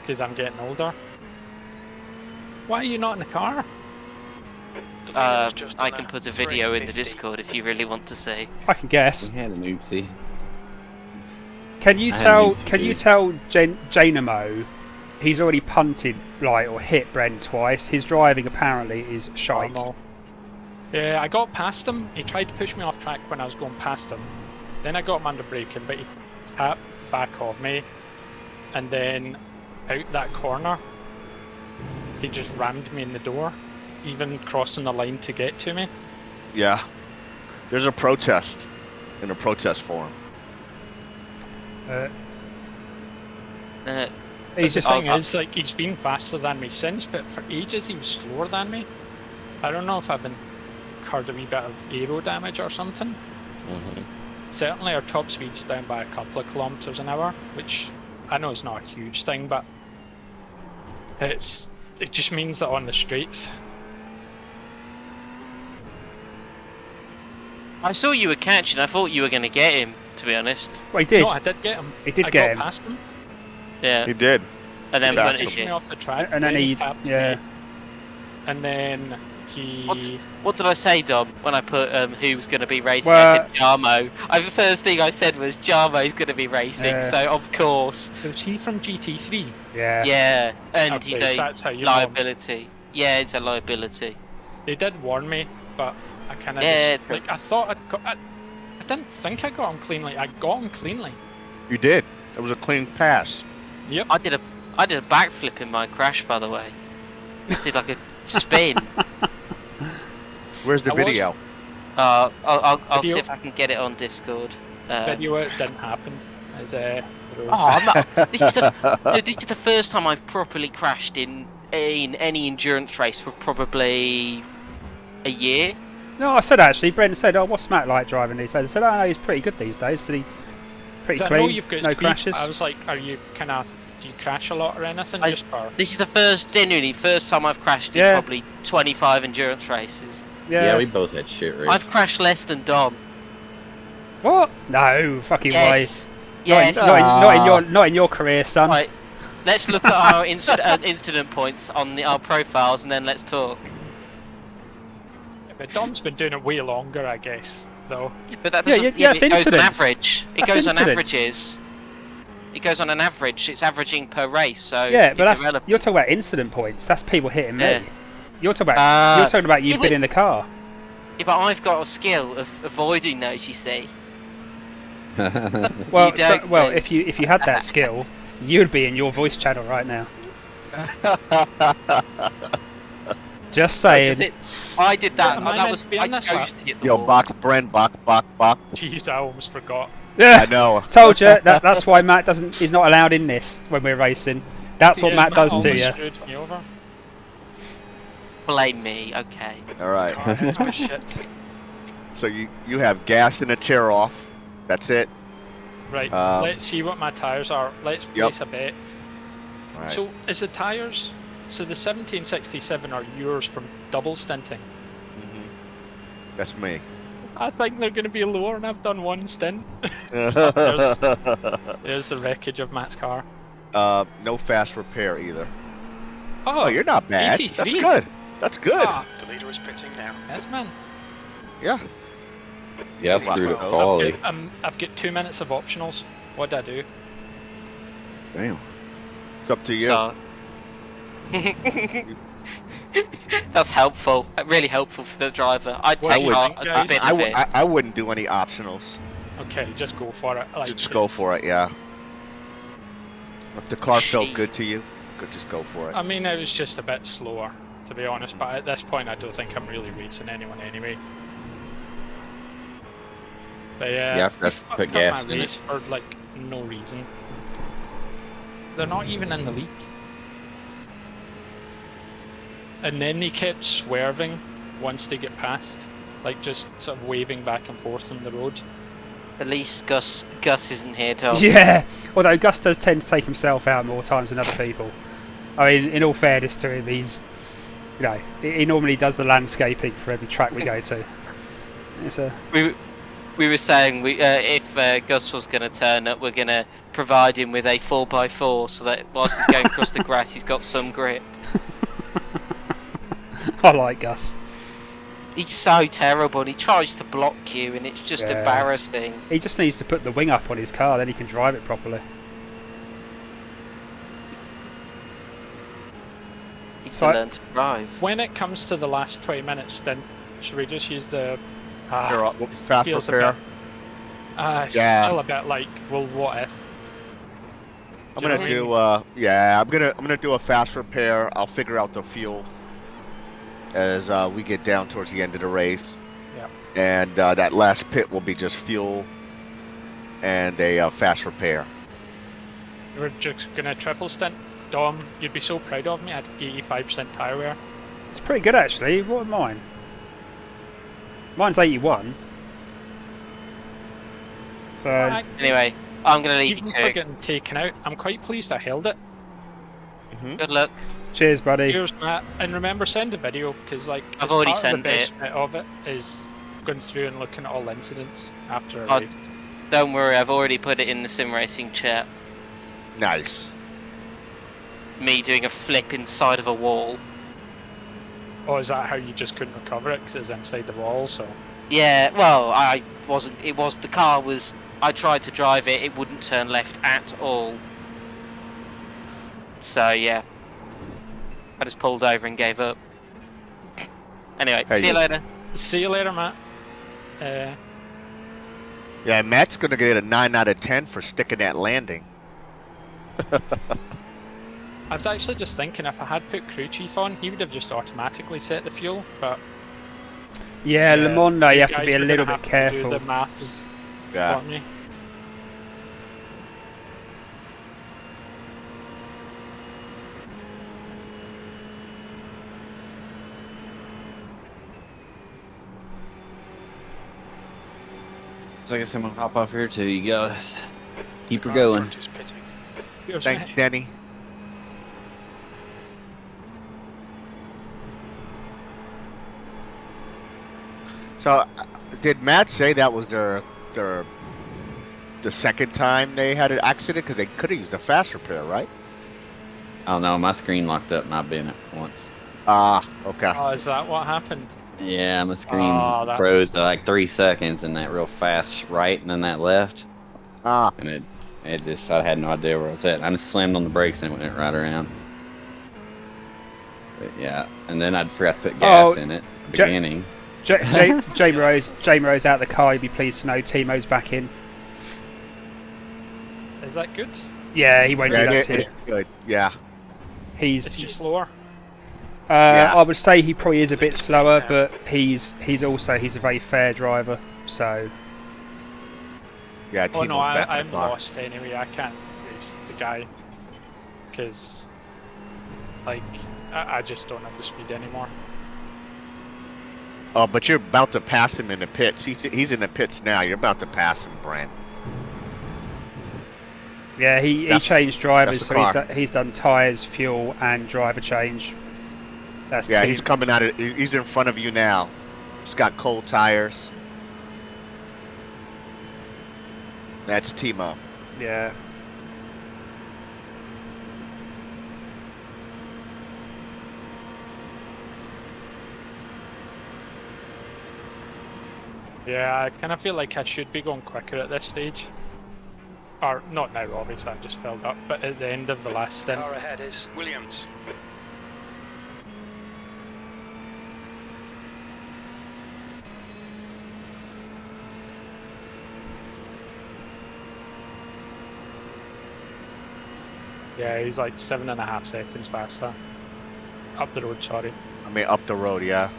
because I'm getting older. Why are you not in the car? The leader was just I on can a put a video in the 350. Discord if you really want to see. I can guess. We had an oopsie. Can you I had tell? used to Can do. you tell Janamo? He's already punted like or hit Bren twice. His driving apparently is shite. Normal. Yeah, I got past him. He tried to push me off track when I was going past him. Then I got him under braking, but he tapped the back of me. And then out that corner, he just rammed me in the door, even crossing the line to get to me. Yeah. There's a protest in a protest forum. Uh, Uh, he's The just thing is, like, he's been faster than me since, but for ages he was slower than me. I don't know if I've incurred a wee bit of aero damage or something. Certainly our top speed's down by a couple of kilometers an hour, which I know is not a huge thing, but it just means that on the straights, I saw you were catching. I thought you were going to get him, to be honest. well, he did. no, I did get him. He did I get got him. past him. Yeah. He did. And then He punished pushed Pushed me you. off the track, And then he, tapped yeah. me, and then he. What did I say, Dom, when I put who was going to be racing? Well- I said Jarmo. The first thing I said was Jarmo's going to be racing, Yeah. so of course. Was he from GT3? Yeah. Yeah, and Okay, he's so a that's how you know him. liability. Yeah, it's a liability. They did warn me, but I kind of Yeah, just, it's a- like, I thought I didn't think I got him cleanly. I got him cleanly. You did. It was a clean pass. Yep. I did a backflip in my crash, by the way. Did like a spin. Where's the I was- video? I'll see Video? if I can get it on Discord. Video it didn't happen. As the road. Oh, I'm not. This is the first time I've properly crashed in any endurance race for probably a year. No, I said actually. Bren said, "Oh, what's Matt like driving these days?" I said, "Oh, no, he's pretty good these days." Said he pretty I clean, know you've got no speed. crashes. I was like, are you kind of? Do you crash a lot or anything? This is the genuinely first time I've crashed in probably 25 endurance races. Yeah, we both had shit races. I've crashed less than Dom. What? No, fucking Yes. way. Yes. Not in your career, son. Right. Let's look at our incident points on our profiles, and then let's talk. But Dom's been doing it way longer, I guess, though. But that doesn't. it goes on incidents. Average. It That's goes on incidents. averages. It goes on an average. It's averaging per race, so Yeah, but it's irrelevant. you're talking about incident points. That's people hitting me. Yeah. You're talking about you've yeah, been in the car. Yeah, but I've got a skill of avoiding those. You see. Well, You don't, if you had that skill, you'd be in your voice channel right now. Just saying. I did that. Am I That meant was to be I in this chose lap? to hit the Yo, wall. box Bren, box. Jeez, I almost forgot. Yeah, I know. told you. That's why Matt is not allowed in this when we're racing. That's what Yeah, Matt does to almost you. screwed me over. Blame me. Okay. All right. Oh, shit. So you have gas in the tear off. That's it. Right, let's see what my tyres are. Let's place a bet. All right. So, is the tyres... So the 1767 are yours from double stinting? That's me. I think they're going to be lower, and I've done one stint. There's the wreckage of Matt's car. No fast repair either. Oh, you're not bad. 83. That's good. That's good. Ah, The leader is pitting now. yes, man. Yeah. Yeah, screwed up quality. I've got 2 minutes of optionals. What did I do? Damn. It's up to you. So, that's helpful. Really helpful for the driver. I'd What do take you a think, guys? bit of it. I wouldn't do any optionals. Okay, just go for it. Like, Just go for it, yeah. If the car felt Shit. good to you, just go for it. I mean, it was just a bit slower, to be honest, but at this point I don't think I'm really racing anyone anyway. But yeah, Yeah, I forgot to fucked put up gas my in it. race for like no reason. They're not even in the league. And then they kept swerving once they get past, like just sort of waving back and forth on the road. At least Gus isn't here, Tom. Yeah, although Gus does tend to take himself out more times than other people. I mean, in all fairness to him, he normally does the landscaping for every track we go to. It's a We were saying if Gus was going to turn up, we're going to provide him with a 4x4 so that whilst he's going across the grass, he's got some grip. I like Gus. He's so terrible, and he tries to block you, and it's just Yeah. embarrassing. He just needs to put the wing up on his car, then he can drive it properly. He needs So to learn to drive. When it comes to the last 20 minutes stint, should we just use the... Fast feels repair. a bit... it's Yeah. still a bit like, well, what if? I'm Do you know gonna what I do I'm gonna do a fast repair. I'll figure out the fuel as we get down towards the end of the race. Yeah. And that last pit will be just fuel and a fast repair. We're just gonna triple stint. Dom, you'd be so proud of me. I had 85% tyre wear. It's pretty good actually. What are mine? Mine's 81. So Anyway, I'm going to leave Even you for to. getting taken out, I'm quite pleased I held it. Good luck. cheers, buddy. Cheers, Matt. And remember, send a video, because like I've it's already part of sent the best it. bit of it is going through and looking at all incidents after a Oh. race. Don't worry, I've already put it in the sim racing chat. Nice. Me doing a flip inside of a wall. Oh, is that how you just couldn't recover it because it was inside the wall? So Yeah, well, I wasn't. It was the car was. I tried to drive it. It wouldn't turn left at all. So yeah, I just pulled over and gave up. Anyway, Hey, see you later. see you later, Matt. Yeah, Matt's gonna get a 9 out of 10 for sticking that landing. I was actually just thinking if I had put crew chief on, he would have just automatically set the fuel. But Yeah, Le Mans, though, you have to guys be a are little gonna bit have to do careful. the maths Yeah. for me. So I guess I'm gonna hop off here too. You guys keep her Car in going. front is pitting. Thanks, Denny. So, did Matt say that was the second time they had an accident? Because they could have used a fast repair, right? Oh no, my screen locked up and I've been it once. Ah, okay. Oh, is that what happened? Yeah, my screen Oh, that's- froze to like 3 seconds and that real fast right and then that left. Ah, And it just, I had no idea where I was at. I just slammed on the brakes and it went right around. But yeah, and then I forgot to put gas in it at the beginning. Jamie Rose out of the car. You'd be pleased to know Timo's back in. Is that good? Yeah, he won't do that to you. it's good. Yeah. He's Is she slower? Yeah. I would say he probably is a bit slower, but he's a very fair driver. So Yeah, Oh no, Timo's back in I'm the car. lost anyway. I can't race the guy because, like, I just don't have the speed anymore. Oh, but you're about to pass him in the pits. He's in the pits now. You're about to pass him, Bren. yeah, he changed drivers, that's so the car. he's done tyres, fuel, and driver change. That's Yeah, Timo. he's coming out of. He's in front of you now. He's got cold tires. That's Timo. Yeah. Yeah, I kind of feel like I should be going quicker at this stage. Or, not now, obviously, I've just filled up, but at the end of the last stint. Car ahead is Williams. Yeah, he's like 7.5 seconds faster. Up the road, sorry. I mean, up the road, yeah.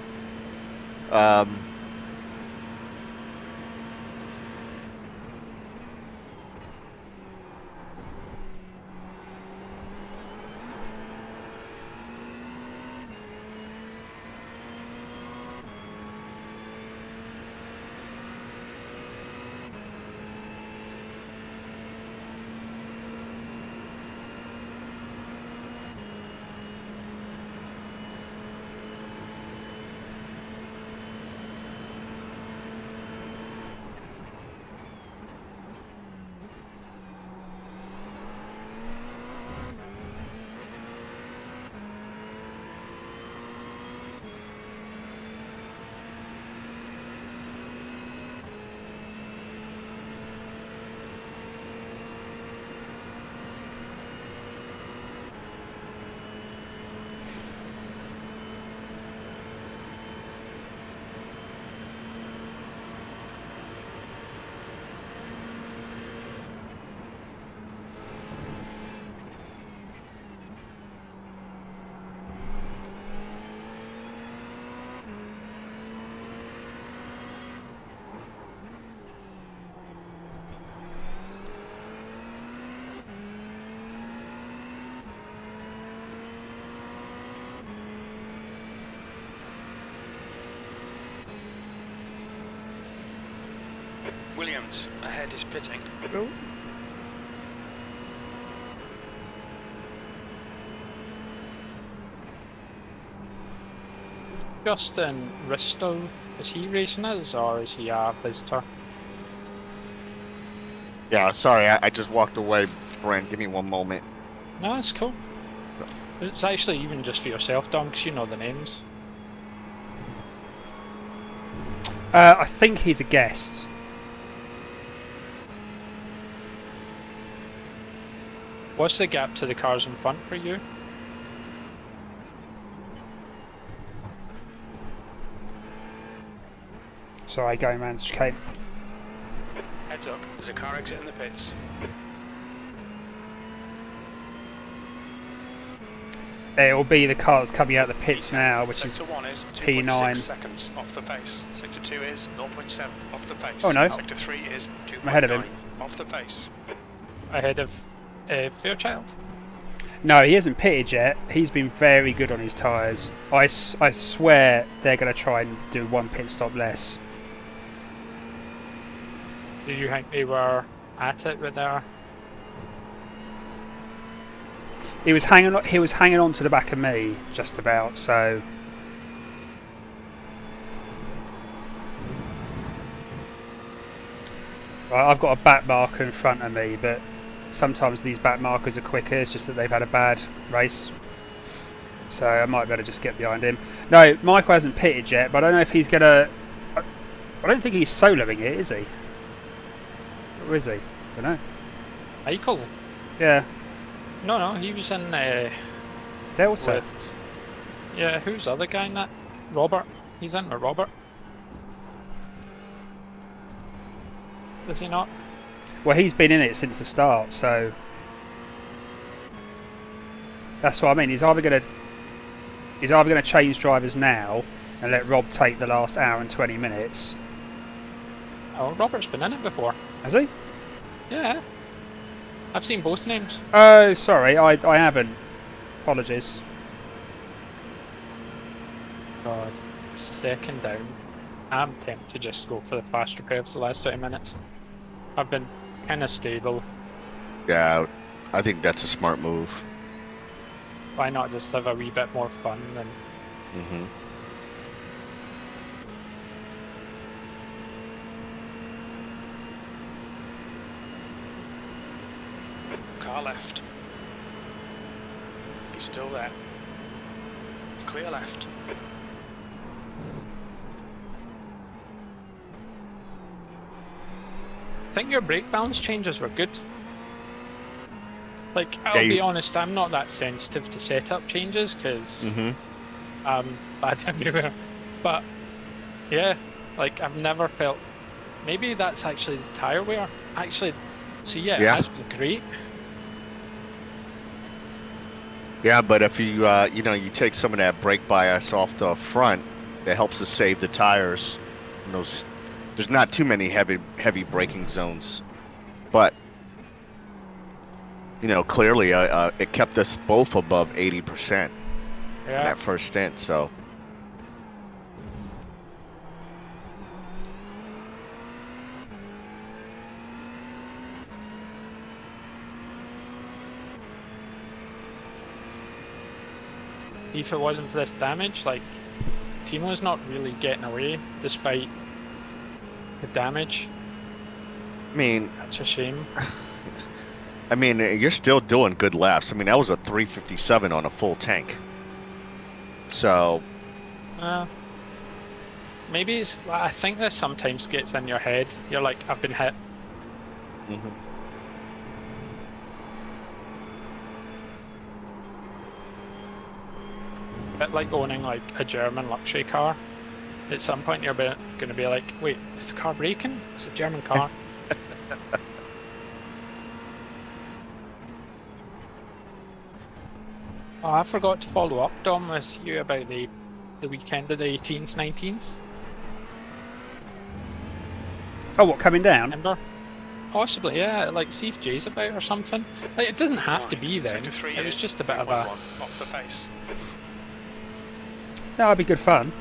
Williams ahead is pitting. Justin Risto, is he racing us or is he a visitor? Yeah, sorry, I just walked away, Bren. Give me one moment. No, it's cool. It's actually even just for yourself, Dom, because you know the names. I think he's a guest. What's the gap to the cars in front for you? Sorry, going round to Kate. Heads up, there's a car exit in the pits. It will be the car that's coming out of the pits now, which is Sector 1 is P9. 2.6 seconds off the pace. Sector 2 is 0.7 off the pace. Oh, no. Sector 3 is 2.9 I'm ahead of him. off the pace. Ahead of Fairchild? No, he hasn't pitted yet. He's been very good on his tyres. I swear they're going to try and do one pit stop less. Do you think they were at it with their? He was hanging on to the back of me, just about. So. Right, I've got a back marker in front of me, but sometimes these back markers are quicker. It's just that they've had a bad race. So I might be able to just get behind him. No, Michael hasn't pitted yet, but I don't know if he's gonna. I don't think he's soloing it, is he? Or is he? I don't know. Michael? Yeah. No, he was in Delta. Yeah, who's the other guy in that? Robert. He's in with Robert. Is he not? Well, he's been in it since the start, so that's what I mean. He's either gonna change drivers now and let Rob take the last hour and 20 minutes. Oh, Robert's been in it before. Has he? Yeah. I've seen both names. Oh, sorry, I haven't. Apologies. God, second down. I'm tempted to just go for the fast repair for the last 20 minutes. I've been kind of stable. Yeah, I think that's a smart move. Why not just have a wee bit more fun than... Mm-hmm. Car left. He's still there. Clear left. I think your brake balance changes were good. Like, I'll be honest, I'm not that sensitive to setup changes because I'm bad everywhere. But yeah, like I've never felt. Maybe that's actually the tyre wear. Actually, so yeah, it has been great. Yeah, but if you you take some of that brake bias off the front, it helps to save the tires. And there's not too many heavy braking zones, but clearly it kept us both above 80% in that first stint. So if it wasn't for this damage, like Timo's not really getting away despite the damage. I mean, that's a shame. I mean, you're still doing good laps. I mean, that was a 357 on a full tank. So maybe it's. I think this sometimes gets in your head. You're like, I've been hit. Mm-hmm. A bit like owning like a German luxury car. At some point you're going to be like, wait, is the car braking? It's a German car. Oh, I forgot to follow up, Dom, with you about the weekend of the 18th, 19th. Oh, what, coming down? Remember? Possibly, yeah. Like, see if Jay's about or something. Like, it doesn't have to be then. It was just a bit of a... Off the pace. That'd be good fun.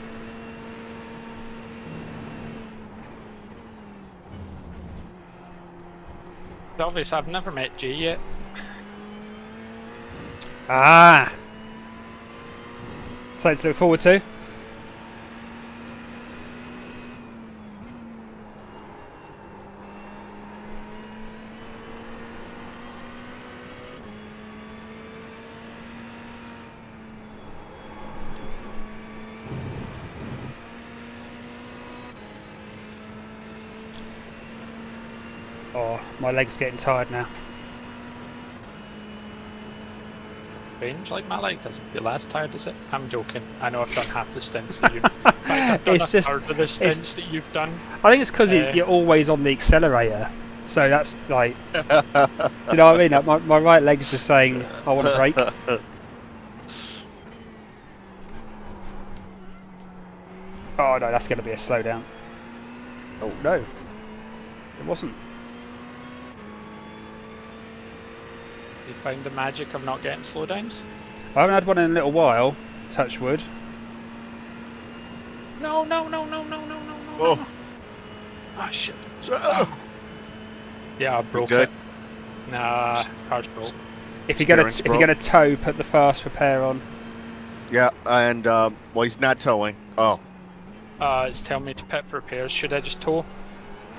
Obviously, I've never met Jay yet. Ah! Something to look forward to. Oh, my leg's getting tired now. Range like my leg doesn't feel as tired as it. I'm joking. I know I've done half the stints that you've. In fact, I've done a third of the stints that you've done. I think it's because you're always on the accelerator, so that's like. Do you know what I mean? Like my right leg's just saying I want to brake. Oh no, that's going to be a slowdown. Oh no, it wasn't. You found the magic of not getting slowdowns? I haven't had one in a little while. Touch wood. No. Oh. Ah, shit. Yeah, I broke good? it. Nah, car's broke. If you're gonna Steering's broke? tow, put the fast repair on. Yeah, and well, he's not towing. Oh, It's telling me to pit for repairs. Should I just tow?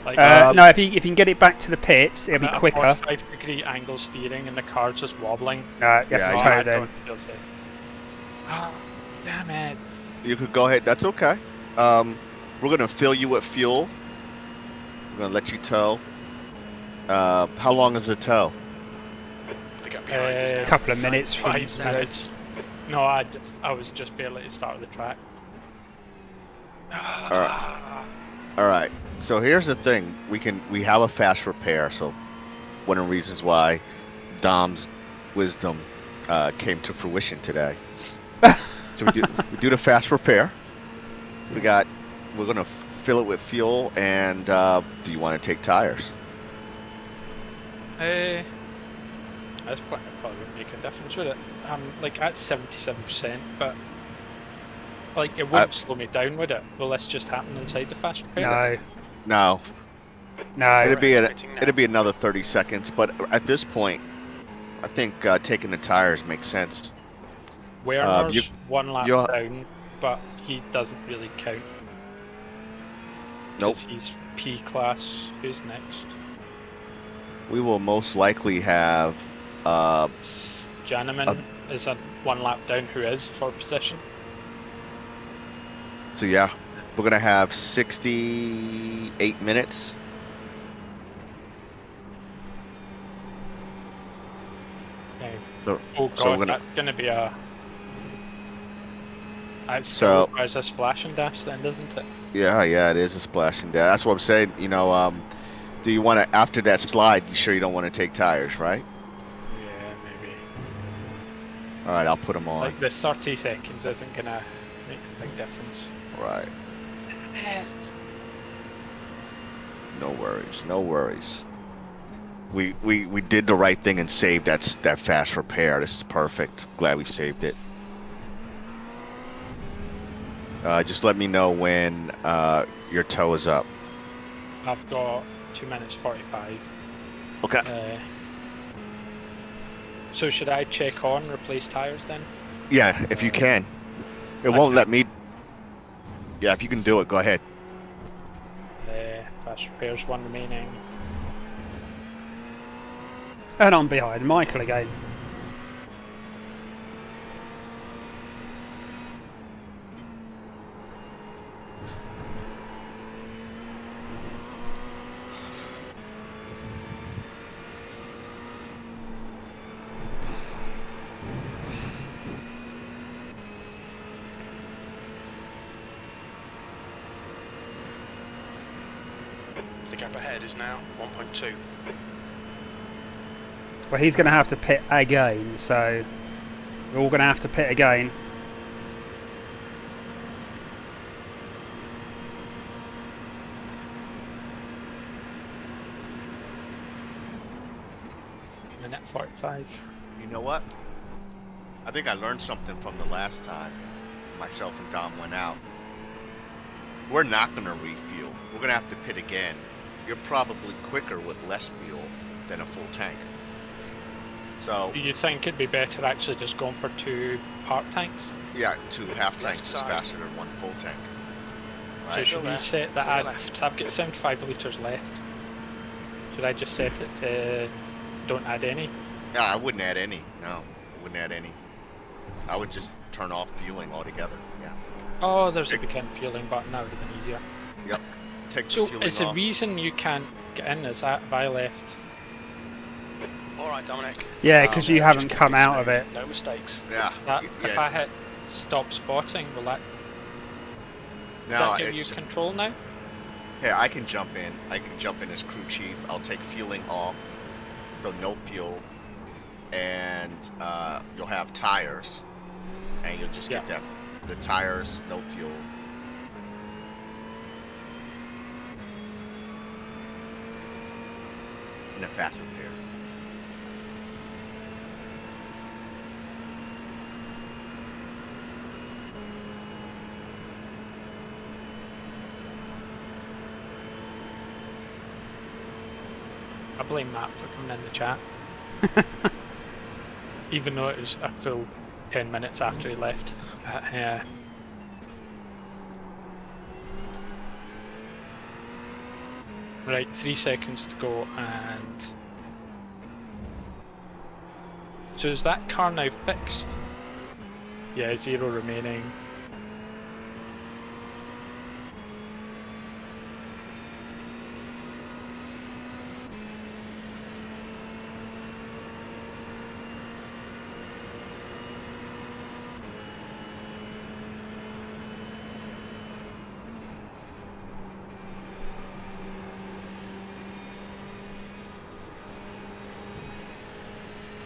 Like, No, if you can get it back to the pits, it'll be I'm at a quicker. 45-degree angle steering and the car's just wobbling. No, you Yeah, have to Oh, tow I then. don't feel safe. Ah, damn it. you could go ahead. That's okay. We're gonna fill you with fuel. We're gonna let you tow. How long is the tow? The gap behind is A now couple of minutes from 5 zero. minutes. No, I was just barely at the start of the track. All right. So here's the thing. We have a fast repair. So one of the reasons why Dom's wisdom came to fruition today. So we do the fast repair. We're gonna fill it with fuel, and do you want to take tires? That's probably wouldn't make a difference with it. I'm like at 77%, but like it wouldn't slow me down, would it? Will this just happen inside the fast repair? No, No. no. It'd be another 30 seconds. But at this point, I think taking the tires makes sense. Werner's one lap you're- down, but he doesn't really count. Nope. 'Cause he's P class. Who's next? We will most likely have Janeman is a one lap down who is for position. so yeah, we're gonna have 68 minutes. Okay. So, Oh god, so we're gonna that's gonna be a. That So- still requires a splash and dash then, doesn't it? yeah, it is a splashing down. That's what I'm saying. You know, do you want to after that slide? You sure you don't want to take tires, right? Yeah, maybe. All right, I'll put them on. Like the 30 seconds isn't gonna make a big difference. Right. No worries, no worries. We did the right thing and saved that fast repair. This is perfect. Glad we saved it. Just let me know when your toe is up. I've got 2 minutes 45. Okay. So should I check on replace tires then? Yeah, if you can. It won't let me. Yeah, if you can do it, go ahead. Fast repairs, 1 remaining. And I'm behind Michael again. The gap ahead is now 1.2. Well, he's going to have to pit again, so we're all going to have to pit again. Minute 45. You know what? I think I learned something from the last time myself and Dom went out. We're not going to refuel. We're going to have to pit again. You're probably quicker with less fuel than a full tank. So, Do you think it'd be better actually just going for 2 part tanks? yeah, 2 half tanks is side. faster than 1 full tank. So Right? should we left, set that go at, left. so I've got 75 litres left. Should I just set it to don't add any? Yeah, I wouldn't add any. No, I wouldn't add any. I would just turn off fueling altogether. Yeah. Oh, there's a begin fueling button, that would have been easier. Yep. Take the So fueling is the off. reason you can't get in is that if I left? Alright, Dominic. Yeah, because you Just haven't keep come it out of smooth, it. No mistakes. Yeah. That, yeah. If I hit stop spotting, will that, does No, that give you it's, control now? here, I can jump in. I can jump in as crew chief. I'll take fueling off, so no fuel, and you'll have tires, and you'll just get Yeah. the tires, no fuel. And a fast repair. I blame Matt for coming in the chat. Even though it was a full 10 minutes after he left. Yeah. Right, 3 seconds to go, and so is that car now fixed? Yeah, 0 remaining.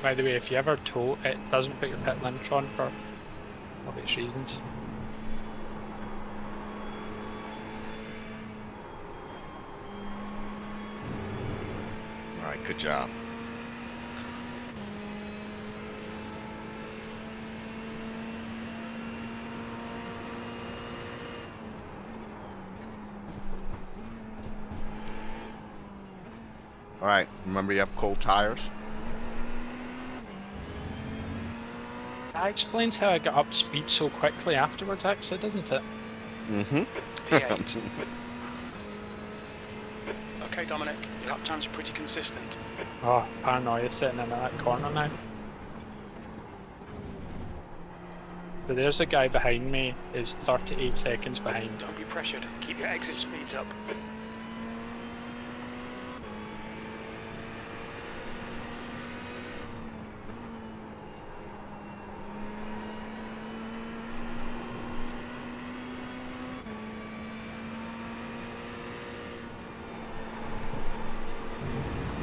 By the way, if you ever tow, it doesn't put your pit limiter on for obvious reasons. Alright, good job. Alright, remember you have cold tires? That explains how I got up speed so quickly afterwards, actually, doesn't it? Mm-hmm. P8. Okay, Dominic, your lap times are pretty consistent. Oh, paranoia sitting in that corner now. So there's a guy behind me, is 38 seconds behind. Don't be pressured. Keep your exit speeds up.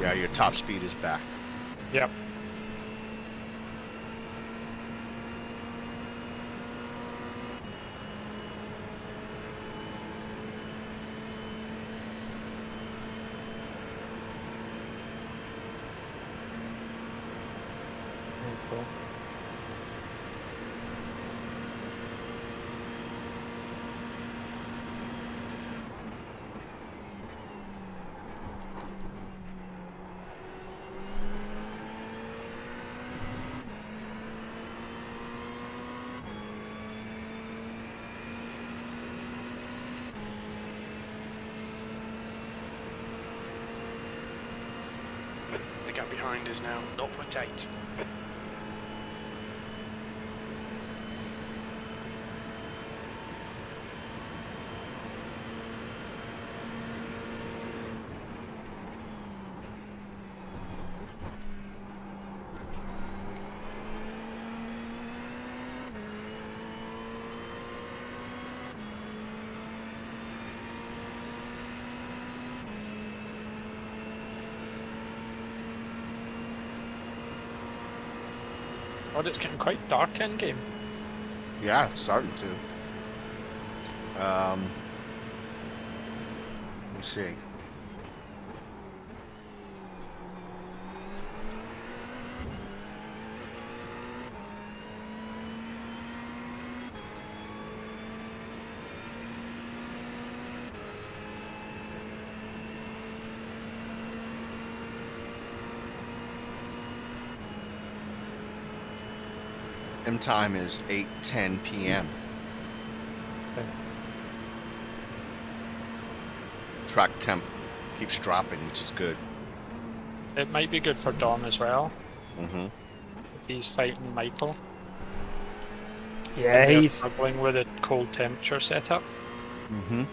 Yeah, your top speed is back. Yep. Cool. The gap behind is now 0.8. God, it's getting quite dark in game. Yeah, it's starting to. Let me see. M time is 8:10 p.m. Okay. Track temp keeps dropping, which is good. It might be good for Dom as well, Mm-hmm. if he's fighting Michael. Yeah, And they're he's struggling with a cold temperature setup. Mm-hmm.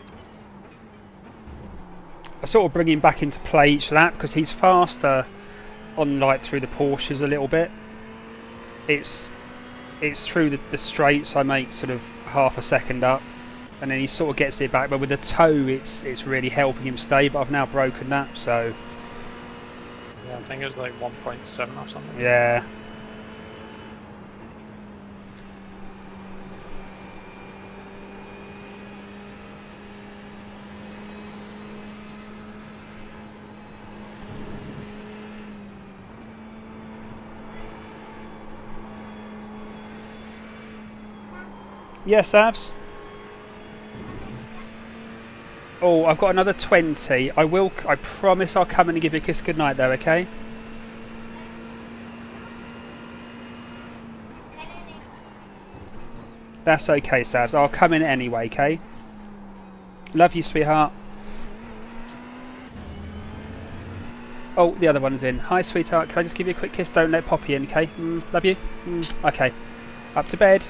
I sort of bring him back into play each lap because he's faster on like through the Porsches a little bit. It's through the straights I make sort of half a second up, and then he sort of gets it back. But with the toe, it's really helping him stay. But I've now broken that, so Yeah, I think it was like 1.7 or something. yeah. Yes, Avs. Oh, I've got another 20. I promise I'll come in and give you a kiss goodnight though, okay? That's okay, Savs. I'll come in anyway, okay? Love you, sweetheart. Oh, the other one's in. Hi, sweetheart. Can I just give you a quick kiss? Don't let Poppy in, okay? Love you. Okay. Up to bed.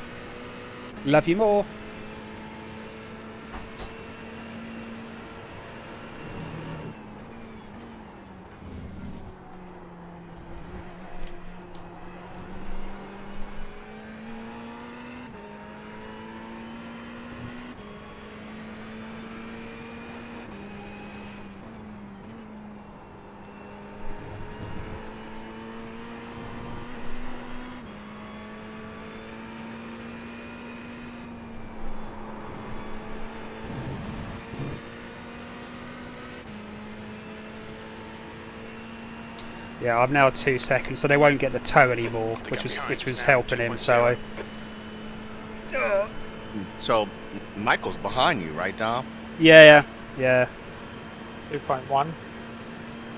Love you more. Yeah, I've now 2 seconds, so they won't get the toe anymore, which was helping him. So So Michael's behind you, right, Dom? yeah. 2.1.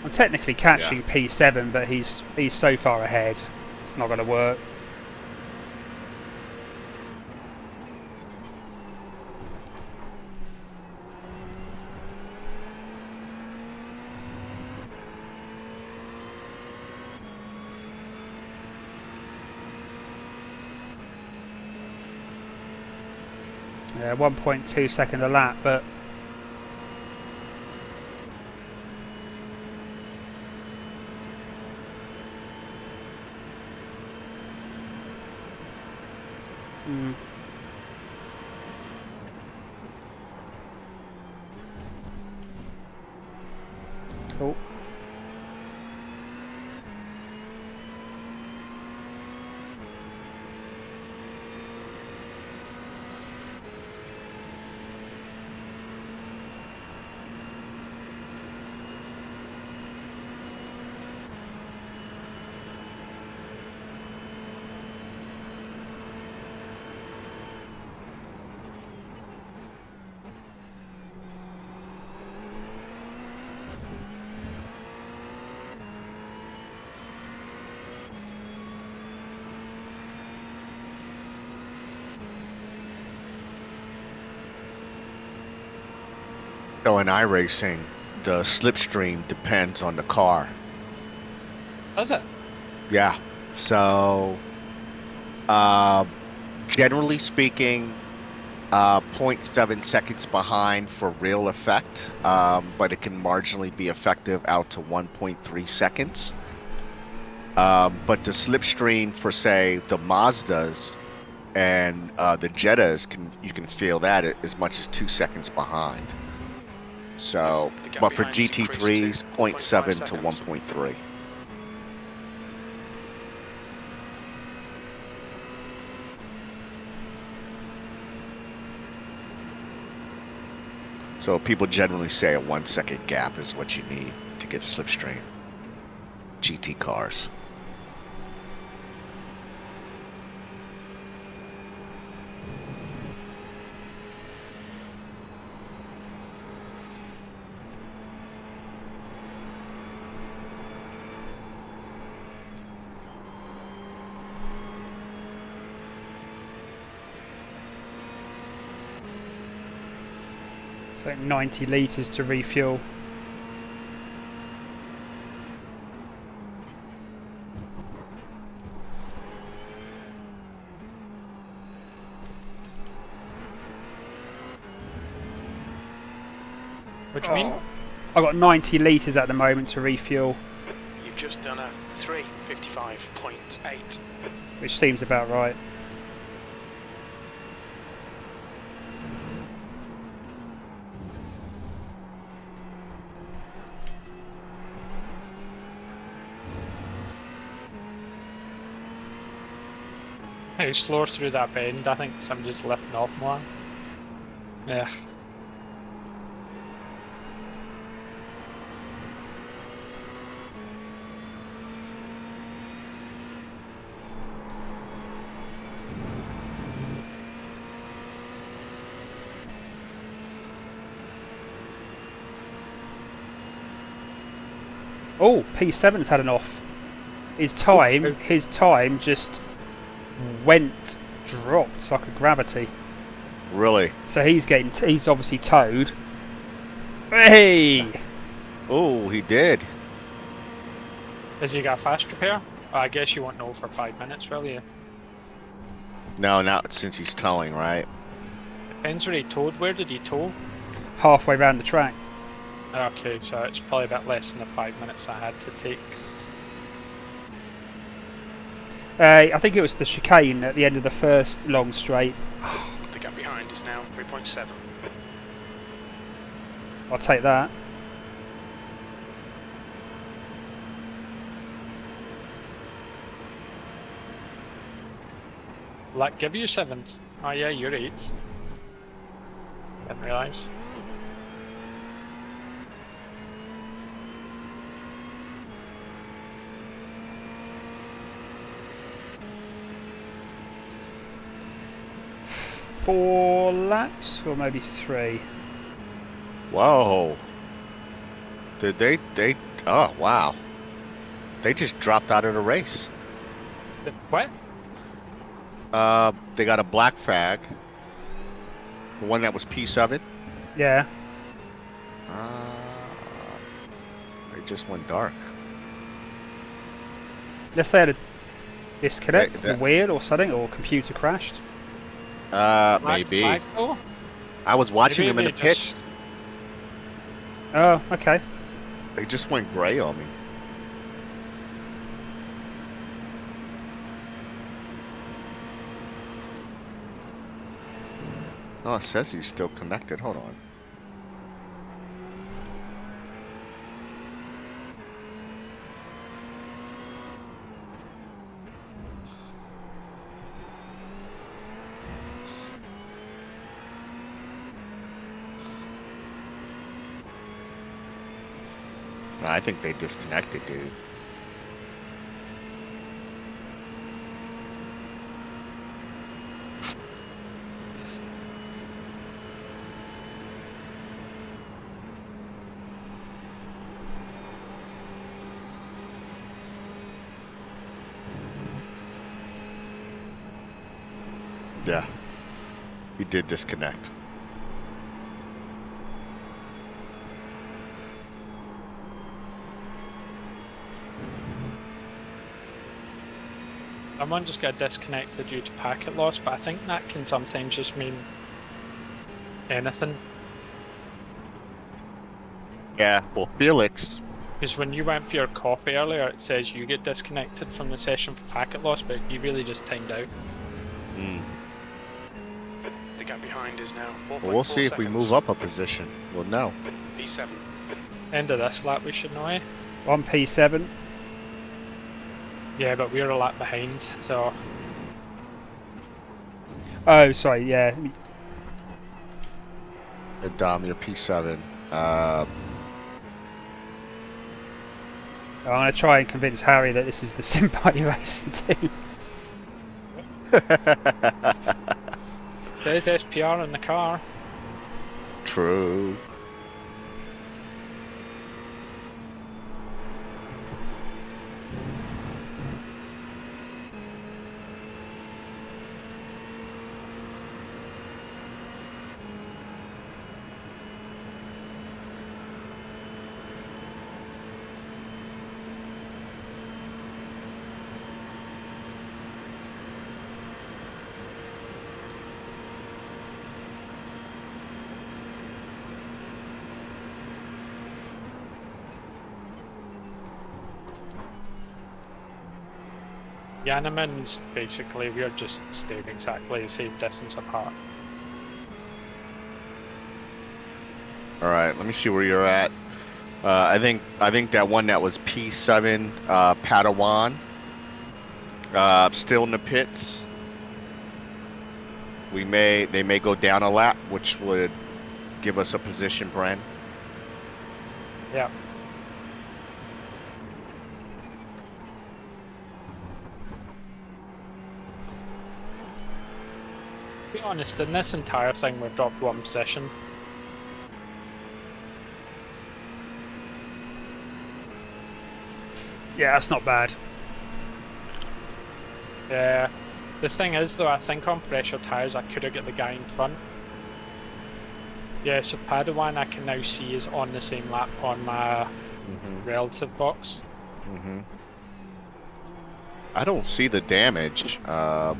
I'm technically catching P7, but he's so far ahead. It's not going to work. Yeah, 1.2 second a lap, but oh. So in iRacing, the slipstream depends on the car. Does it? Yeah. So, generally speaking, 0.7 seconds behind for real effect, but it can marginally be effective out to 1.3 seconds. But the slipstream for, say, the Mazdas and the Jettas, you can feel that as much as 2 seconds behind. So, but for GT3s, 0.7 to 1.3. So people generally say a 1 second gap is what you need to get slipstream. GT cars. It's like 90 litres to refuel. What do you mean? I've got 90 litres at the moment to refuel, You've just done a 3:55.8. which seems about right. Hey, slower through that bend. I think somebody's lifting off more. Yeah. Oh, P7's had an off. His time just dropped like a gravity. Really? So he's obviously towed. Hey! Oh, he did. Has he got fast repair? I guess you won't know for 5 minutes, will you? No, not since he's towing, right? Depends where he towed. Where did he tow? Halfway round the track. Okay, so it's probably a bit less than the 5 minutes I had to take. I think it was the chicane at the end of the first long straight. The gap behind is now 3.7. I'll take that. Will that give you 7th? Oh yeah, you're 8th. Didn't realise. Four laps, or maybe 3. Whoa. Did they? Oh, wow. They just dropped out of the race. What? They got a black flag. The one that was P7. Yeah. They just went dark. Let's say I had a disconnect, Is the that- wheel or something, or computer crashed. Maybe. Flag, though? I was watching Maybe them in the they pits. just- Oh, okay. They just went gray on me. Oh, it says he's still connected. Hold on. No, I think they disconnected, dude. Yeah, he did disconnect. Someone just got disconnected due to packet loss, but I think that can sometimes just mean anything. Yeah, well, Felix. Because when you went for your coffee earlier, it says you get disconnected from the session for packet loss, but you really just timed out. Mm. The gap behind is now 4.4 Well, we'll see if we seconds. move up a position. We'll know. P7. End of this lap, we should know, eh? On P7. Yeah, but we're a lap behind, so Oh, sorry, yeah. Dom, you're P7. I'm going to try and convince Harry that this is the Simparty Racing team. there's SPR in the car. True. Yannemans, basically, we're just staying exactly the same distance apart. All right, let me see where you're at. I think that one that was P7 Padawan still in the pits. They may go down a lap, which would give us a position, Bren. Yeah. To be honest, in this entire thing, we've dropped one position. Yeah, that's not bad. Yeah. The thing is though, I think on pressure tyres I could have got the guy in front. Yeah, so Padawan I can now see is on the same lap on my relative box. I don't see the damage. I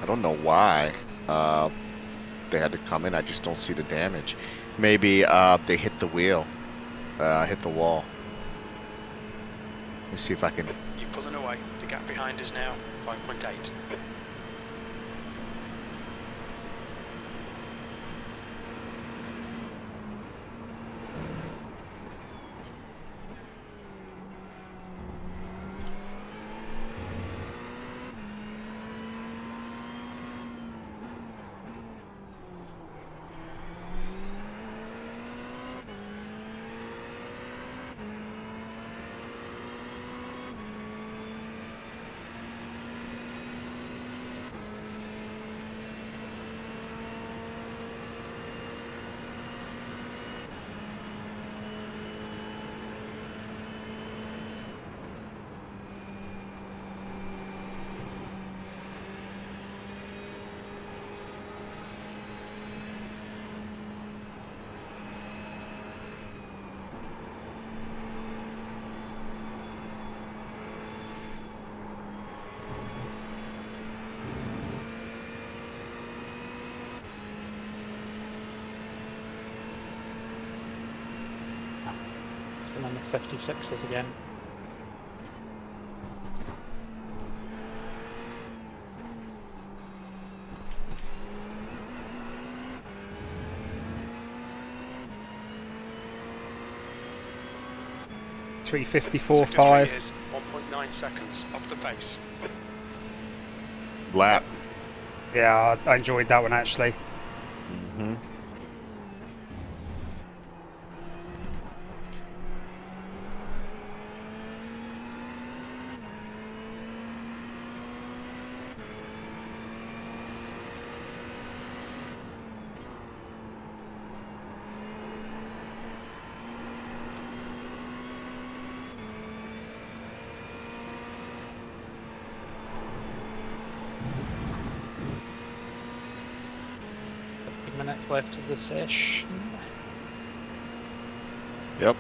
don't know why they had to come in. I just don't see the damage. Maybe they hit the wheel, hit the wall. Let's see if I can. You're pulling away. The gap behind is now 5.8. Still in the 56s again. .354.5. 1.9 seconds off the pace. Lap. Yeah, I enjoyed that one actually. Minutes left of the session. Yep.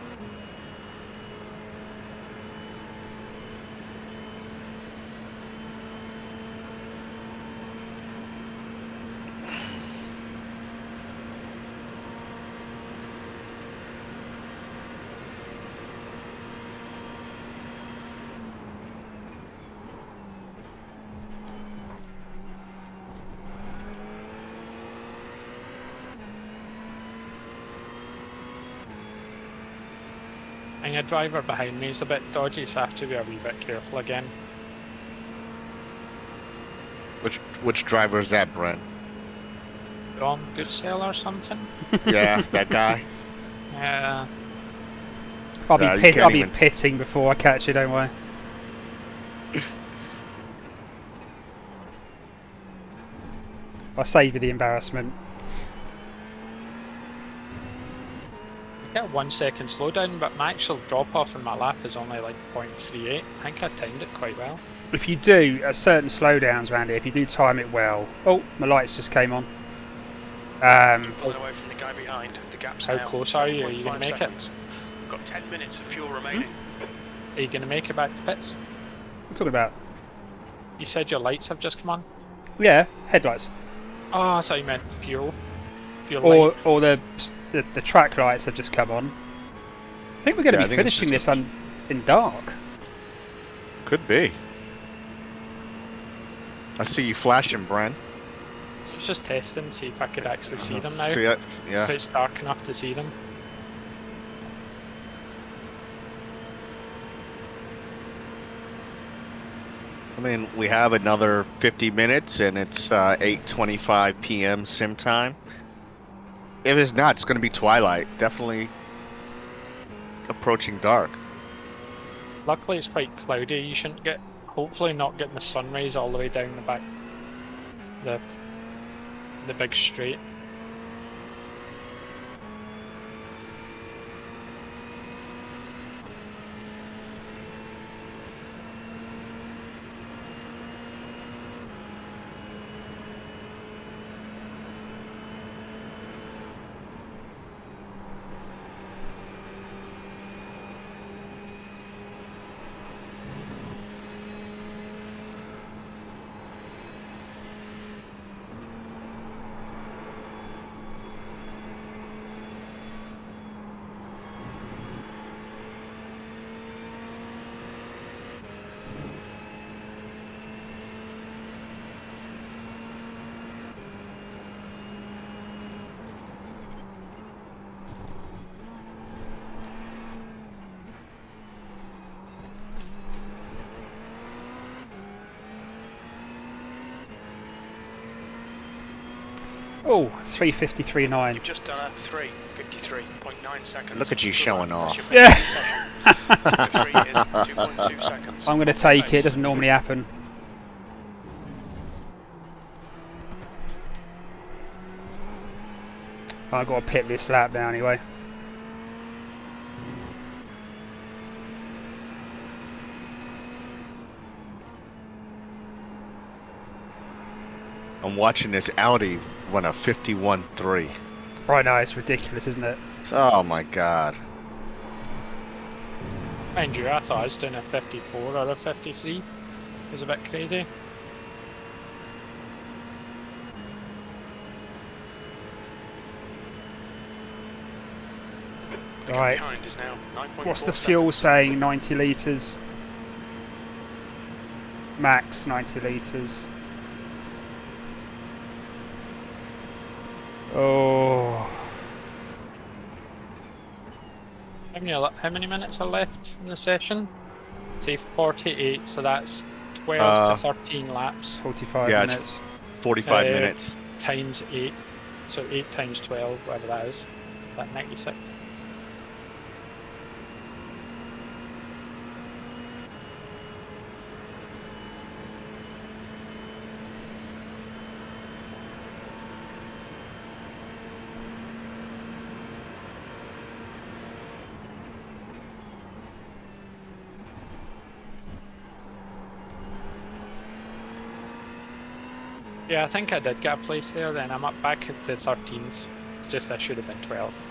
And a driver behind me is a bit dodgy, so I have to be a wee bit careful again. Which driver is that, Bren? Wrong good sale or something? Yeah, that guy. Yeah. I'll you be can't even- pitting before I catch you, don't worry. I'll save you the embarrassment. I get a 1 second slowdown, but my actual drop off in my lap is only like 0.38. I think I timed it quite well. If you do at certain slowdowns around here, if you do time it well. Oh, my lights just came on. Pulling away from the guy behind. The gap's How now close are you? Are you going to 7.5 make it? seconds. We've got 10 minutes of fuel remaining. Are you going to make it back to pits? What are you talking about? You said your lights have just come on? Yeah, headlights. Oh, I thought you meant fuel. Fuel light. Or the track lights have just come on. I think we're going to Yeah, I be think it's finishing just this in dark. Could be. I see you flashing, Bren. I was just testing, see if I could actually see them now. See it? If Yeah. it's dark enough to see them. I mean, we have another 50 minutes, and it's 8:25 p.m. sim time. If it's not, it's going to be twilight. Definitely approaching dark. Luckily it's quite cloudy, you shouldn't get, hopefully not getting the sun rays all the way down the back, the big straight. Oh, 3:53.9. You've just done a 3:53.9 seconds. Look at you showing off. That's your Yeah. best session. Number 3 is 2.2 seconds. I'm going to take it. It doesn't normally happen. I've got to pit this lap now anyway. I'm watching this Audi run a 51.3. Right now, it's ridiculous, isn't it? Oh my god. Mind you, I thought I was doing a 54 or a 53. It was a bit crazy. The gap Right. behind is now 9.4 What's the seconds. fuel saying? 90 litres. Max 90 litres. Oh. How many minutes are left in the session? Say 48, so that's 12 to 13 laps 45 Yeah, minutes. 45 Uh, minutes. times 8. So 8 times 12, whatever that is. Is that 96? Yeah, I think I did get a place there, then I'm up back to 13th. Just I should have been 12th.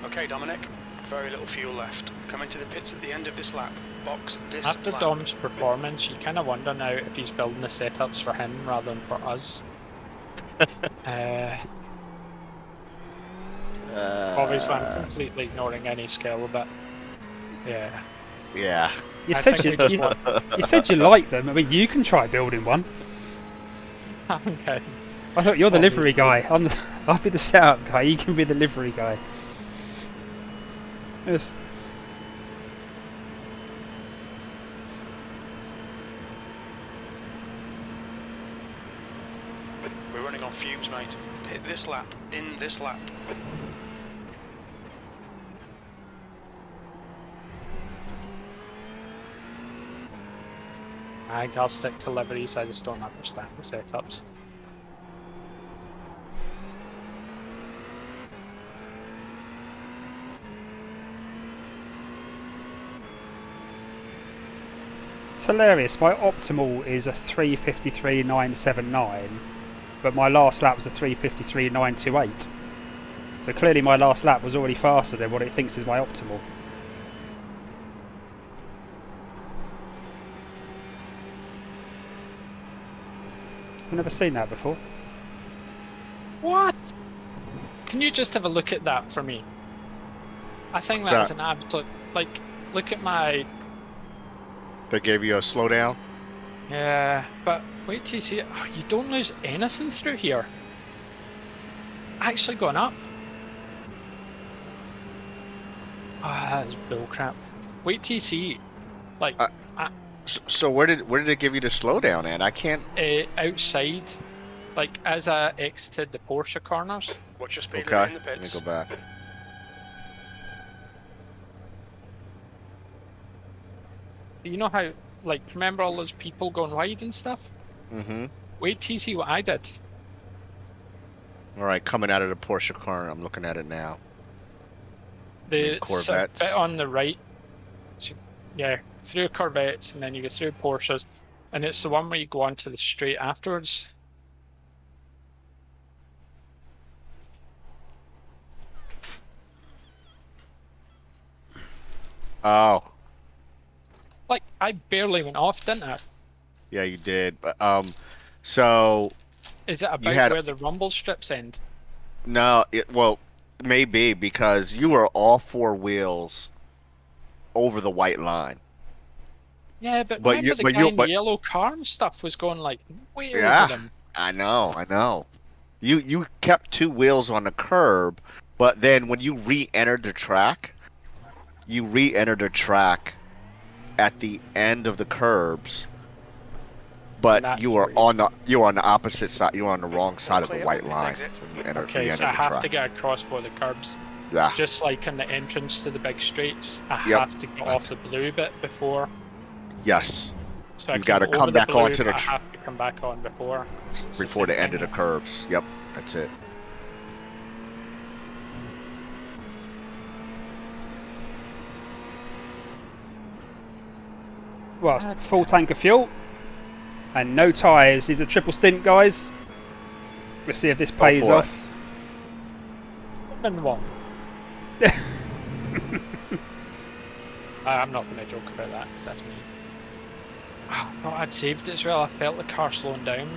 Okay, Dominic. Very little fuel left. Come into the pits at the end of this lap. Box this After lap. Dom's performance, you kind of wonder now if he's building the setups for him rather than for us. Obviously, I'm completely ignoring any skill, but yeah. Yeah. You I said think you, we just you, want- you said you liked them. I mean, you can try building one. Okay. I thought you're the Obviously. livery guy. I'll be the setup guy. You can be the livery guy. Yes. We're running on fumes, mate. Hit this lap. In this lap. I think I'll stick to liveries, I just don't understand the setups. It's hilarious. My optimal is a 3:53.979, but my last lap was a 3:53.928. So clearly my last lap was already faster than what it thinks is my optimal. I've never seen that before. What? Can you just have a look at that for me? I think What's that's that? an absolute, like, look at my, They gave you a slowdown? yeah, but wait till you see it. Oh, you don't lose anything through here. Actually going up. Ah, that's bullcrap. Wait till you see, like, So where did they give you the slowdown at? I can't. outside, like as I exited the Porsche corners. Watch your speed limit Okay. in the Let me pits. go back. You know how, like, remember all those people going wide and stuff? Mm-hmm. Wait till you see what I did. All right, coming out of the Porsche car, I'm looking at it now. The Corvettes. bit on the right, so, yeah, through Corvettes, and then you go through Porsches, and it's the one where you go onto the straight afterwards. Oh, Like, I barely went off, didn't I? yeah, you did. But so Is it about had- where the rumble strips end? no, well, maybe because you were all four wheels over the white line. Yeah, but But remember you- the but guy you- in but- the yellow car and stuff was going, like, way Yeah. over them. I know. You kept two wheels on the curb, but then when you re-entered the track, at the end of the curbs, And but that's you are where on the opposite side. You're on the wrong side of the Clear. white line Exit. when you enter Okay, the so end I of the have track. to get across for the curbs. Yeah. Just like in the entrance to the big straights, I Yep. have to get off the blue bit before. Yes. So I You've can got to go come over the back blue, onto but the I have to come back on before. So it's before the same end of the thing. curbs. Yep. That's it. Well, full tank of fuel and no tyres. These are triple stint, guys. Let's see if this pays for it. off. Been one. I'm not going to joke about that, 'cause that's me. I thought I'd saved it as well. I felt the car slowing down.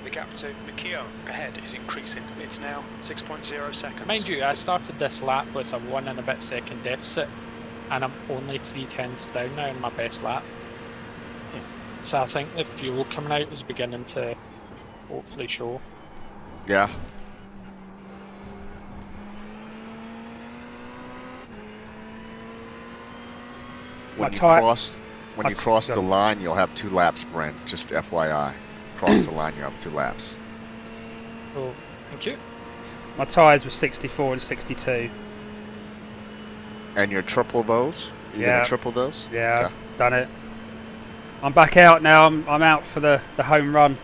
The gap to Mikio ahead is increasing. It's now 6.0 seconds. Mind you, I started this lap with a 1 and a bit second deficit, and I'm only 3/10 down now in my best lap. So I think the fuel coming out is beginning to hopefully show. Yeah. When you cross the line, you'll have 2 laps, Brent. Just FYI. Cross the line, you have 2 laps. Oh, thank you. My tyres were 64 and 62. And you're triple those? You're Yeah. gonna triple those? Yeah, Okay. done it. I'm back out now. I'm out for the home run.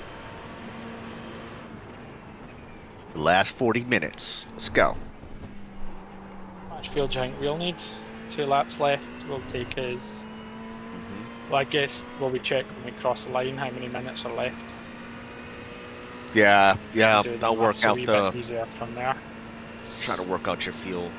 The last 40 minutes. Let's go. How much fuel giant wheel needs? 2 laps left. Will take us. Well, I guess will we check when we cross the line how many minutes are left? Yeah, yeah. Do the I'll work maths a out wee the. bit easier from there. Try to work out your fuel.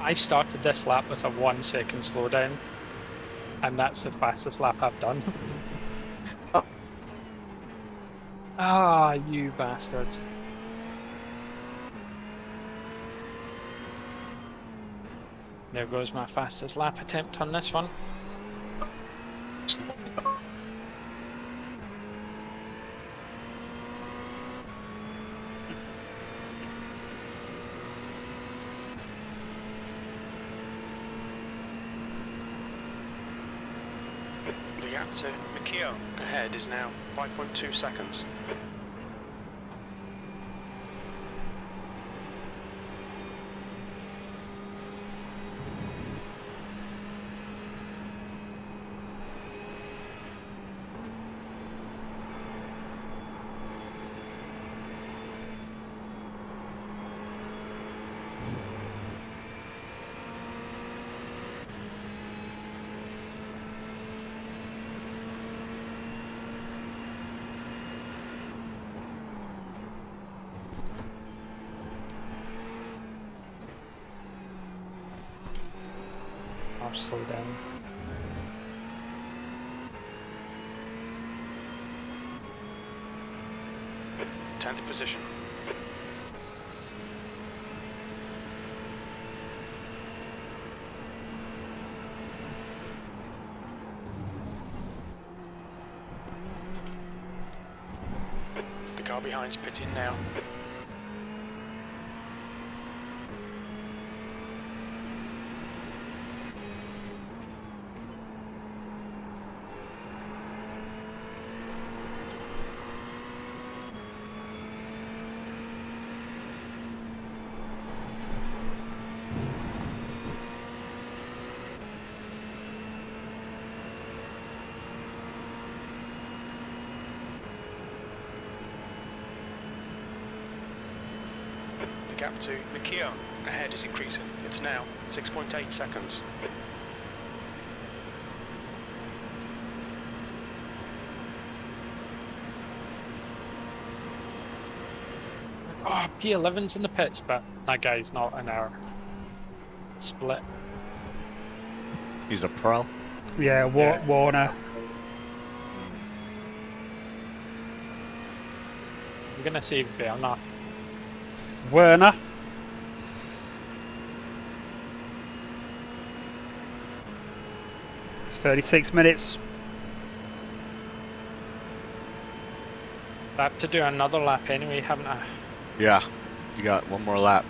I started this lap with a 1 second slowdown, and that's the fastest lap I've done. Ah, you bastard. There goes my fastest lap attempt on this one. The gap to Mikio ahead is now 5.2 seconds. I'll slow down. Tenth position. The car behind's pitting now. The gap to Mikio ahead is increasing. It's now 6.8 seconds. Oh, P11's in the pits, but that guy's not in our split. He's a pro. Yeah, Yeah. Warner. I'm gonna say Werner. Werner. "36 minutes. I have to do another lap anyway, haven't I? Yeah, you got one more lap.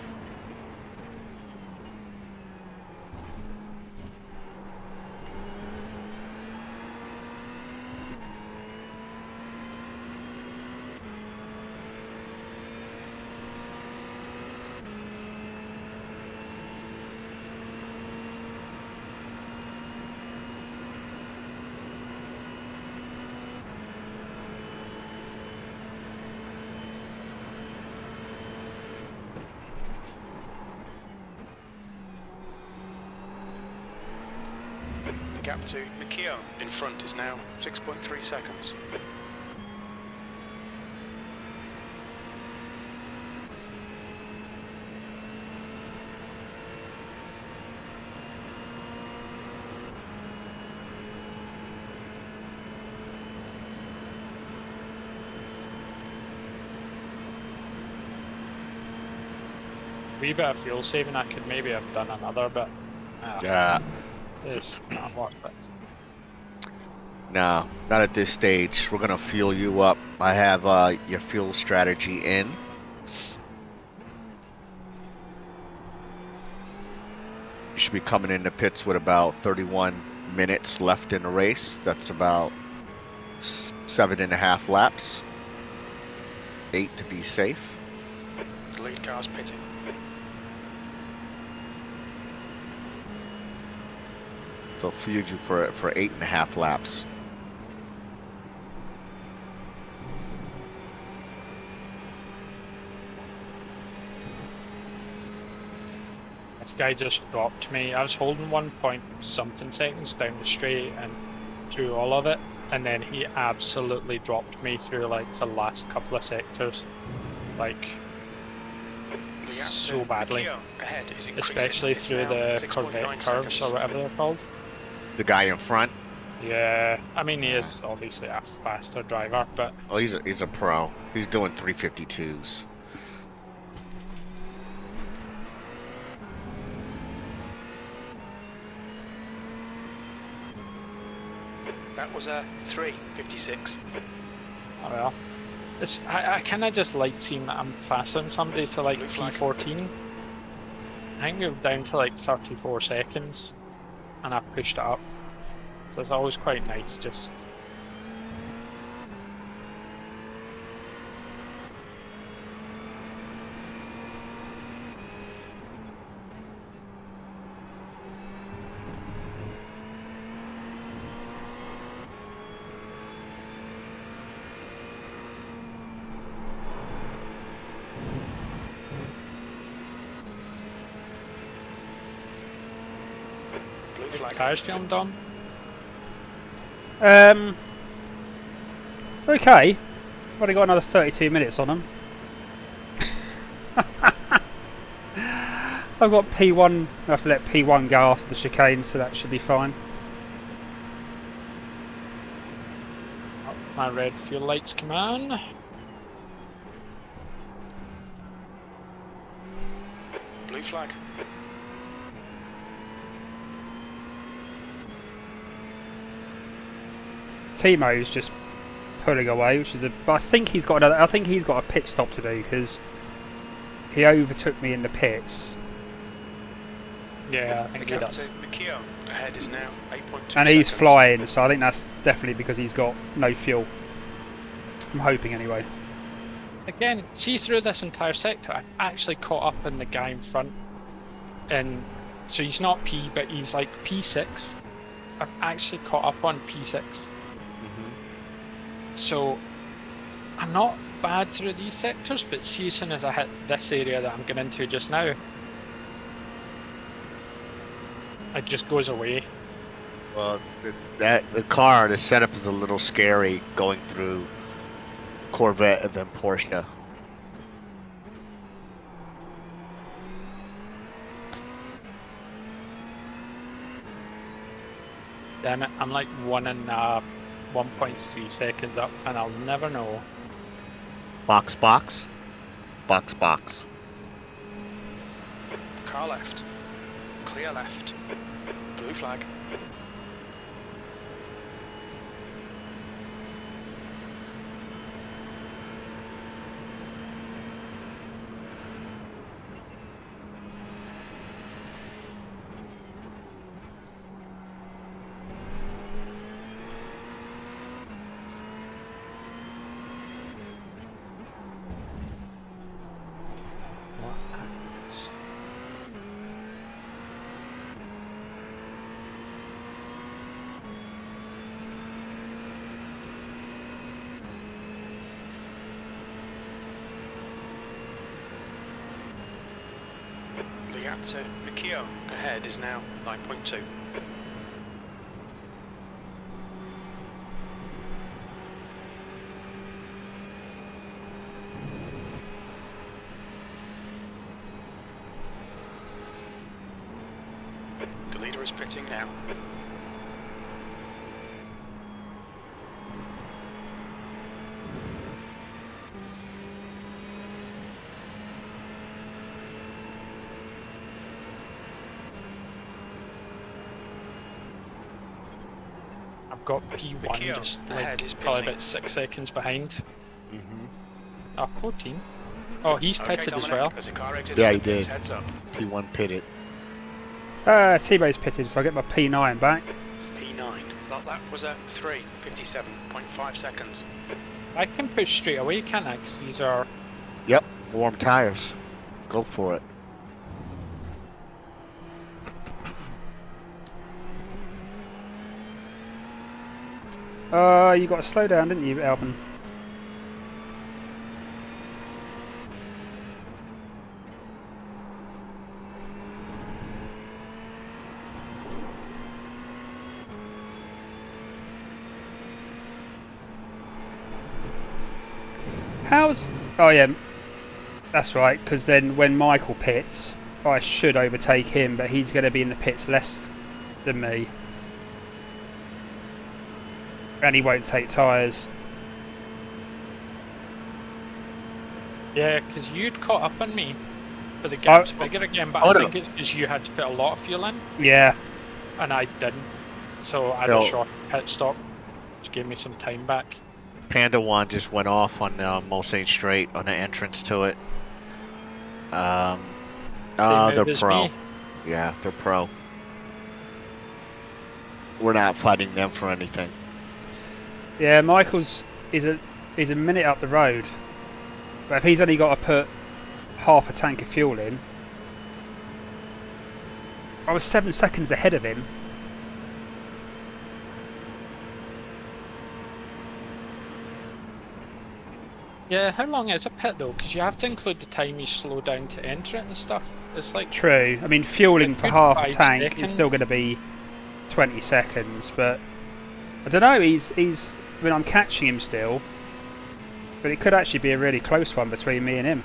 The gap to Mikio in front is now 6.3 seconds. Wee bit of fuel saving, I could maybe have done another, but Yeah. it's not worth it. No, not at this stage. We're gonna fuel you up. I have your fuel strategy in. You should be coming into pits with about 31 minutes left in the race. That's about 7.5 laps. 8 to be safe. The lead car's pitting. So fuel you for 8.5 laps. This guy just dropped me. I was holding 1 point something seconds down the straight and through all of it, and then he absolutely dropped me through like the last couple of sectors, like The gap so to badly, Mikio ahead is increasing. especially It's through now the 6.9 Corvette curves seconds. or whatever they're called. The guy in front, Yeah, I mean he is obviously a faster driver, but oh, he's a pro. He's doing 352s. That was a 3:56. oh well. I kind of just like seeing that I'm faster than somebody to like Blue flag. P14. I think we're down to like 34 seconds, and I pushed it up. So it's always quite nice just. Blue flag. Tires feeling done? Okay. I've only got another 32 minutes on them. I've got P1. I have to let P1 go after the chicane, so that should be fine. My red fuel lights come on. Blue flag. Timo's just pulling away, which is a. But I think he's got another. I think he's got a pit stop to do because he overtook me in the pits, Yeah, I The think he gap does. to Mikio ahead is now 8.2 and he's seconds. flying. So I think that's definitely because he's got no fuel. I'm hoping anyway. Again, see through this entire sector, I actually caught up in the guy in front. And so he's not P, but he's like P6. I've actually caught up on P6. So I'm not bad through these sectors, but see as soon as I hit this area that I'm getting into just now, it just goes away. Well, the car, the setup is a little scary going through Corvette and then Porsche. Damn it, I'm like 1.3 seconds up, and I'll never know. Box, box. Box, box. Car left. Clear left. Blue flag. The gap to Mikio ahead is now 9.2. The leader is pitting now. I've got P1 Mikio just ahead like is probably pitting. about 6 seconds behind. Mm-hmm. 14. Oh, he's Okay, pitted as Dominic, well. as the car exits Yeah, the he pits, did. heads up. P1 pitted. T-Bo's pitted, so I get my P9 back. P9. That lap was at 3:57.5 seconds. I can push straight away, can't I? Because these are... Yep, warm tires. Go for it. You got to slow down, didn't you, Alvin? How's... Oh yeah, that's right, because then when Michael pits, I should overtake him, but he's going to be in the pits less than me. And he won't take tyres. Yeah, because you'd caught up on me. But the gap's bigger again, but I think it's because you had to put a lot of fuel in, Yeah. and I didn't. So I had No. a short pit stop, which gave me some time back. Panda 1 just went off on Mulsanne Straight on the entrance to it. They're move as pro. me. Yeah, they're pro. We're not fighting them for anything. Yeah, Michael's is a minute up the road. But if he's only got to put half a tank of fuel in... I was 7 seconds ahead of him. Yeah, how long is a pit though? Because you have to include the time you slow down to enter it and stuff. It's like... True. I mean, fueling It's a for good half a 5 tank is seconds. still going to be 20 seconds, but I don't know. He's. I mean, I'm catching him still, but it could actually be a really close one between me and him.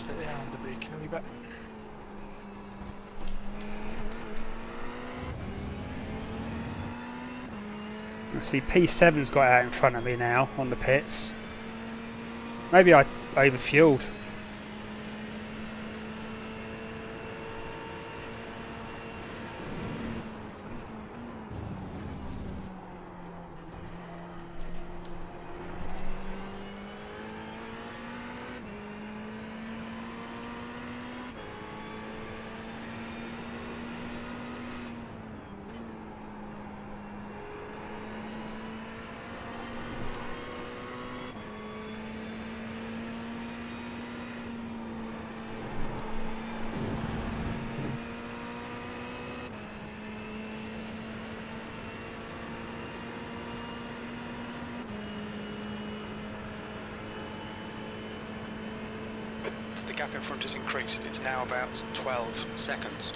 missed it there on the braking a wee bit. I see P7's got out in front of me now on the pits. Maybe I overfueled. The gap in front has increased. It's now about 12 seconds.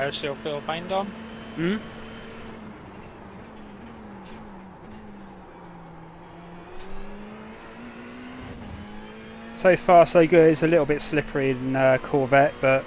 How's still feel fine, Dom? Hmm? So far so good. It's a little bit slippery in Corvette, but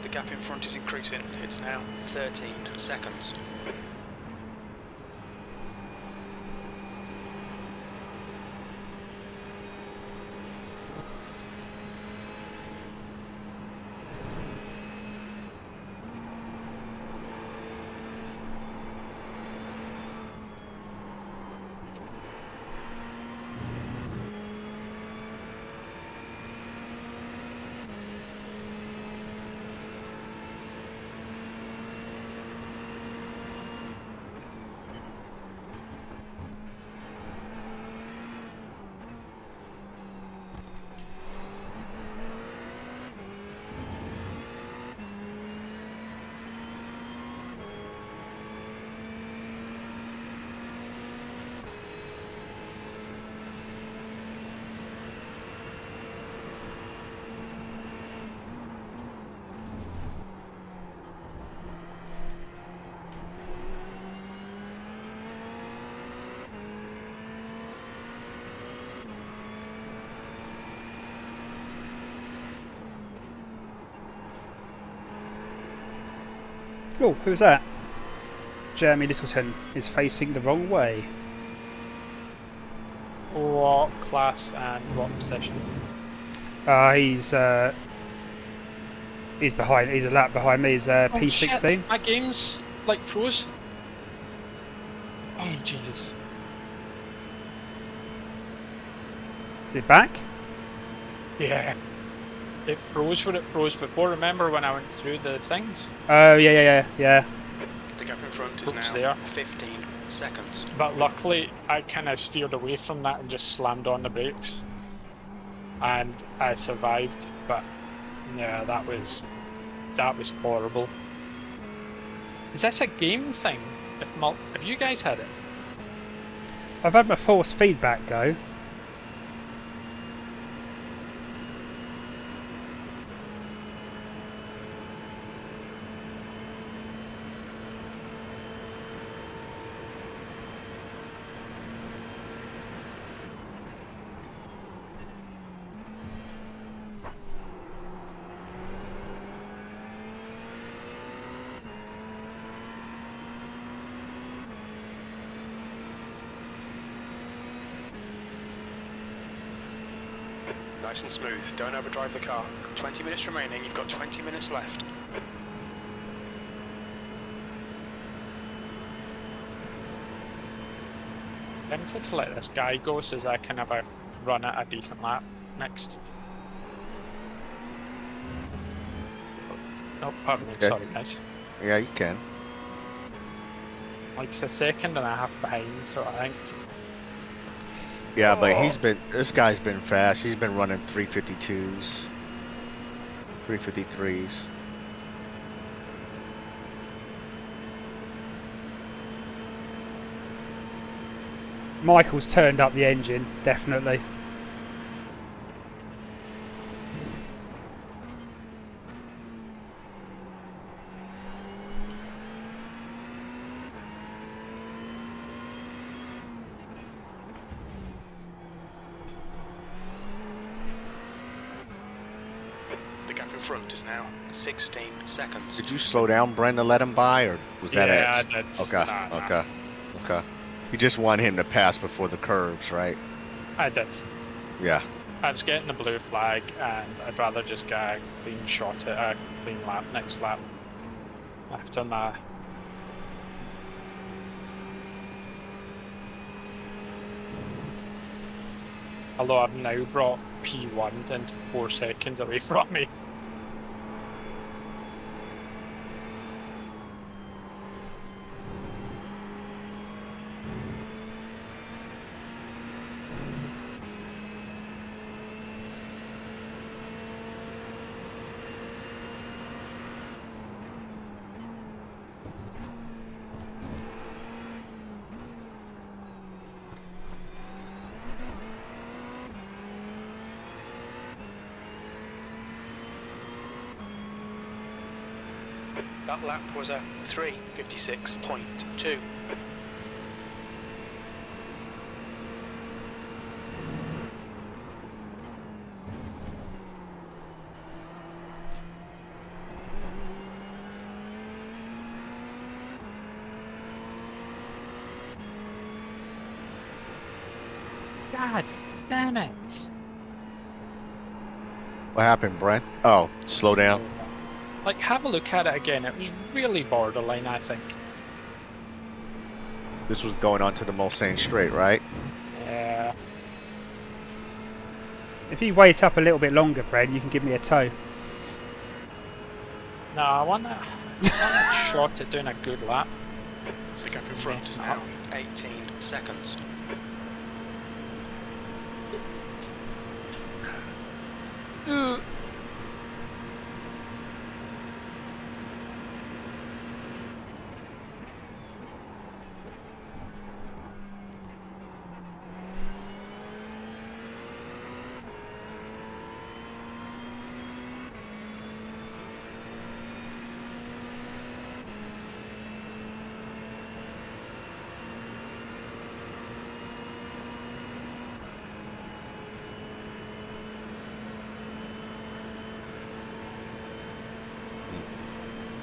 The gap in front is increasing. It's now 13 seconds. oh, who's that? Jeremy Littleton is facing the wrong way. What class and what position? He's behind. He's a lap behind me. He's P16. Shit, my game's like froze. Oh Jesus! Is it back? Yeah. It froze when it froze before. Remember when I went through the things? Oh yeah. The gap in front is Oops, now there. 15 seconds. But luckily, I kind of steered away from that and just slammed on the brakes. And I survived, but yeah, that was horrible. Is this a game thing? If you guys had it? I've had my force feedback go. Nice and smooth, don't overdrive the car. 20 minutes remaining, you've got 20 minutes left. Tempted to let this guy go so I can have a run at a decent lap next. Oh, pardon me, Okay. sorry guys. Yeah, you can. Like it's a second and a half behind, so I think. Yeah, but this guy's been fast. He's been running 352s, 353s. Michael's turned up the engine, definitely. The gap in front is now 16 seconds. Did you slow down, Bren, to let him by, or was that Yeah, it? I did. Okay, Nah. okay. You just want him to pass before the curves, right? I did. Yeah. I was getting the blue flag, and I'd rather just get a clean shot at a clean lap next lap after my. Although I've now brought P1 into 4 seconds away from me. That lap was a 3:56.2. God damn it! What happened, Brent? Oh, slow down. Like, have a look at it again. It was really borderline, I think. This was going on to the Mulsanne Straight, right? Yeah. If you wait up a little bit longer, Bren, you can give me a tow. No, I want a shot at doing a good lap. The gap in front is now 18 seconds.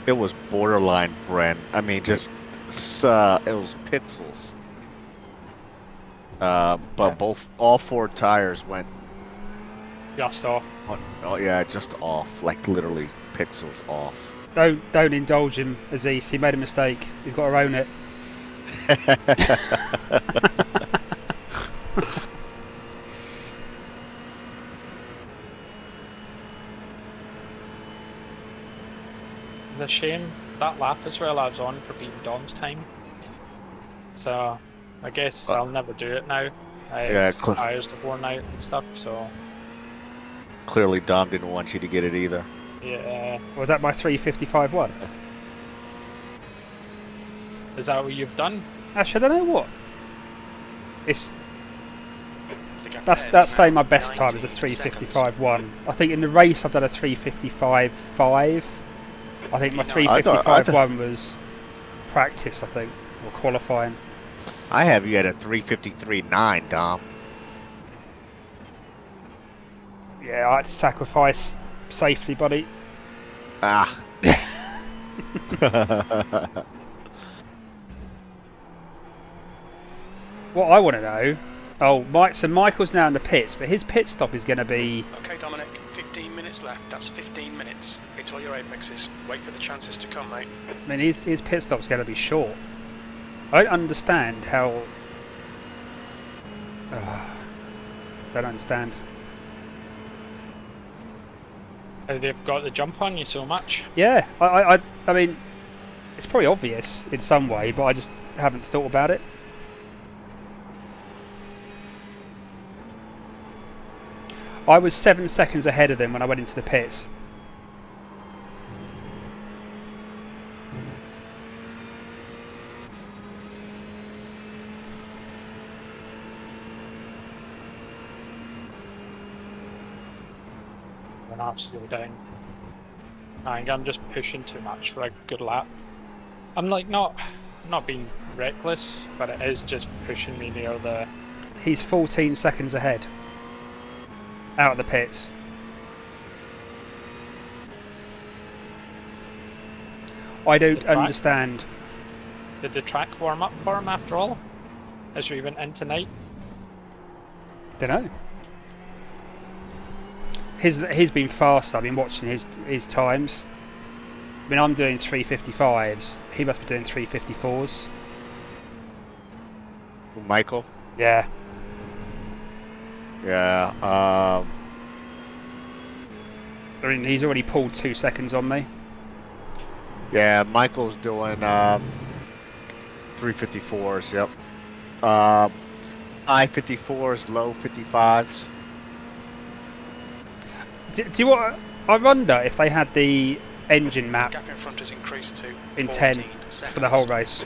It was borderline, Bren. I mean, just it was pixels. But all 4 tires went. Just off. Oh yeah, just off, like literally pixels off. Don't indulge him, Azzez. He made a mistake. He's got to own it. shame. That lap as well I was on for being Dom's time. So I guess I'll never do it now. Yeah, The tires have worn out and stuff, so clearly Dom didn't want you to get it either. yeah. Was that my 3:55.1? Is that what you've done? Actually, I don't know what. It's The gap that's ahead is saying now my best time is a 19 seconds. 3:55.1. I think in the race I've done a 3:55.5. I think my I 3:55.1 was practice, I think, or qualifying. I have you at a 3:53.9, Dom. Yeah, I had to sacrifice safety, buddy. Ah. What I want to know. Oh, so Michael's now in the pits, but his pit stop is going to be. Okay, Dominic, 15 minutes left. That's 15 minutes. Hit all your apexes. Wait for the chances to come, mate. I mean, his pit stop's going to be short. I don't understand how. Don't understand. They've got the jump on you so much. Yeah, I mean, it's probably obvious in some way, but I just haven't thought about it. I was 7 seconds ahead of them when I went into the pits. We're not slow down. I think I'm just pushing too much for a good lap. I'm like not being reckless, but it is just pushing me near the. He's 14 seconds ahead. Out of the pits. I don't understand. Did the track warm up for him after all? As we went in tonight? Don't know. He's been fast. I've been watching his times. I mean, I'm doing 3:55s. He must be doing 3:54s. Michael? Yeah. Yeah. I mean, he's already pulled 2 seconds on me. Yeah, Michael's doing 3:54s. Yep. High 54s, low 55s. Do you want? I wonder if they had the engine map Gap in front has increased to in 14 10 seconds. for the whole race.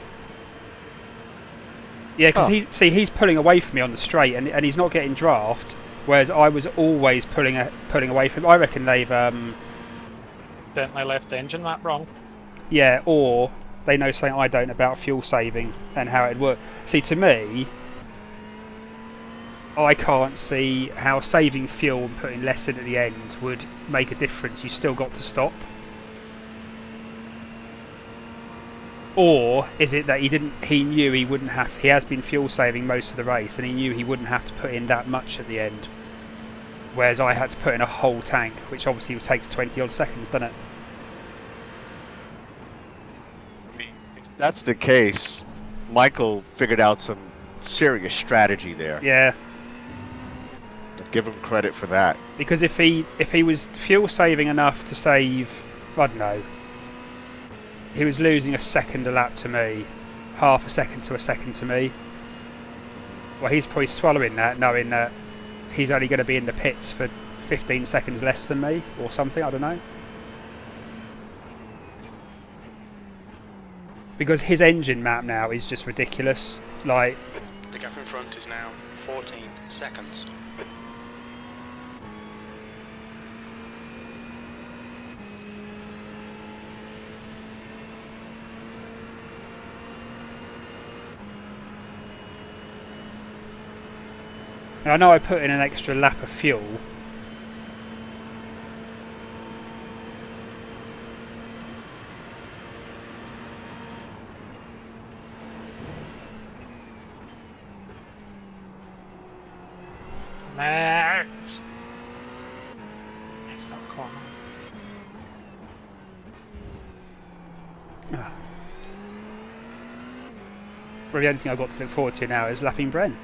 Yeah, because he's pulling away from me on the straight, and he's not getting draft, whereas I was always pulling away from him. I reckon they've Definitely left the engine map wrong. yeah, or they know something I don't about fuel saving and how it works. See, to me, I can't see how saving fuel and putting less in at the end would make a difference. You still got to stop. Or is it that he knew he wouldn't have, he has been fuel saving most of the race and he knew he wouldn't have to put in that much at the end, whereas I had to put in a whole tank, which obviously takes 20 odd seconds, doesn't it? If that's the case, Michael figured out some serious strategy there. Yeah, Give him credit for that. because if he was fuel saving enough to save, I don't know, he was losing a second a lap to me, half a second to a second to me. Well, he's probably swallowing that, knowing that he's only going to be in the pits for 15 seconds less than me, or something, I don't know. Because his engine map now is just ridiculous. Like, The gap in front is now 14 seconds. and I know I put in an extra lap of fuel. Next. It's that corner. Really, the only thing I've got to look forward to now is lapping Bren.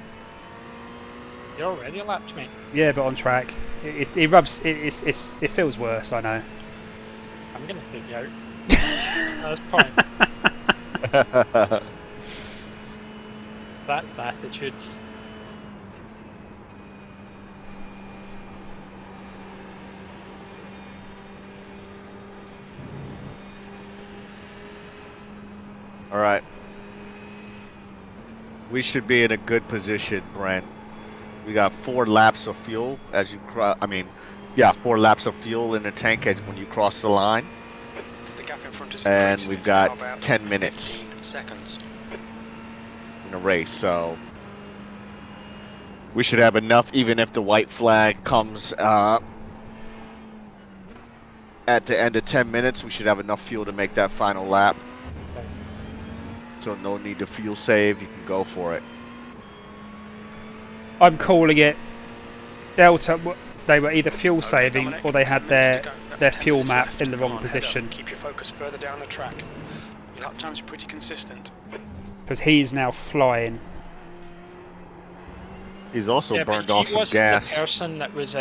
You're already lapped me. Yeah, but on track. It rubs. It feels worse, I know. I'm gonna take you out. That's point. That's attitudes. All right. We should be in a good position, Bren. We got 4 laps of fuel as you cross. I mean, yeah, 4 laps of fuel in the tank when you cross the line. The gap in front is And increased. we've It's now got about 10 minutes 15 seconds. in a race, so we should have enough, even if the white flag comes at the end of 10 minutes, we should have enough fuel to make that final lap. So no need to fuel save, you can go for it. I'm calling it. Delta, they were either fuel saving or they had their fuel map in the wrong position. Keep your focus further down the track. Your lap times are pretty consistent. Because he's now flying. He's also Yeah, burned but off he some wasn't gas. the person that was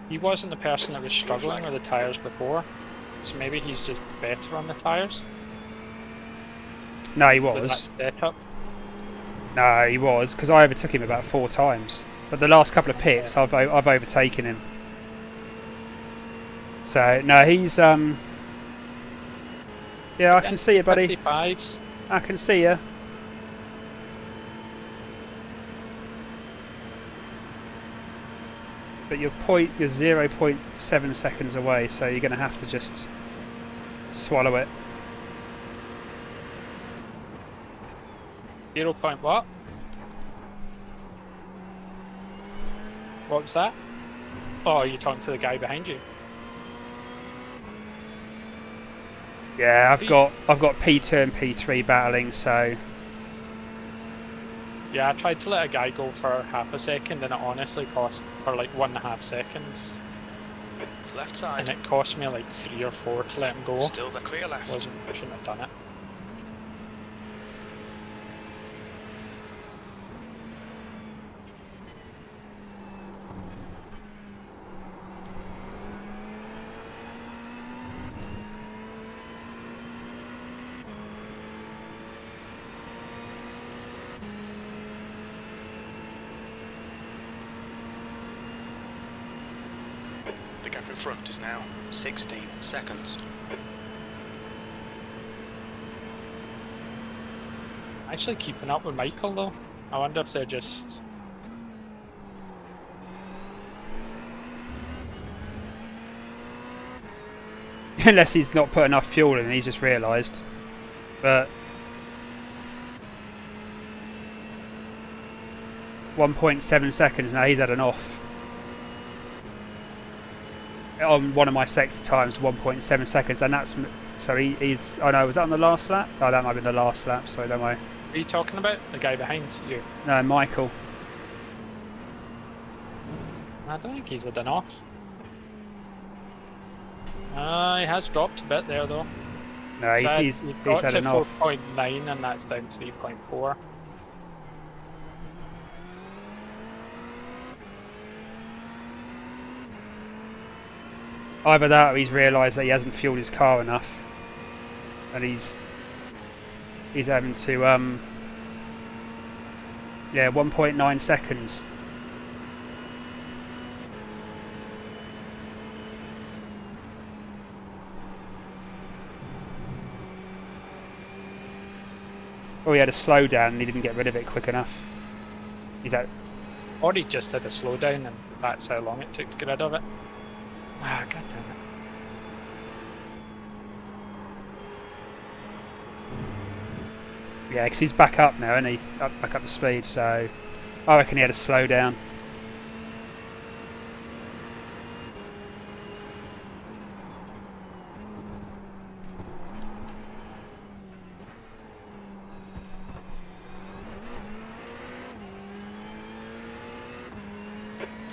he wasn't the person that was struggling with the tyres before, so maybe he's just better on the tyres. No, he With that was. setup. No, he was, because I overtook him about 4 times. But the last couple of pits, I've overtaken him. So no, he's yeah, I can see you, buddy. 55s. I can see you. But you're 0.7 seconds away, so you're going to have to just swallow it. 0. Point what? What was that? Oh, you're talking to the guy behind you. Yeah, I've got P2 and P3 battling, so Yeah, I tried to let a guy go for half a second, and it honestly cost for like 1.5 seconds, Left side. and it cost me like 3 or 4 to let him go. Still the clear left. Shouldn't have done it. The gap in front is now 16 seconds. Actually keeping up with Michael though. I wonder if they're just... unless he's not put enough fuel in, he's just realised. But 1.7 seconds now, he's had an off. On one of my sector times, 1.7 seconds, and that's so he's. Oh no, was that on the last lap? Oh, that might have been the last lap. So don't worry. What are you talking about? The guy behind you? No, Michael. I don't think he's had an off. He has dropped a bit there though. No, So he's got had to an off. 4.9 and that's down 3.4. Either that, or he's realised that he hasn't fueled his car enough, and he's having to yeah, 1.9 seconds. Oh, he had a slowdown and he didn't get rid of it quick enough. He's at. Or he just had a slowdown and that's how long it took to get rid of it. Ah, god damn it. Yeah, because he's back up now, isn't he? Back up to speed, so I reckon he had a slowdown.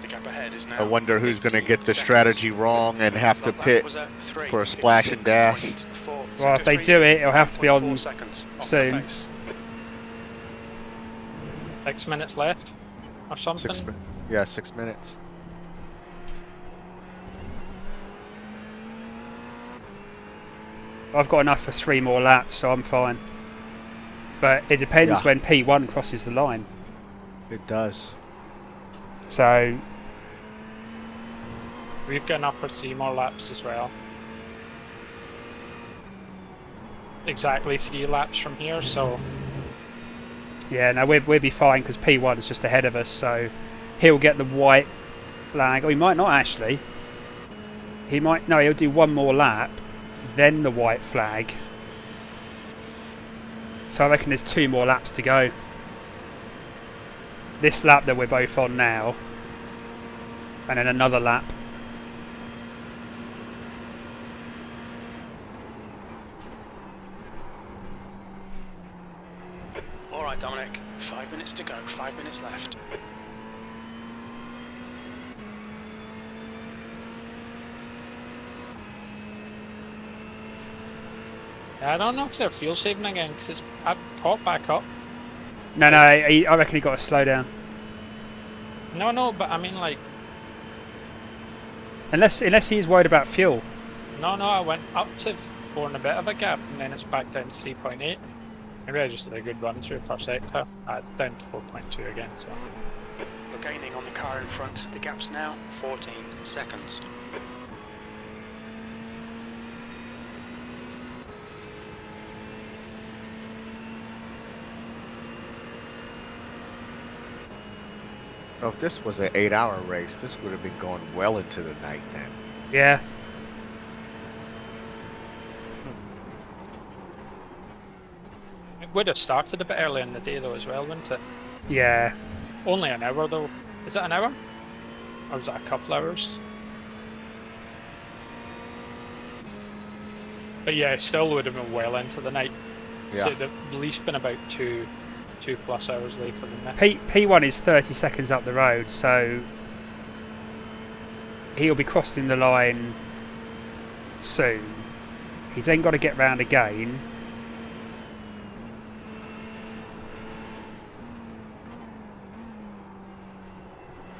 The gap ahead is now. I wonder who's going to 15 get the seconds. strategy wrong and have to That lap pit was at 3, for a splash and dash. 56.4. Well, if they Sector do 3 it, it'll have to be 5.4 on seconds off the soon. pace. 6 minutes left or something. Yeah, 6 minutes. I've got enough for 3 more laps, so I'm fine. But it depends Yeah. when P1 crosses the line. It does. So We've got enough for 3 more laps as well. Exactly 3 laps from here, so yeah, no, we'll be fine because P1 is just ahead of us. So he'll get the white flag, or he might not actually. He might no, he'll do 1 more lap, then the white flag. So I reckon there's 2 more laps to go. This lap that we're both on now, and then another lap. Alright, Dominic, 5 minutes to go, 5 minutes left. I don't know if they're fuel saving again because it's caught back up. No, I reckon he got to slow down. No, but I mean like, Unless he's worried about fuel. no, I went up to 4 and a bit of a gap and then it's back down to 3.8. Maybe I just did a good run through first sector. It's down to 4.2 again, so. You're gaining on the car in front. The gap's now 14 seconds. Oh, if this was an 8-hour race, this would have been going well into the night then. Yeah. It would have started a bit early in the day though as well, wouldn't it? Yeah. Only an hour though. Is it an hour? Or was it a couple hours? But yeah, it still would have been well into the night. Yeah. So it'd at least been about 2+ hours later than this. P1 is 30 seconds up the road, so he'll be crossing the line soon. He's then got to get round again.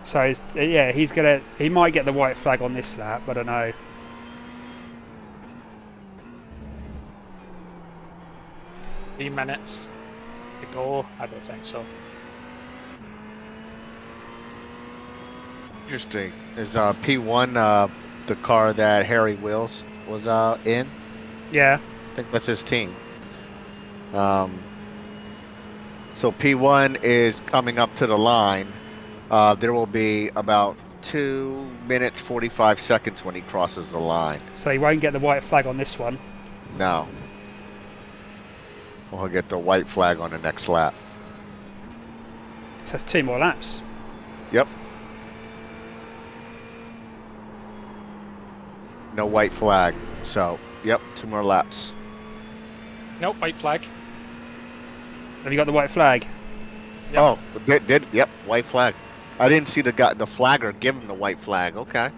So yeah, he might get the white flag on this lap, I don't know. Three minutes to go? I don't think so. Interesting. Is P1 the car that Harry Wills was in? Yeah. I think that's his team. So P1 is coming up to the line. There will be about 2 minutes 45 seconds when he crosses the line. So he won't get the white flag on this one. No. We'll get the white flag on the next lap. So that's 2 more laps. Yep. No white flag. So, yep, 2 more laps. Nope, white flag. Have you got the white flag? Yep. Oh, yep, white flag. I didn't see the flagger give him the white flag. Okay.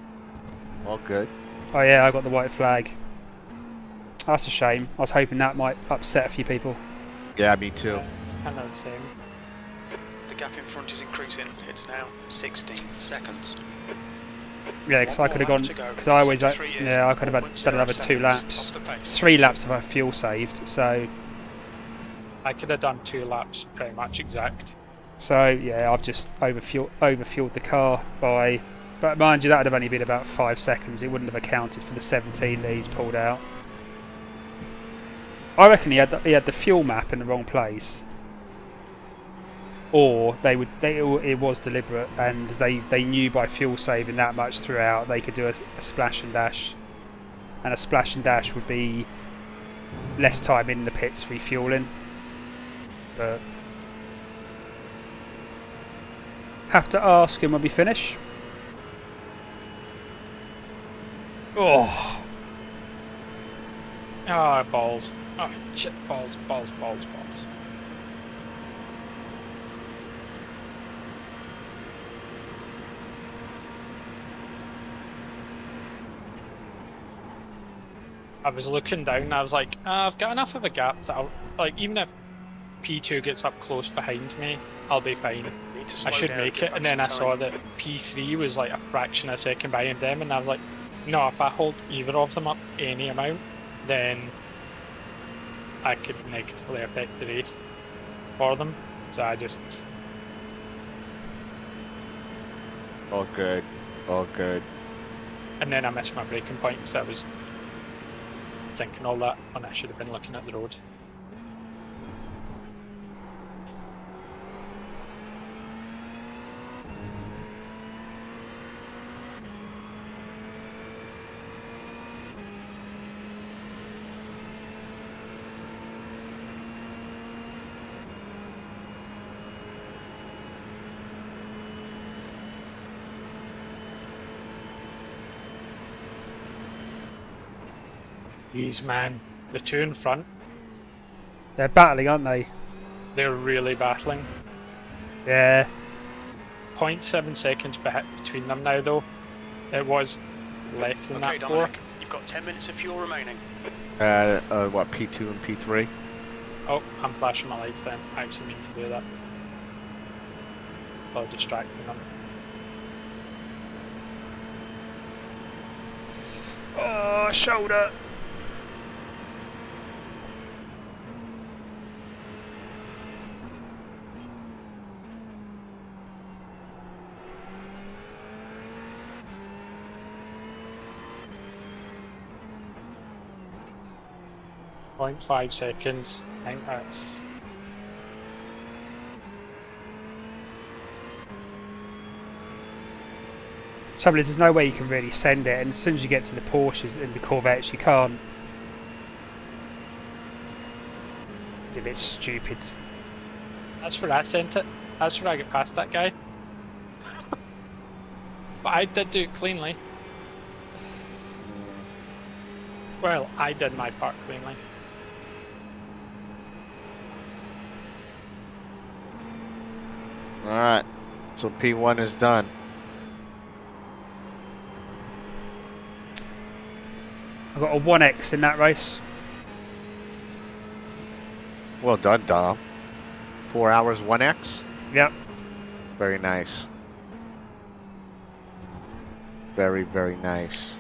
All good. Oh yeah, I got the white flag. That's a shame. I was hoping that might upset a few people. Yeah, me too. It's kind of the same. The gap in front is increasing. It's now 16 seconds. Yeah, because I could have gone. Because I always, I could have done another 2 laps. 3 laps if I fuel saved. So I could have done 2 laps pretty much exact. So yeah, I've just overfueled the car by. But mind you, that would have only been about 5 seconds. It wouldn't have accounted for the 17 that he's pulled out. I reckon he had the fuel map in the wrong place, or it was deliberate, and they knew by fuel saving that much throughout they could do a splash and dash, and a splash and dash would be less time in the pits refueling. But have to ask him when we finish. Oh. Ah, balls. Oh, shit, balls. I was looking down and I was like, I've got enough of a gap that I'll, like, even if P2 gets up close behind me, I'll be fine. need to slow I should down, make give it, and back then I some saw time. that P3 was like a fraction of a second behind them, and I was like, no, if I hold either of them up any amount, then I could negatively affect the race for them. So I just, All good. All good. and then I missed my braking point because I was thinking all that when I should have been looking at the road. Jeez, man, the two in front, They're battling, aren't they? they're really battling. Yeah. 0.7 seconds between them now, though. It was less than Okay, that before. Dominic, you've got 10 minutes of fuel remaining. What, P2 and P3? Oh, I'm flashing my lights then. I actually mean to do that. While distracting them. Oh, shoulder. .5 seconds. I think that's... Trouble is, there's no way you can really send it, and as soon as you get to the Porsches and the Corvettes, you can't. It's a bit stupid. That's where I sent it. That's where I get past that guy. But I did do it cleanly. Well, I did my part cleanly. Alright. So P1 is done. I got a 1x in that race. Well done, Dom. 4 hours, 1x? Yep. Very nice. Very, very nice.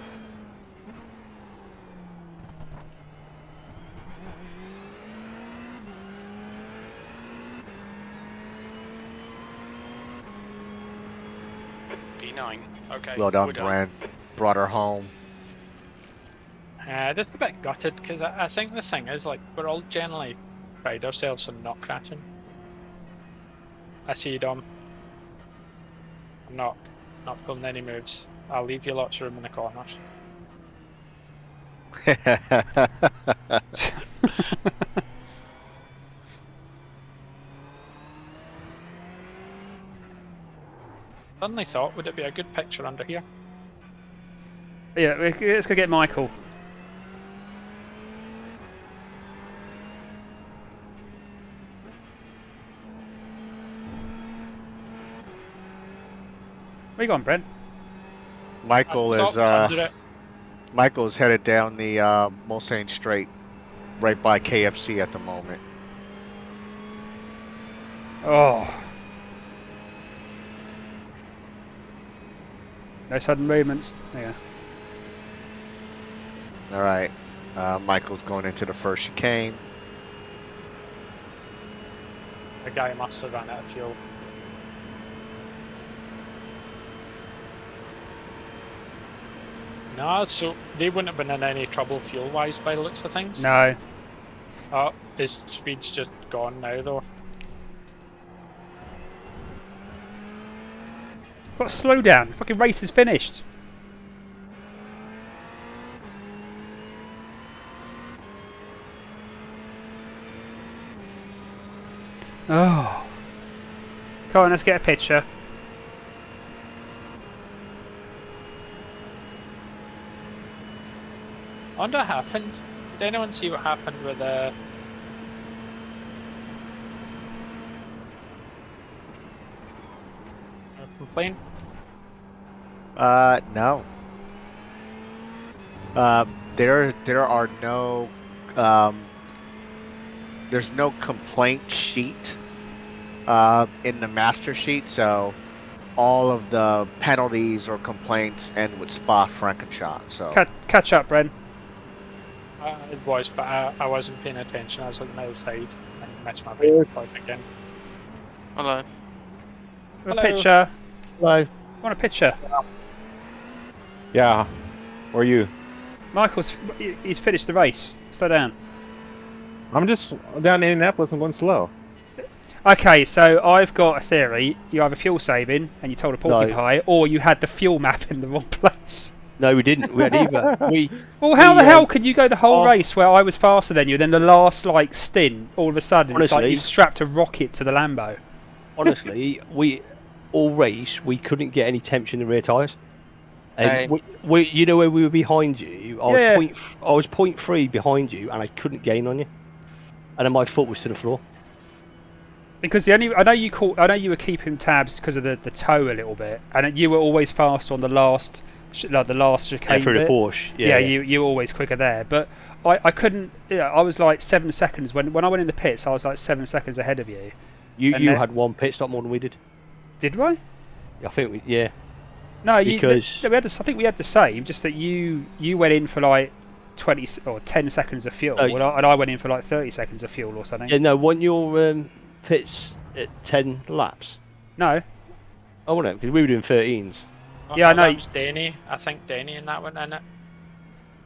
B9. Okay. Well done, we're Bren. Brought her home. Just a bit gutted because I think the thing is, like, we're all generally pride ourselves on not crashing. I see you, Dom. I'm not pulling any moves. I'll leave you lots of room in the corners. Suddenly thought, would it be a good picture under here? Yeah, let's go get Michael. Where you going, Brent? Michael is Under it. Michael is headed down the Mulsanne Strait, right by KFC at the moment. Oh. No sudden movements. Yeah. All right, Michael's going into the first chicane. The guy must have run out of fuel. No, so they wouldn't have been in any trouble fuel-wise by the looks of things. No. Oh, his speed's just gone now though. Got to slow down. The fucking race is finished. Oh. Come on, let's get a picture. I wonder what happened. Did anyone see what happened with complaint? No. There are no there's no complaint sheet in the master sheet, so all of the penalties or complaints end with Spa Frankenshot. So Catch up, Bren. It was, but I wasn't paying attention. I was on the other side and missed my break point again. Hello. A picture. Hello. Want a picture? Yeah. Where are you? He's finished the race. Slow down. I'm just down in Indianapolis. I'm going slow. Okay, so I've got a theory. You either fuel saving and you told a porcupine, or you had the fuel map in the wrong place. No, we didn't. We had either. Well, how the hell could you go the whole race where I was faster than you, then the last stint, all of a sudden, it's like Honestly- you strapped a rocket to the Lambo? Honestly, all race we couldn't get any temperature in the rear tyres. And you know where we were behind you. I was 0.3 behind you, and I couldn't gain on you. And then my foot was to the floor. Because I know you were keeping tabs because of the toe a little bit, and you were always fast on the last chicane through bit. the Porsche. Yeah, you were always quicker there. But I couldn't. I was like 7 seconds when I went in the pits. I was like 7 seconds ahead of you. You had one pit stop more than we did. Did I? I think we No, because I think we had the same. Just that you went in for like 20 or 10 seconds of fuel, and I went in for like 30 seconds of fuel or something. Yeah, no, weren't your pits at 10 laps? No. Oh no, because we were doing 13s. Oh, Yeah, I know. That was Denny. I think Denny and that went in it.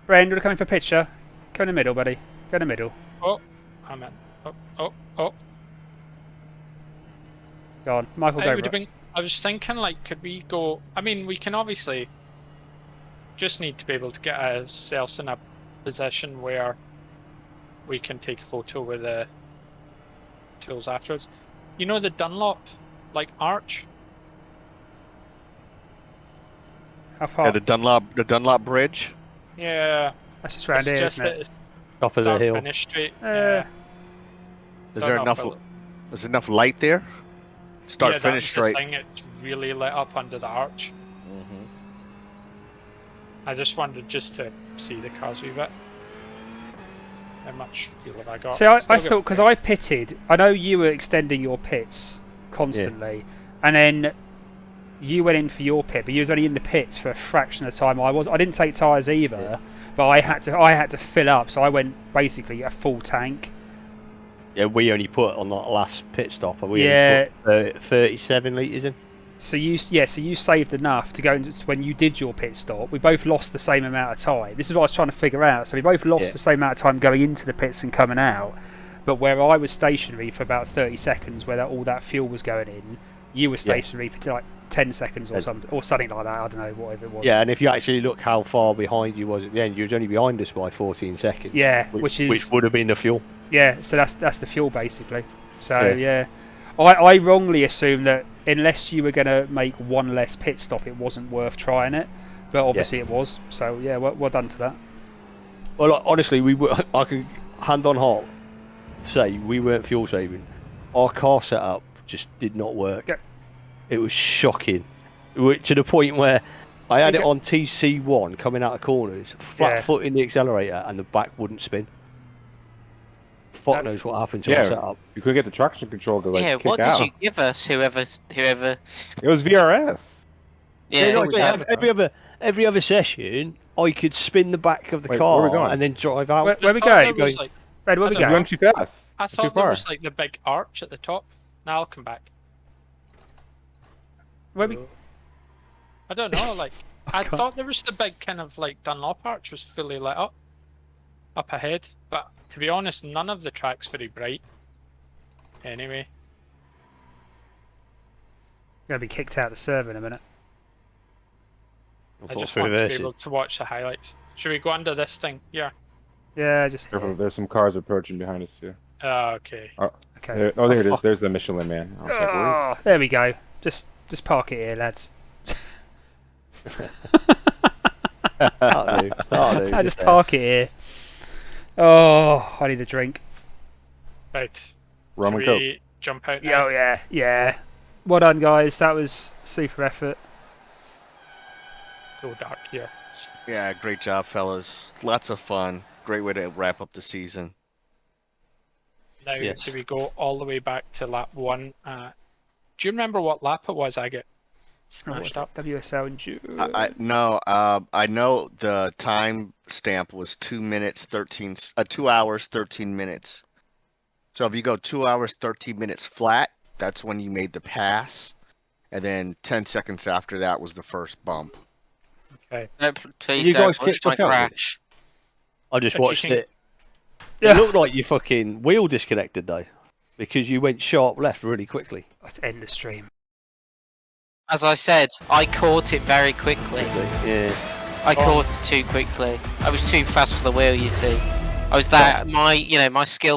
Bren, you're coming for a picture. Go in the middle, buddy. Go in the middle. Oh, I'm in. Oh. Go on, Michael. It Go. would have been. I was thinking, like, could we go? I mean, we can obviously just need to be able to get ourselves in a position where we can take a photo with the tools afterwards. You know the Dunlop, like, arch? How far? yeah, the Dunlop Bridge. Yeah. That's just round here, just isn't it? it's Top of the start hill. finish straight. Yeah. Is there enough? There's enough light there. Start yeah, finish that was straight. the thing, it's really lit up under the arch. I just wanted just to see the cars a wee bit. How much fuel have I got? See, I Still thought got- because I pitted, I know you were extending your pits constantly, and then you went in for your pit, but you was only in the pits for a fraction of the time I was. I didn't take tyres either, but I had to fill up, so I went basically a full tank. Yeah, we only put on that last pit stop, and we Yeah. only put 37 litres in. So you saved enough to go into when you did your pit stop. We both lost the same amount of time. This is what I was trying to figure out. So we both lost the same amount of time going into the pits and coming out. But where I was stationary for about 30 seconds, where all that fuel was going in, you were stationary for like 10 seconds or something like that. I don't know, whatever it was. Yeah, and if you actually look how far behind you was at the end, you was only behind us by 14 seconds. Yeah, which would have been the fuel. Yeah, so that's the fuel basically. So yeah. I wrongly assumed that unless you were going to make one less pit stop, it wasn't worth trying it. But obviously it was. So yeah, well done to that. Well, honestly, I can hand on heart say we weren't fuel saving. Our car setup just did not work. Yeah. It was shocking, to the point where I had it on TC1 coming out of corners, flat foot in the accelerator, and the back wouldn't spin. Fuck knows what happened to our setup. You couldn't get the traction control to kick what out. did you give us? Whoever. It was VRS. Yeah. Every other session, I could spin the back of the Wait, car where are we going? and then drive out. Where we I thought go? there was, like, Red, where we I go? don't You went too fast. I Too thought there far. was like the big arch at the top. Now I'll come back. Where we? I don't know, like I thought there was the big kind of like Dunlop arch was fully lit up ahead, but to be honest, none of the track's very bright. Anyway, Gonna be kicked out of the server in a minute. I just want to be able to watch the highlights. Should we go under this thing? Yeah. Yeah, just. Careful, there's some cars approaching behind us too. Okay. Okay. There it is. There's the Michelin Man. I was like, where is There we go. Just park it here, lads. I just park it here. Oh, I need a drink. Right. Rum and Should Coke. we jump out now? Oh yeah. Well done, guys. That was super effort. So dark here. Yeah, great job, fellas. Lots of fun. Great way to wrap up the season. Now, Yes. do we go all the way back to lap 1? Do you remember what lap it was I get smashed up? WSL and June. No, I know the time stamp was 2 minutes 13, 2 hours 13 minutes. So if you go 2 hours 13 minutes flat, that's when you made the pass, and then 10 seconds after that was the first bump. Okay. Please You don't guys push kicked my off, haven't you? crash. I just If you watched can- it. It looked like your fucking wheel disconnected though, because you went sharp left really quickly. Let's end the stream. As I said, I caught it very quickly. Yeah. I caught it too quickly. I was too fast for the wheel, you see. I was that my skill